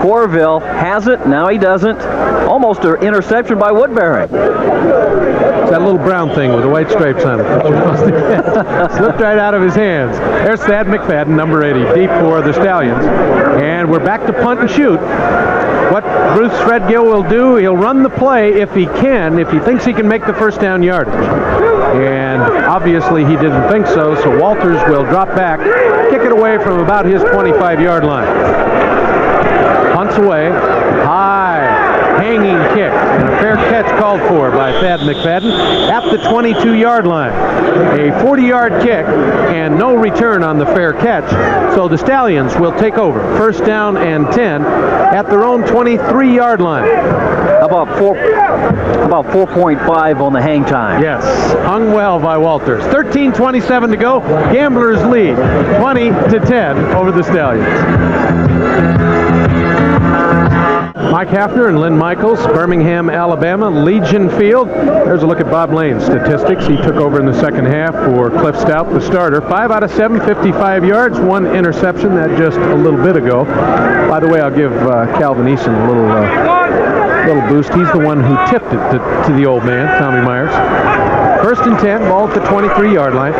Corville has it, now he doesn't. Almost an interception by Woodbury. It's that little brown thing with the white stripes on it. Slipped right out of his hands. There's Thad McFadden, number 80, deep for the Stallions. And we're back to punt and shoot. What Bruce Threadgill will do, he'll run the play if he can, if he thinks he can make the first down yardage. And obviously he didn't think so, so Walters will drop back, kick it away from about his 25-yard line. Punts away, high, hanging kick, and a fair catch called for by Thad McFadden at the 22-yard line. A 40-yard kick and no return on the fair catch, so the Stallions will take over. First down and 10 at their own 23-yard line. About 4.5 on the hang time. Yes, hung well by Walters. 13:27 to go. Gamblers lead 20-10 over the Stallions. Mike Hafner and Lynn Michaels, Birmingham, Alabama, Legion Field. There's a look at Bob Lane's statistics. He took over in the second half for Cliff Stout, the starter. 5 out of 7, 55 yards, 1 interception. That just a little bit ago. By the way, I'll give Calvin Eason a little boost. He's the one who tipped it to the old man, Tommy Myers. First and 10, ball at the 23-yard line.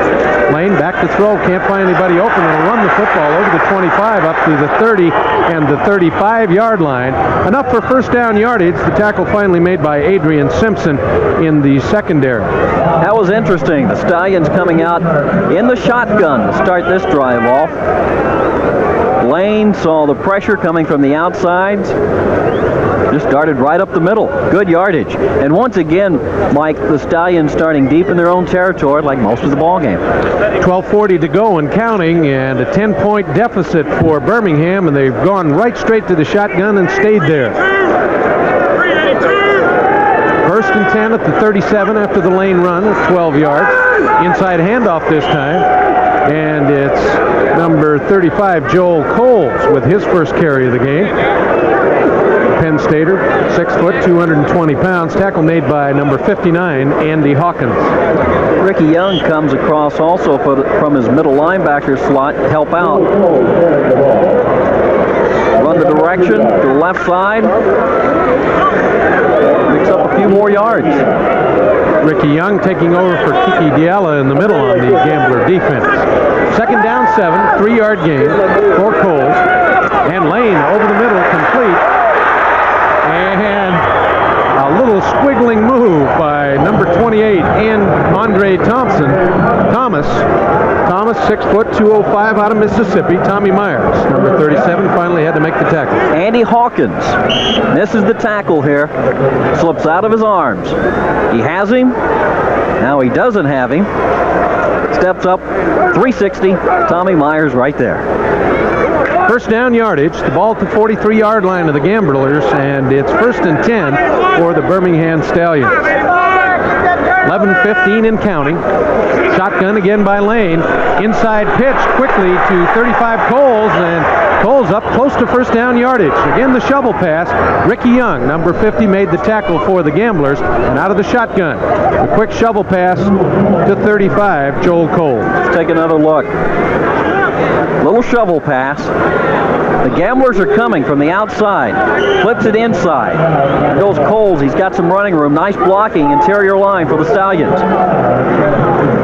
Lane back to throw, can't find anybody open, and will run the football over the 25 up to the 30 and the 35-yard line. Enough for first down yardage. The tackle finally made by Adrian Simpson in the secondary. That was interesting. The Stallions coming out in the shotgun to start this drive off. Lane saw the pressure coming from the outsides. Just started right up the middle. Good yardage. And once again, Mike, the Stallions starting deep in their own territory like most of the ball game. 12:40 to go and counting, and a 10-point deficit for Birmingham, and they've gone right straight to the shotgun and stayed there. First and 10 at the 37 after the Lane run at 12 yards. Inside handoff this time, and it's number 35, Joel Coles, with his first carry of the game. Penn Stater, 6 foot, 220 pounds. Tackle made by number 59, Andy Hawkins. Ricky Young comes across also from his middle linebacker slot, help out. Run the direction to the left side. Picks up a few more yards. Ricky Young taking over for Kiki Diala in the middle on the Gambler defense. 2nd down 7, 3-yard gain for Coles. And Lane over the middle, complete. And a little squiggling move by number 28 and Andre Thomas, 6 foot, 205 out of Mississippi. Tommy Myers, number 37, finally had to make the tackle. Andy Hawkins misses the tackle here. Slips out of his arms. He has him. Now he doesn't have him. Steps up, 360. Tommy Myers right there. First down yardage, the ball at the 43-yard line of the Gamblers, and it's 1st and 10 for the Birmingham Stallions. 11:15 and counting. Shotgun again by Lane. Inside pitch quickly to 35 Coles, and Coles up close to first down yardage. Again the shovel pass. Ricky Young, number 50, made the tackle for the Gamblers, and out of the shotgun, the quick shovel pass to 35, Joel Coles. Let's take another look. Little shovel pass. The Gamblers are coming from the outside. Flips it inside. There goes Coles. He's got some running room. Nice blocking interior line for the Stallions.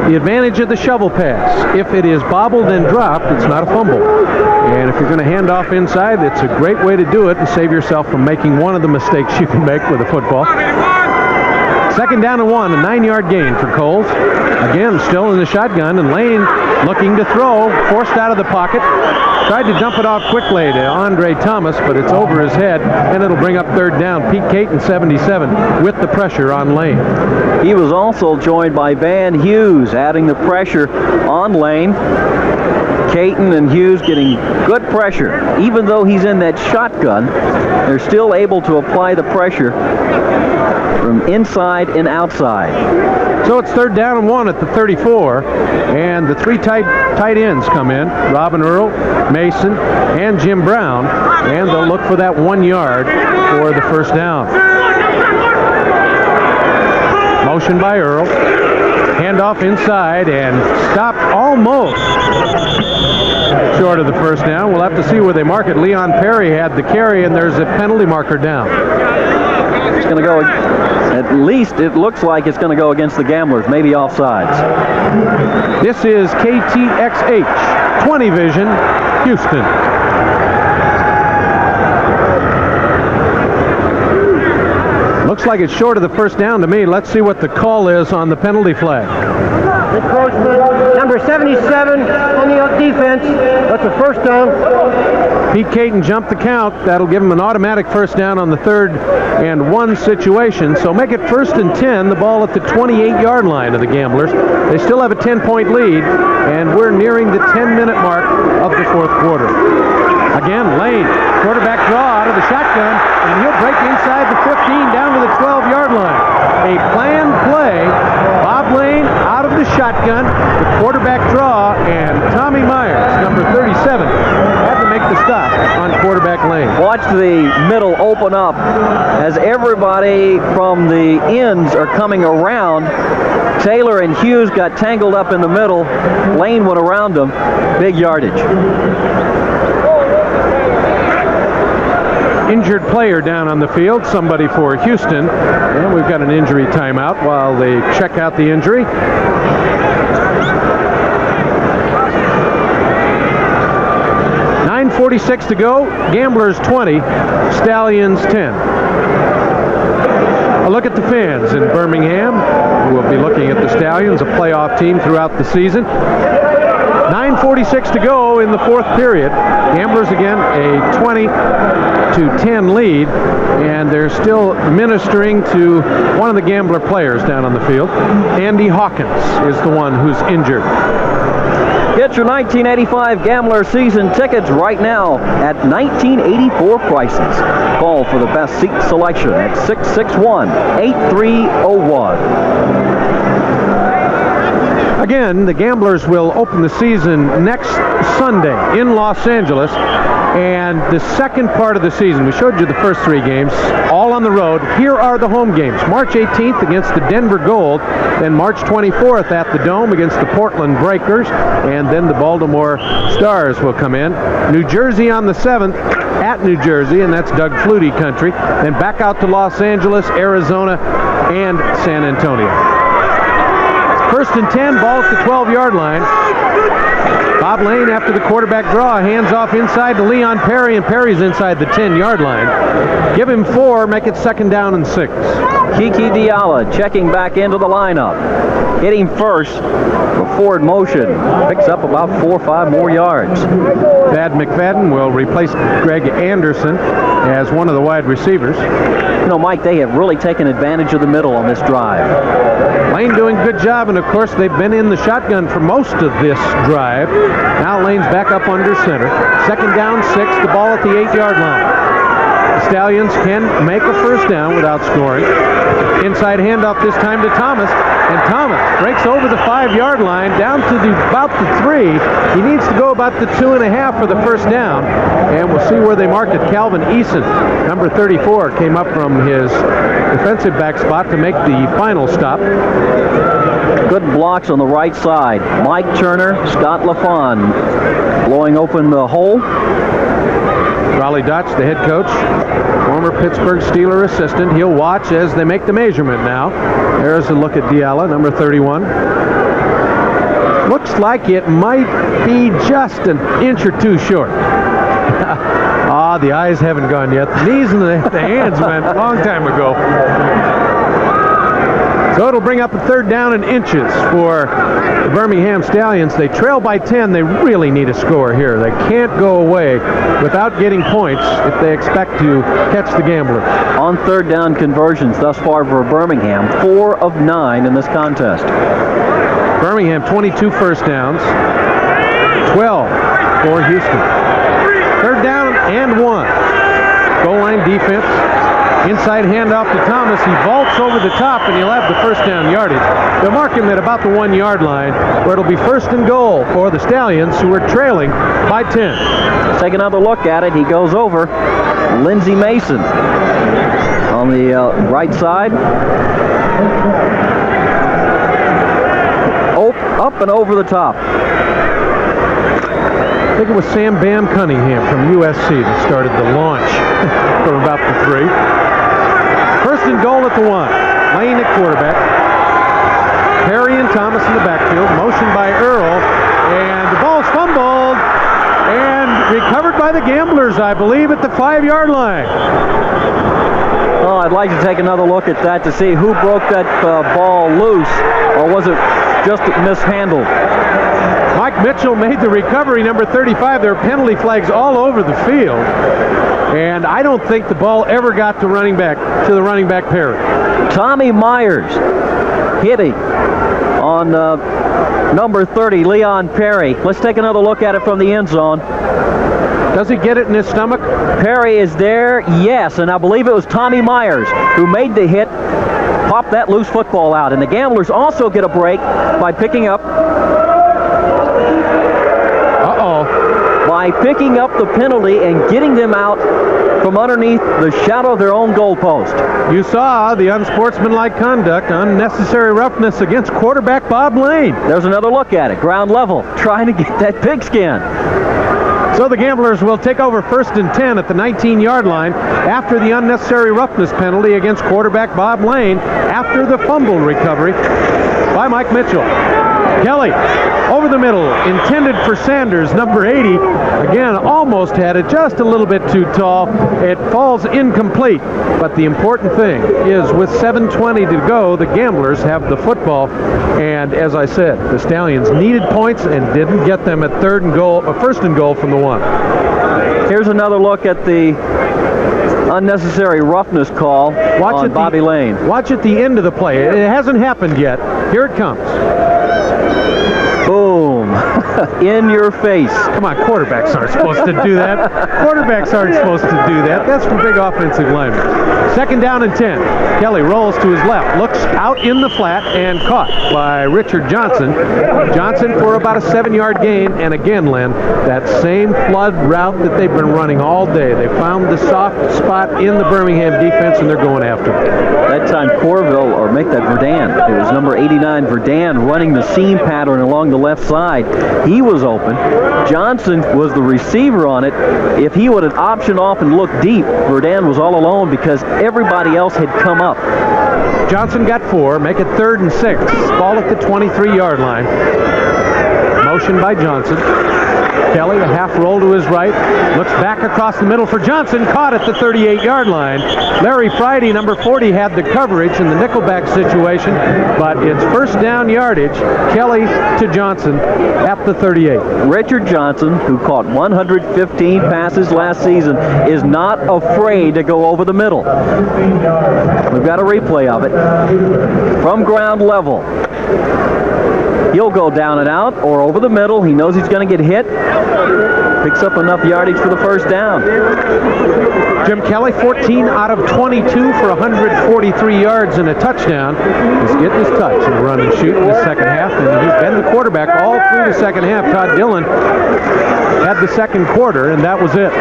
The advantage of the shovel pass. If it is bobbled and dropped, it's not a fumble. And if you're going to hand off inside, it's a great way to do it and save yourself from making one of the mistakes you can make with a football. 2nd down and 1, a 9-yard gain for Coles. Again, still in the shotgun, and Lane looking to throw, forced out of the pocket. Tried to dump it off quickly to Andre Thomas, but it's over his head, and it'll bring up 3rd down. Pete Caton, 77, with the pressure on Lane. He was also joined by Van Hughes, adding the pressure on Lane. Caton and Hughes getting good pressure. Even though he's in that shotgun, they're still able to apply the pressure from inside and outside. So it's 3rd down and 1 at the 34, and the 3 tight ends come in. Robin Earl, Mason, and Jim Brown, and they'll look for that 1 yard for the first down. Motion by Earl. Handoff inside and stopped almost short of the first down. We'll have to see where they mark it. Leon Perry had the carry, and there's a penalty marker down. It's going to go, at least it looks like it's going to go against the Gamblers, maybe offsides. This is KTXH 20 Vision, Houston. Looks like it's short of the first down to me. Let's see what the call is on the penalty flag. Encroachment, number 77 on the defense. That's a first down. Pete Caton jumped the count. That'll give him an automatic first down on the 3rd and 1 situation. So make it 1st and 10, the ball at the 28-yard line of the Gamblers. They still have a 10-point lead, and we're nearing the 10-minute mark of the 4th quarter. Again, Lane, quarterback draw out of the shotgun, and he'll break inside the 15 down to the 12-yard line. A planned play. Bob Lane out of the shotgun, the quarterback draw, and Tommy Myers, number 37, had to make the stop on quarterback Lane. Watch the middle open up as everybody from the ends are coming around. Taylor and Hughes got tangled up in the middle. Lane went around them. Big yardage. Injured player down on the field, somebody for Houston, and we've got an injury timeout while they check out the injury. 9:46 to go. Gamblers 20, Stallions 10. A look at the fans in Birmingham. We'll be looking at the Stallions, a playoff team throughout the season. 9:46 to go in the 4th period. Gamblers again a 20-10 lead, and they're still ministering to one of the Gambler players down on the field. Andy Hawkins is the one who's injured. Get your 1985 Gambler season tickets right now at 1984 prices. Call for the best seat selection at 661-8301. Again, the Gamblers will open the season next Sunday in Los Angeles And the second part of the season, we showed you the first 3 games, all on the road. Here are the home games. March 18th against the Denver Gold, then March 24th at the Dome against the Portland Breakers, and then the Baltimore Stars will come in. New Jersey on the 7th at New Jersey, and that's Doug Flutie country. Then back out to Los Angeles, Arizona, and San Antonio. First and 10, ball at the 12-yard line. Bob Lane, after the quarterback draw, hands off inside to Leon Perry, and Perry's inside the 10-yard line. Give him 4, make it 2nd down and 6. Kiki Diala checking back into the lineup. Hitting first for forward motion. Picks up about 4 or 5 more yards. Thad McFadden will replace Greg Anderson as one of the wide receivers. You know, Mike, they have really taken advantage of the middle on this drive. Lane doing a good job, and of course they've been in the shotgun for most of this drive. Now Lane's back up under center. 2nd down, 6, the ball at the 8-yard line. The Stallions can make a first down without scoring. Inside handoff this time to Thomas, and Thomas breaks over the 5-yard line down to about the 3. He needs to go about the 2.5 for the first down, and we'll see where they mark it. Calvin Eason, number 34, came up from his defensive back spot to make the final stop. Good blocks on the right side. Mike Turner, Scott LaFawn blowing open the hole. Raleigh Dotch, the head coach, former Pittsburgh Steeler assistant. He'll watch as they make the measurement now. There's a look at Diala, number 31. Looks like it might be just an inch or 2 short. The eyes haven't gone yet. The knees and the hands went a long time ago. So it'll bring up a 3rd down and inches for the Birmingham Stallions. They trail by 10. They really need a score here. They can't go away without getting points if they expect to catch the Gamblers. On 3rd down conversions thus far for Birmingham, 4 of 9 in this contest. Birmingham 22 first downs, 12 for Houston. 3rd down and 1. Goal line defense. Inside handoff to Thomas. He vaults over the top, and he'll have the first down yardage. They'll mark him at about the 1-yard line, where it'll be 1st and goal for the Stallions, who are trailing by 10. Let's take another look at it. He goes over Lindsey Mason on the right side. Up and over the top. I think it was Sam Bam Cunningham from USC that started the launch from about the 3. 1st and goal at the 1. Lane at quarterback. Perry and Thomas in the backfield. Motion by Earl. And the ball's fumbled and recovered by the Gamblers, I believe, at the 5-yard line. Well, I'd like to take another look at that to see who broke that ball loose, or was it just mishandled? Mike Mitchell made the recovery, number 35. There are penalty flags all over the field. And I don't think the ball ever got to the running back Perry. Tommy Myers hitting on number 30, Leon Perry. Let's take another look at it from the end zone. Does he get it in his stomach? Perry is there, yes, and I believe it was Tommy Myers who made the hit, popped that loose football out. And the Gamblers also get a break by picking up the penalty and getting them out from underneath the shadow of their own goalpost. You saw the unsportsmanlike conduct, unnecessary roughness against quarterback Bob Lane. There's another look at it, ground level, trying to get that pigskin. So the Gamblers will take over 1st and 10 at the 19-yard line after the unnecessary roughness penalty against quarterback Bob Lane after the fumble recovery by Mike Mitchell. Kelly over the middle, intended for Sanders, number 80. Again, almost had it just a little bit too tall. It falls incomplete. But the important thing is with 7:20 to go, the Gamblers have the football. And as I said, the Stallions needed points and didn't get them at 1st and goal from the 1. Here's another look at the unnecessary roughness call on Bobby Lane. Watch at the end of the play. It hasn't happened yet. Here it comes. Boom. In your face. Come on, quarterbacks aren't supposed to do that. Quarterbacks aren't supposed to do that. That's for big offensive linemen. 2nd down and 10. Kelly rolls to his left, looks out in the flat, and caught by Richard Johnson. Johnson for about a 7-yard gain, and again, Len, that same flood route that they've been running all day. They found the soft spot in the Birmingham defense, and they're going after it. That time, Corville, or make that Verdun. It was number 89, Verdun, running the seam pattern along the left side. He was open. Johnson was the receiver on it. If he would have optioned off and looked deep, Verdun was all alone because everybody else had come up. Johnson got 4, make it 3rd and 6. Ball at the 23-yard line. Motion by Johnson. Kelly, a half roll to his right, looks back across the middle for Johnson, caught at the 38-yard line. Larry Friday, number 40, had the coverage in the nickelback situation, but it's 1st down yardage. Kelly to Johnson at the 38. Richard Johnson, who caught 115 passes last season, is not afraid to go over the middle. We've got a replay of it from ground level. He'll go down and out or over the middle. He knows he's going to get hit. Picks up enough yardage for the 1st down. Jim Kelly, 14 out of 22 for 143 yards and a touchdown. He's getting his touch and run and shoot in the second half, and he's been the quarterback all through the second half. Todd Dillon had the second quarter, and that was it.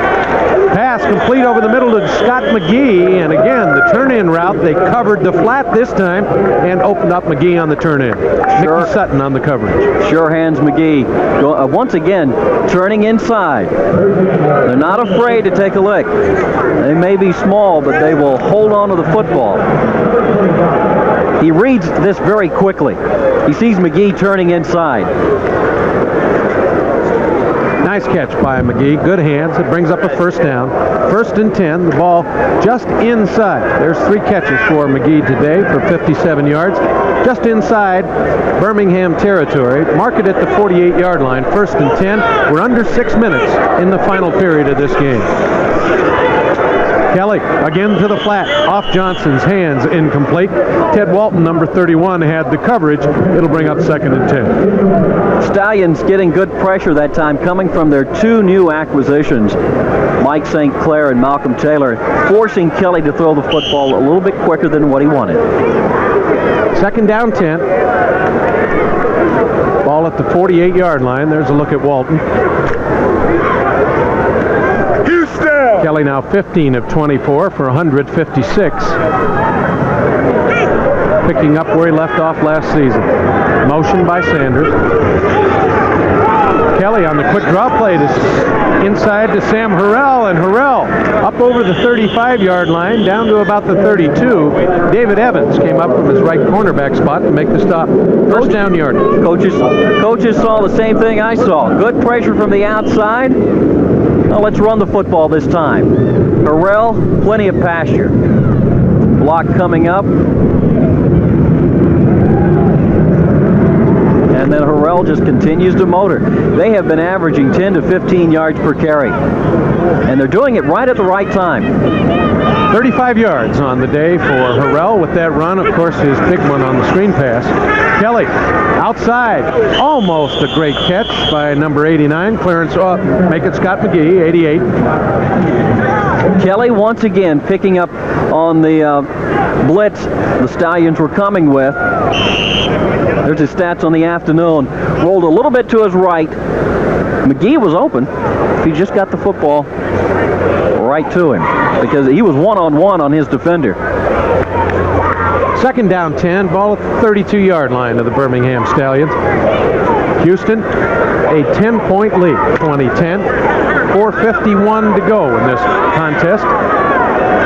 Pass complete over the middle to Scott McGee, and again, the turn-in route, they covered the flat this time and opened up McGee on the turn-in. Mickey Sutton on the coverage. Sure hands McGee. Once again, turning inside. They're not afraid to take a lick. They may be small, but they will hold on to the football. He reads this very quickly. He sees McGee turning inside. Nice catch by McGee. Good hands. It brings up a 1st down. 1st and 10. The ball just inside. There's 3 catches for McGee today for 57 yards. Just inside Birmingham territory. Mark it at the 48-yard line. 1st and 10. We're under 6 minutes in the final period of this game. Kelly again to the flat, off Johnson's hands, incomplete. Ted Walton, number 31, had the coverage. It'll bring up 2nd and 10. Stallions getting good pressure that time, coming from their 2 new acquisitions, Mike St. Clair and Malcolm Taylor, forcing Kelly to throw the football a little bit quicker than what he wanted. 2nd down 10. Ball at the 48-yard line. There's a look at Walton. Kelly now 15 of 24 for 156. Picking up where he left off last season. Motion by Sanders. Kelly on the quick draw play to inside to Sam Harrell, and Harrell up over the 35-yard line, down to about the 32. David Evans came up from his right cornerback spot to make the stop. 1st down yardage. Coaches saw the same thing I saw. Good pressure from the outside. Now let's run the football this time. Harrell, plenty of pasture. Block coming up. And then Harrell just continues to motor. They have been averaging 10 to 15 yards per carry. And they're doing it right at the right time. 35 yards on the day for Harrell with that run. Of course, his big one on the screen pass. Kelly outside. Almost a great catch by number 89. Clearance off. Make it Scott McGee, 88. Kelly once again picking up on the blitz the Stallions were coming with. There's his stats on the afternoon. Rolled a little bit to his right. McGee was open. He just got the football right to him because he was one-on-one on his defender. 2nd down 10. Ball at the 32-yard line of the Birmingham Stallions. Houston, a 10-point lead, 2010. 4:51 to go in this contest.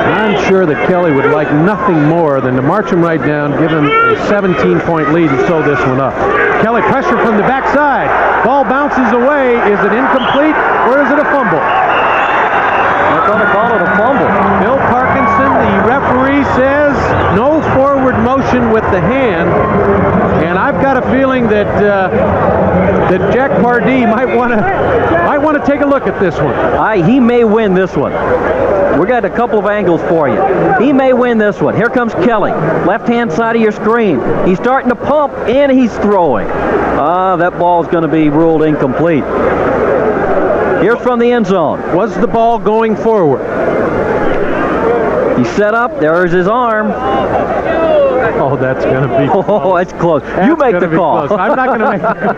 I'm sure that Kelly would like nothing more than to march him right down, give him a 17-point lead, and sew this one up. Kelly, pressure from the backside. Ball bounces away. Is it incomplete, or is it a fumble? They're going to call it a fumble. Bill Parkinson, the referee, says no forward motion with the hand, and and I've got a feeling that that Jack Pardee might want to take a look at this one. He may win this one. We got a couple of angles for you. He may win this one. Here comes Kelly, left-hand side of your screen. He's starting to pump, and he's throwing. That ball's going to be ruled incomplete. Here's from the end zone. Was the ball going forward? He's set up. There's his arm. Oh, that's going to be close. Oh, that's close. You make the call. I'm not going to make the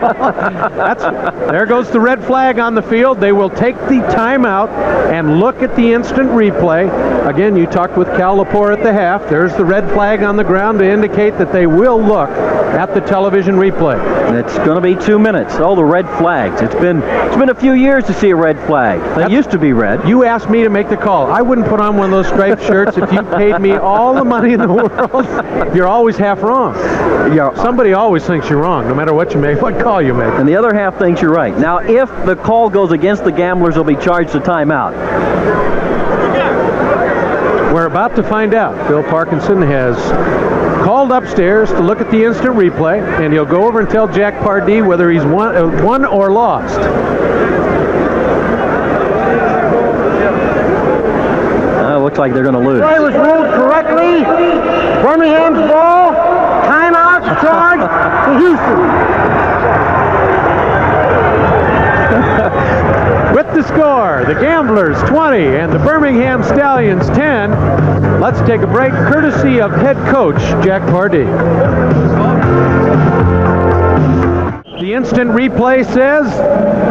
call. There goes the red flag on the field. They will take the timeout and look at the instant replay. Again, you talked with Cal Lepore at the half. There's the red flag on the ground to indicate that they will look at the television replay. It's going to be 2 minutes. Oh, the red flags. It's been a few years to see a red flag. They used to be red. You asked me to make the call. I wouldn't put on one of those striped shirts if you paid me all the money in the world. You're always half wrong. Yeah. Somebody always thinks you're wrong, no matter what you make, what call you make. And the other half thinks you're right. Now, if the call goes against the Gamblers, they'll be charged a timeout. We're about to find out. Bill Parkinson has called upstairs to look at the instant replay, and he'll go over and tell Jack Pardee whether he's won or lost. Looks like they're going to lose. Play was ruled correctly. Birmingham's ball. Timeout charge to Houston. With the score, the Gamblers 20 and the Birmingham Stallions 10. Let's take a break, courtesy of head coach Jack Pardee. The instant replay says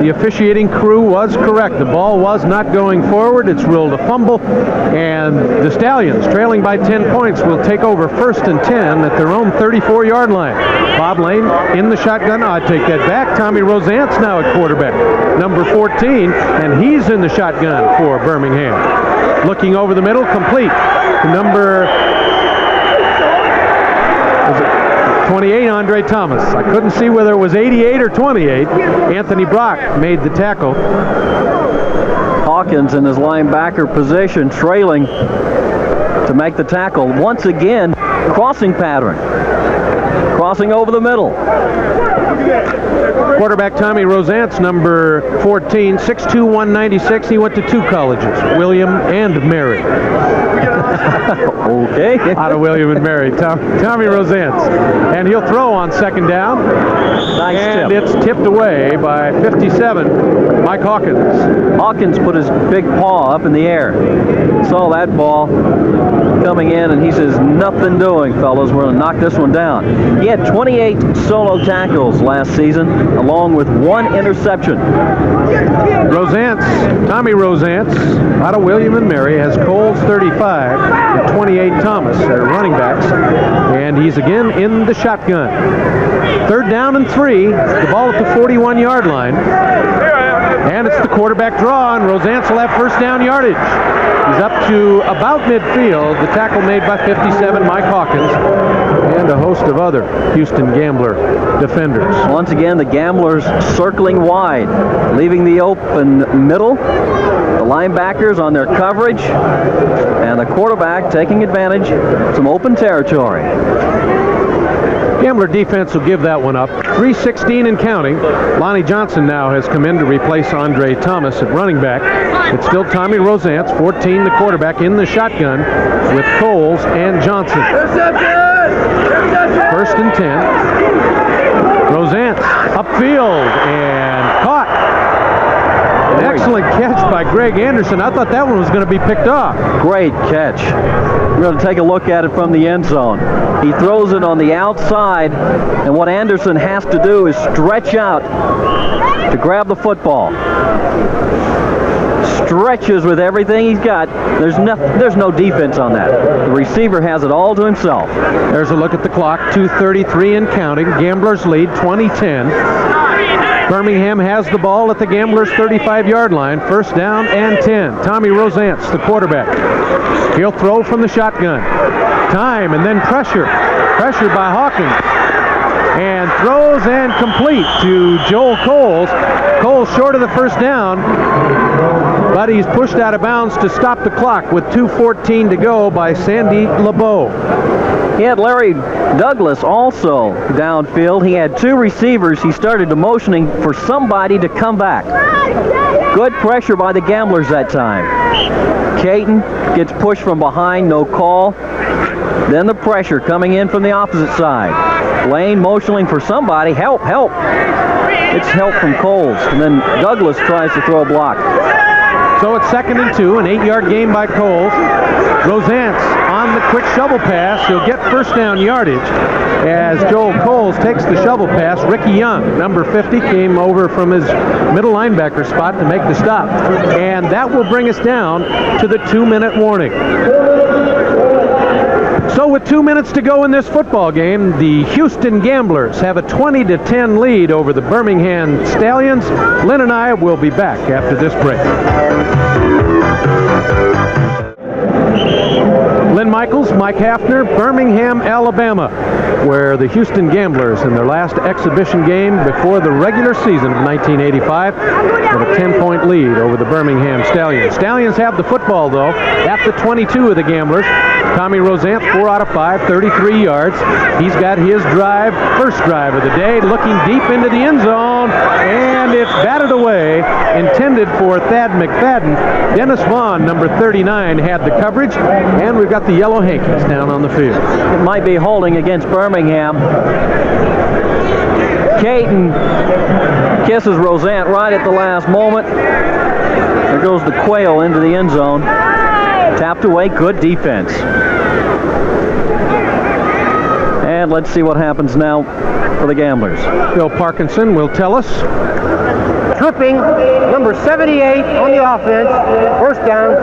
the officiating crew was correct. The ball was not going forward. It's ruled a fumble, and the Stallions, trailing by 10 points, will take over 1st and 10 at their own 34-yard line. Bob Lane in the shotgun. I take that back. Tommy Rosant's now at quarterback, number 14, and he's in the shotgun for Birmingham. Looking over the middle, complete to number 28, Andre Thomas. I couldn't see whether it was 88 or 28. Anthony Brock made the tackle. Hawkins in his linebacker position, trailing to make the tackle. Once again, crossing pattern. Crossing over the middle. Quarterback Tommy Rosant's number 14, 6'2", 196. He went to 2 colleges, William and Mary. Okay. Out of William and Mary, Tommy Rosant's. And he'll throw on 2nd down. Nice and tip. It's tipped away by 57, Mike Hawkins. Hawkins put his big paw up in the air. Saw that ball coming in, and he says, nothing doing, fellas. We're going to knock this one down. He had 28 solo tackles last season, along with 1 interception. Tommy Rosant's, out of William and Mary, has Coles 35 and 28 Thomas, their running backs, and he's again in the shotgun. 3rd down and 3, the ball at the 41-yard line, and it's the quarterback draw, and Rosant's will have 1st down yardage. He's up to about midfield. The tackle made by 57, Mike Hawkins, and a host of other Houston Gambler defenders. Once again, the Gamblers circling wide, leaving the open middle. The linebackers on their coverage, and the quarterback taking advantage of some open territory. Gambler defense will give that one up. 3:16 and counting. Lonnie Johnson now has come in to replace Andre Thomas at running back. It's still Tommy Rosant's, 14, the quarterback, in the shotgun with Coles and Johnson. 1st and 10. Rosant's upfield and caught. An excellent catch by Greg Anderson. I thought that one was going to be picked off. Great catch. We're going to take a look at it from the end zone. He throws it on the outside, and what Anderson has to do is stretch out to grab the football. Stretches with everything he's got. There's no defense on that. The receiver has it all to himself. There's a look at the clock. 2:33 and counting. Gamblers lead 20-10. Birmingham has the ball at the Gamblers' 35-yard line. 1st down and 10. Tommy Rosant's the quarterback. He'll throw from the shotgun. Time and then pressure. Pressure by Hawkins. And throws and complete to Joel Coles. Coles short of the 1st down. but he's pushed out of bounds to stop the clock with 2:14 to go by Sandy LeBeau. He had Larry Douglas also downfield. He had two receivers. He started motioning for somebody to come back. Good pressure by the Gamblers that time. Caton gets pushed from behind, no call. Then the pressure coming in from the opposite side. Lane motioning for somebody. Help, help. It's help from Coles. And then Douglas tries to throw a block. So it's 2nd and 2, an 8-yard gain by Coles. Rosance on the quick shovel pass. He'll get first down yardage as Joel Coles takes the shovel pass. Ricky Young, number 50, came over from his middle linebacker spot to make the stop. And that will bring us down to the 2-minute warning. So with 2 minutes to go in this football game, the Houston Gamblers have a 20-10 lead over the Birmingham Stallions. Lynn and I will be back after this break. Lynn Michaels, Mike Hafner, Birmingham, Alabama, where the Houston Gamblers in their last exhibition game before the regular season of 1985 have a 10-point lead over the Birmingham Stallions. Stallions have the football, though, at the 22 of the Gamblers. Tommy Rosant, 4 out of 5, 33 yards. He's got his drive, first drive of the day, looking deep into the end zone, and it's batted away, intended for Thad McFadden. Dennis Vaughn, number 39, had the coverage, and we've got the Yellow Hankies down on the field. It might be holding against Birmingham. Caton kisses Rosant right at the last moment. There goes the Quail into the end zone. Tapped away, good defense. And let's see what happens now for the Gamblers. Bill Parkinson will tell us. Tripping, number 78 on the offense. First down.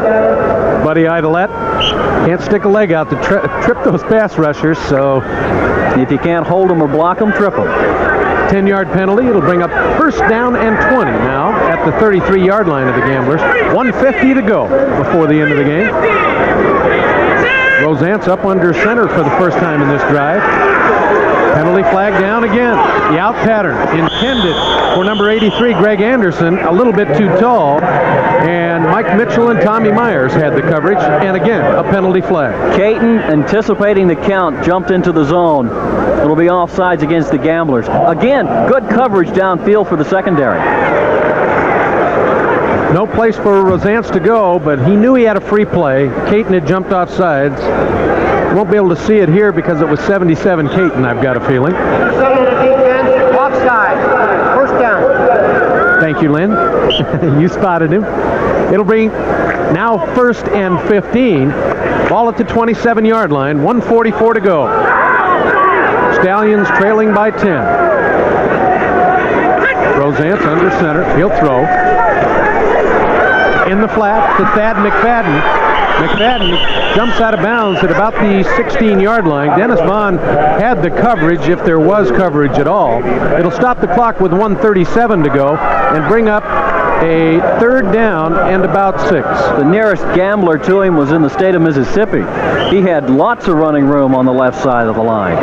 Buddy Idolette can't stick a leg out to trip those pass rushers, so if you can't hold them or block them, trip them. 10-yard penalty. It'll bring up first down and 20 now at the 33-yard line of the Gamblers. 1:50 to go before the end of the game. Rosant's up under center for the first time in this drive. Penalty flag down again. The out pattern intended for number 83, Greg Anderson, a little bit too tall. And Mike Mitchell and Tommy Myers had the coverage. And again, a penalty flag. Caton, anticipating the count, jumped into the zone. It'll be offsides against the Gamblers. Again, good coverage downfield for the secondary. No place for Rosance to go, but he knew he had a free play. Caton had jumped off sides. Won't be able to see it here because it was 77 Caton, I've got a feeling. 7 on the defense, offside. First down. Thank you, Lynn. You spotted him. It'll be now 1st and 15. Ball at the 27-yard line. 1:44 to go. Stallions trailing by 10. Rosance under center. He'll throw. In the flat to Thad McFadden. McFadden jumps out of bounds at about the 16-yard line. Dennis Vaughn had the coverage, if there was coverage at all. It'll stop the clock with 1:37 to go and bring up a 3rd down and about 6. The nearest Gambler to him was in the state of Mississippi. He had lots of running room on the left side of the line.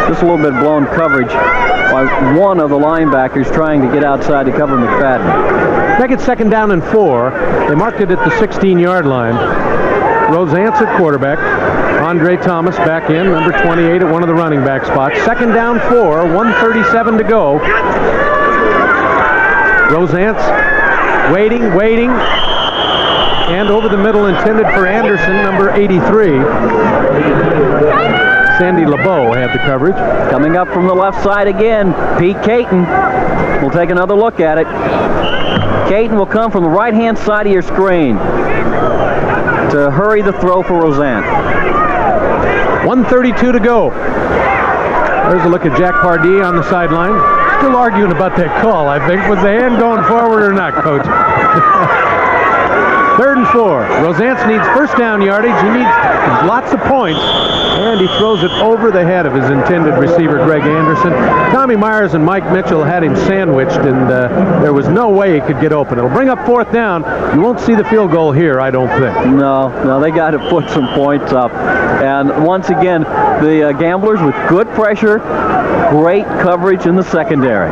Just a little bit blown coverage by one of the linebackers trying to get outside to cover McFadden. Make it 2nd down and 4. They marked it at the 16-yard line. Rosance at quarterback. Andre Thomas back in, number 28 at one of the running back spots. 2nd down 4, 1:37 to go. Rosance waiting, and over the middle intended for Anderson, number 83. Sandy LeBeau had the coverage. Coming up from the left side again, Pete Caton. We'll take another look at it. Caton will come from the right-hand side of your screen to hurry the throw for Rosant. 1:32 to go. There's a look at Jack Pardee on the sideline. Still arguing about that call, I think. Was the hand going forward or not, Coach? 3rd and 4. Rosance needs first down yardage. He needs lots of points. And he throws it over the head of his intended receiver, Greg Anderson. Tommy Myers and Mike Mitchell had him sandwiched, and there was no way he could get open. It'll bring up 4th down. You won't see the field goal here, I don't think. No, they got to put some points up. And once again, the Gamblers with good pressure, great coverage in the secondary.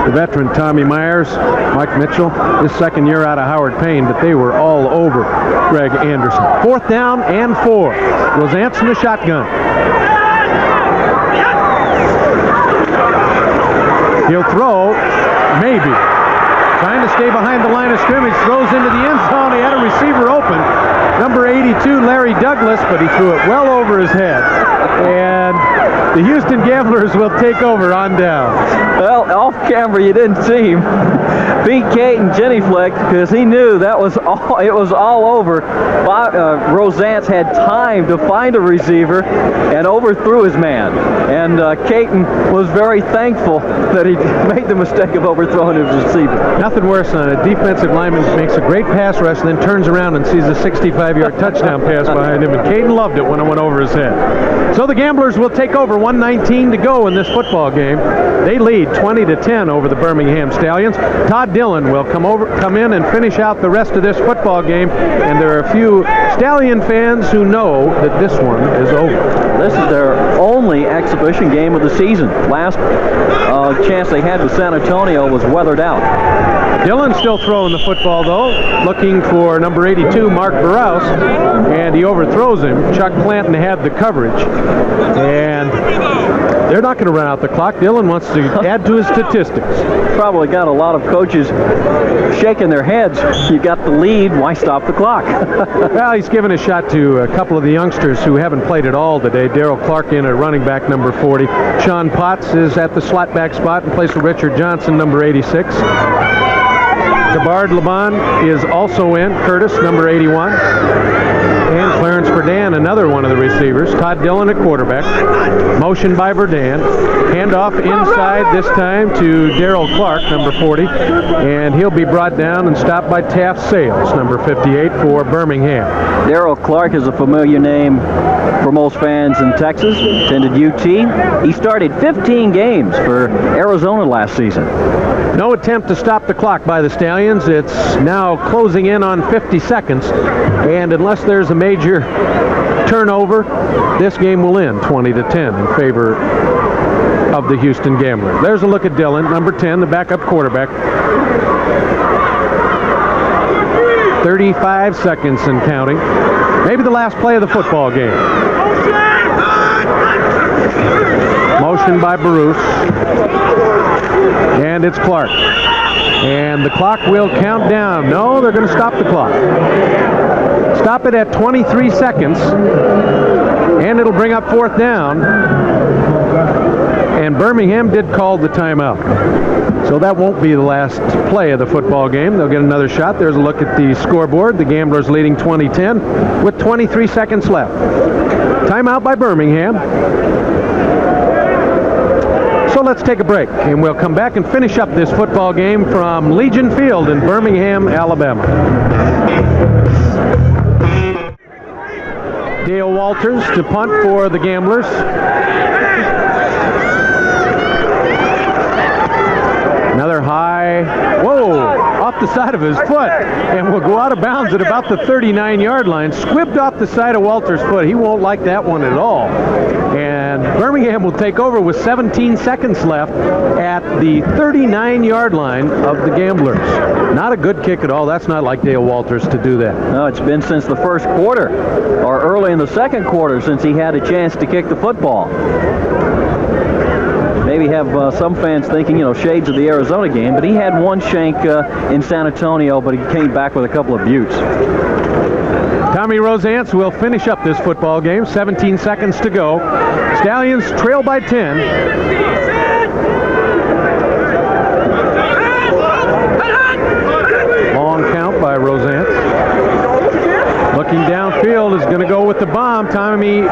the veteran Tommy Myers, Mike Mitchell, his second year out of Howard Payne, but they were all over Greg Anderson. 4th down and 4. Rosance in the shotgun. He'll throw, maybe. Trying to stay behind the line of scrimmage, throws into the end zone. He had a receiver open. Number 82, Larry Douglas, but he threw it well over his head. And the Houston Gamblers will take over on down. Well, off camera you didn't see him. Pete Caton genuflect because he knew that was all. It was all over. Rosance had time to find a receiver and overthrew his man. And Caton was very thankful that he made the mistake of overthrowing his receiver. Nothing worse than a defensive lineman makes a great pass rush, then turns around and sees a 65-yard touchdown pass behind him. And Caton loved it when it went over his head. So the Gamblers will take over. 1:19 to go in this football game. They lead 20-10 over the Birmingham Stallions. Todd Dillon will come in and finish out the rest of this football game, and there are a few Stallion fans who know that this one is over. This is their only exhibition game of the season. Last chance they had with San Antonio was weathered out. Dillon still throwing the football, though, looking for number 82, Mark Barrouse, and he overthrows him. Chuck Clanton had the coverage, and they're not going to run out the clock. Dillon wants to add to his statistics. Probably got a lot of coaches shaking their heads. You got the lead, why stop the clock? Well, he's given a shot to a couple of the youngsters who haven't played at all today. Darrell Clark in at running back, number 40. Sean Potts is at the slot back spot in place of Richard Johnson, number 86. Tabard Laban is also in, Curtis, number 81. And Clarence Verdun, another one of the receivers. Todd Dillon at quarterback. Motion by Verdun. Handoff inside this time to Darrell Clark, number 40. And he'll be brought down and stopped by Taft Sales, number 58 for Birmingham. Darrell Clark is a familiar name for most fans in Texas. Attended UT. He started 15 games for Arizona last season. No attempt to stop the clock by the Stallions. It's now closing in on 50 seconds. And unless there's a major turnover, this game will end 20-10 in favor of the Houston Gamblers. There's a look at Dillon, number 10, the backup quarterback. 35 seconds and counting. Maybe the last play of the football game. Motion by Baruch. And it's Clark. And the clock will count down. No, they're going to stop the clock. Stop it at 23 seconds. And it'll bring up 4th down. And Birmingham did call the timeout. So that won't be the last play of the football game. They'll get another shot. There's a look at the scoreboard. The Gamblers leading 20-10 with 23 seconds left. Timeout by Birmingham. So let's take a break, and we'll come back and finish up this football game from Legion Field in Birmingham, Alabama. Dale Walters to punt for the Gamblers. Another high, off the side of his foot, and will go out of bounds at about the 39-yard line. Squibbed off the side of Walters' foot. He won't like that one at all. And Birmingham will take over with 17 seconds left at the 39-yard line of the Gamblers. Not a good kick at all. That's not like Dale Walters to do that. No, it's been since the first quarter, or early in the second quarter, since he had a chance to kick the football. Maybe have some fans thinking, shades of the Arizona game, but he had one shank in San Antonio, but he came back with a couple of buttes. Tommy Rosance will finish up this football game. 17 seconds to go. Stallions trail by 10. Long count by Rosance. Looking downfield is going to go with the bomb. Tommy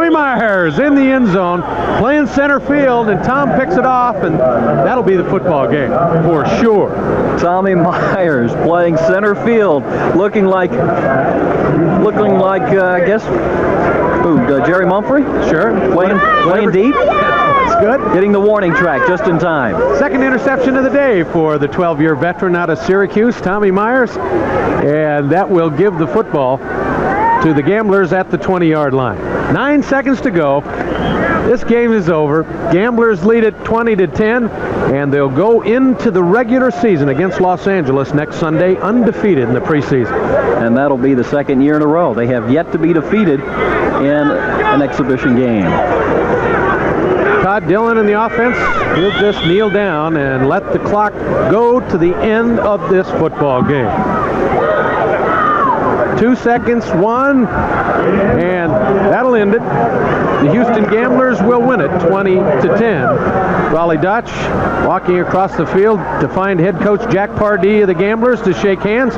Myers in the end zone, playing center field, and Tom picks it off, and that'll be the football game for sure. Tommy Myers playing center field, looking like I guess, Jerry Mumphrey? Sure. Playing deep. That's good. Getting the warning track just in time. Second interception of the day for the 12-year veteran out of Syracuse, Tommy Myers, and that will give the football to the Gamblers at the 20-yard line. 9 seconds to go. This game is over. Gamblers lead it 20-10, and they'll go into the regular season against Los Angeles next Sunday undefeated in the preseason. And that'll be the second year in a row. They have yet to be defeated in an exhibition game. Todd Dillon in the offense, he'll just kneel down and let the clock go to the end of this football game. 2 seconds, 1, and that'll end it. The Houston Gamblers will win it 20-10. Raleigh Dutch walking across the field to find head coach Jack Pardee of the Gamblers to shake hands.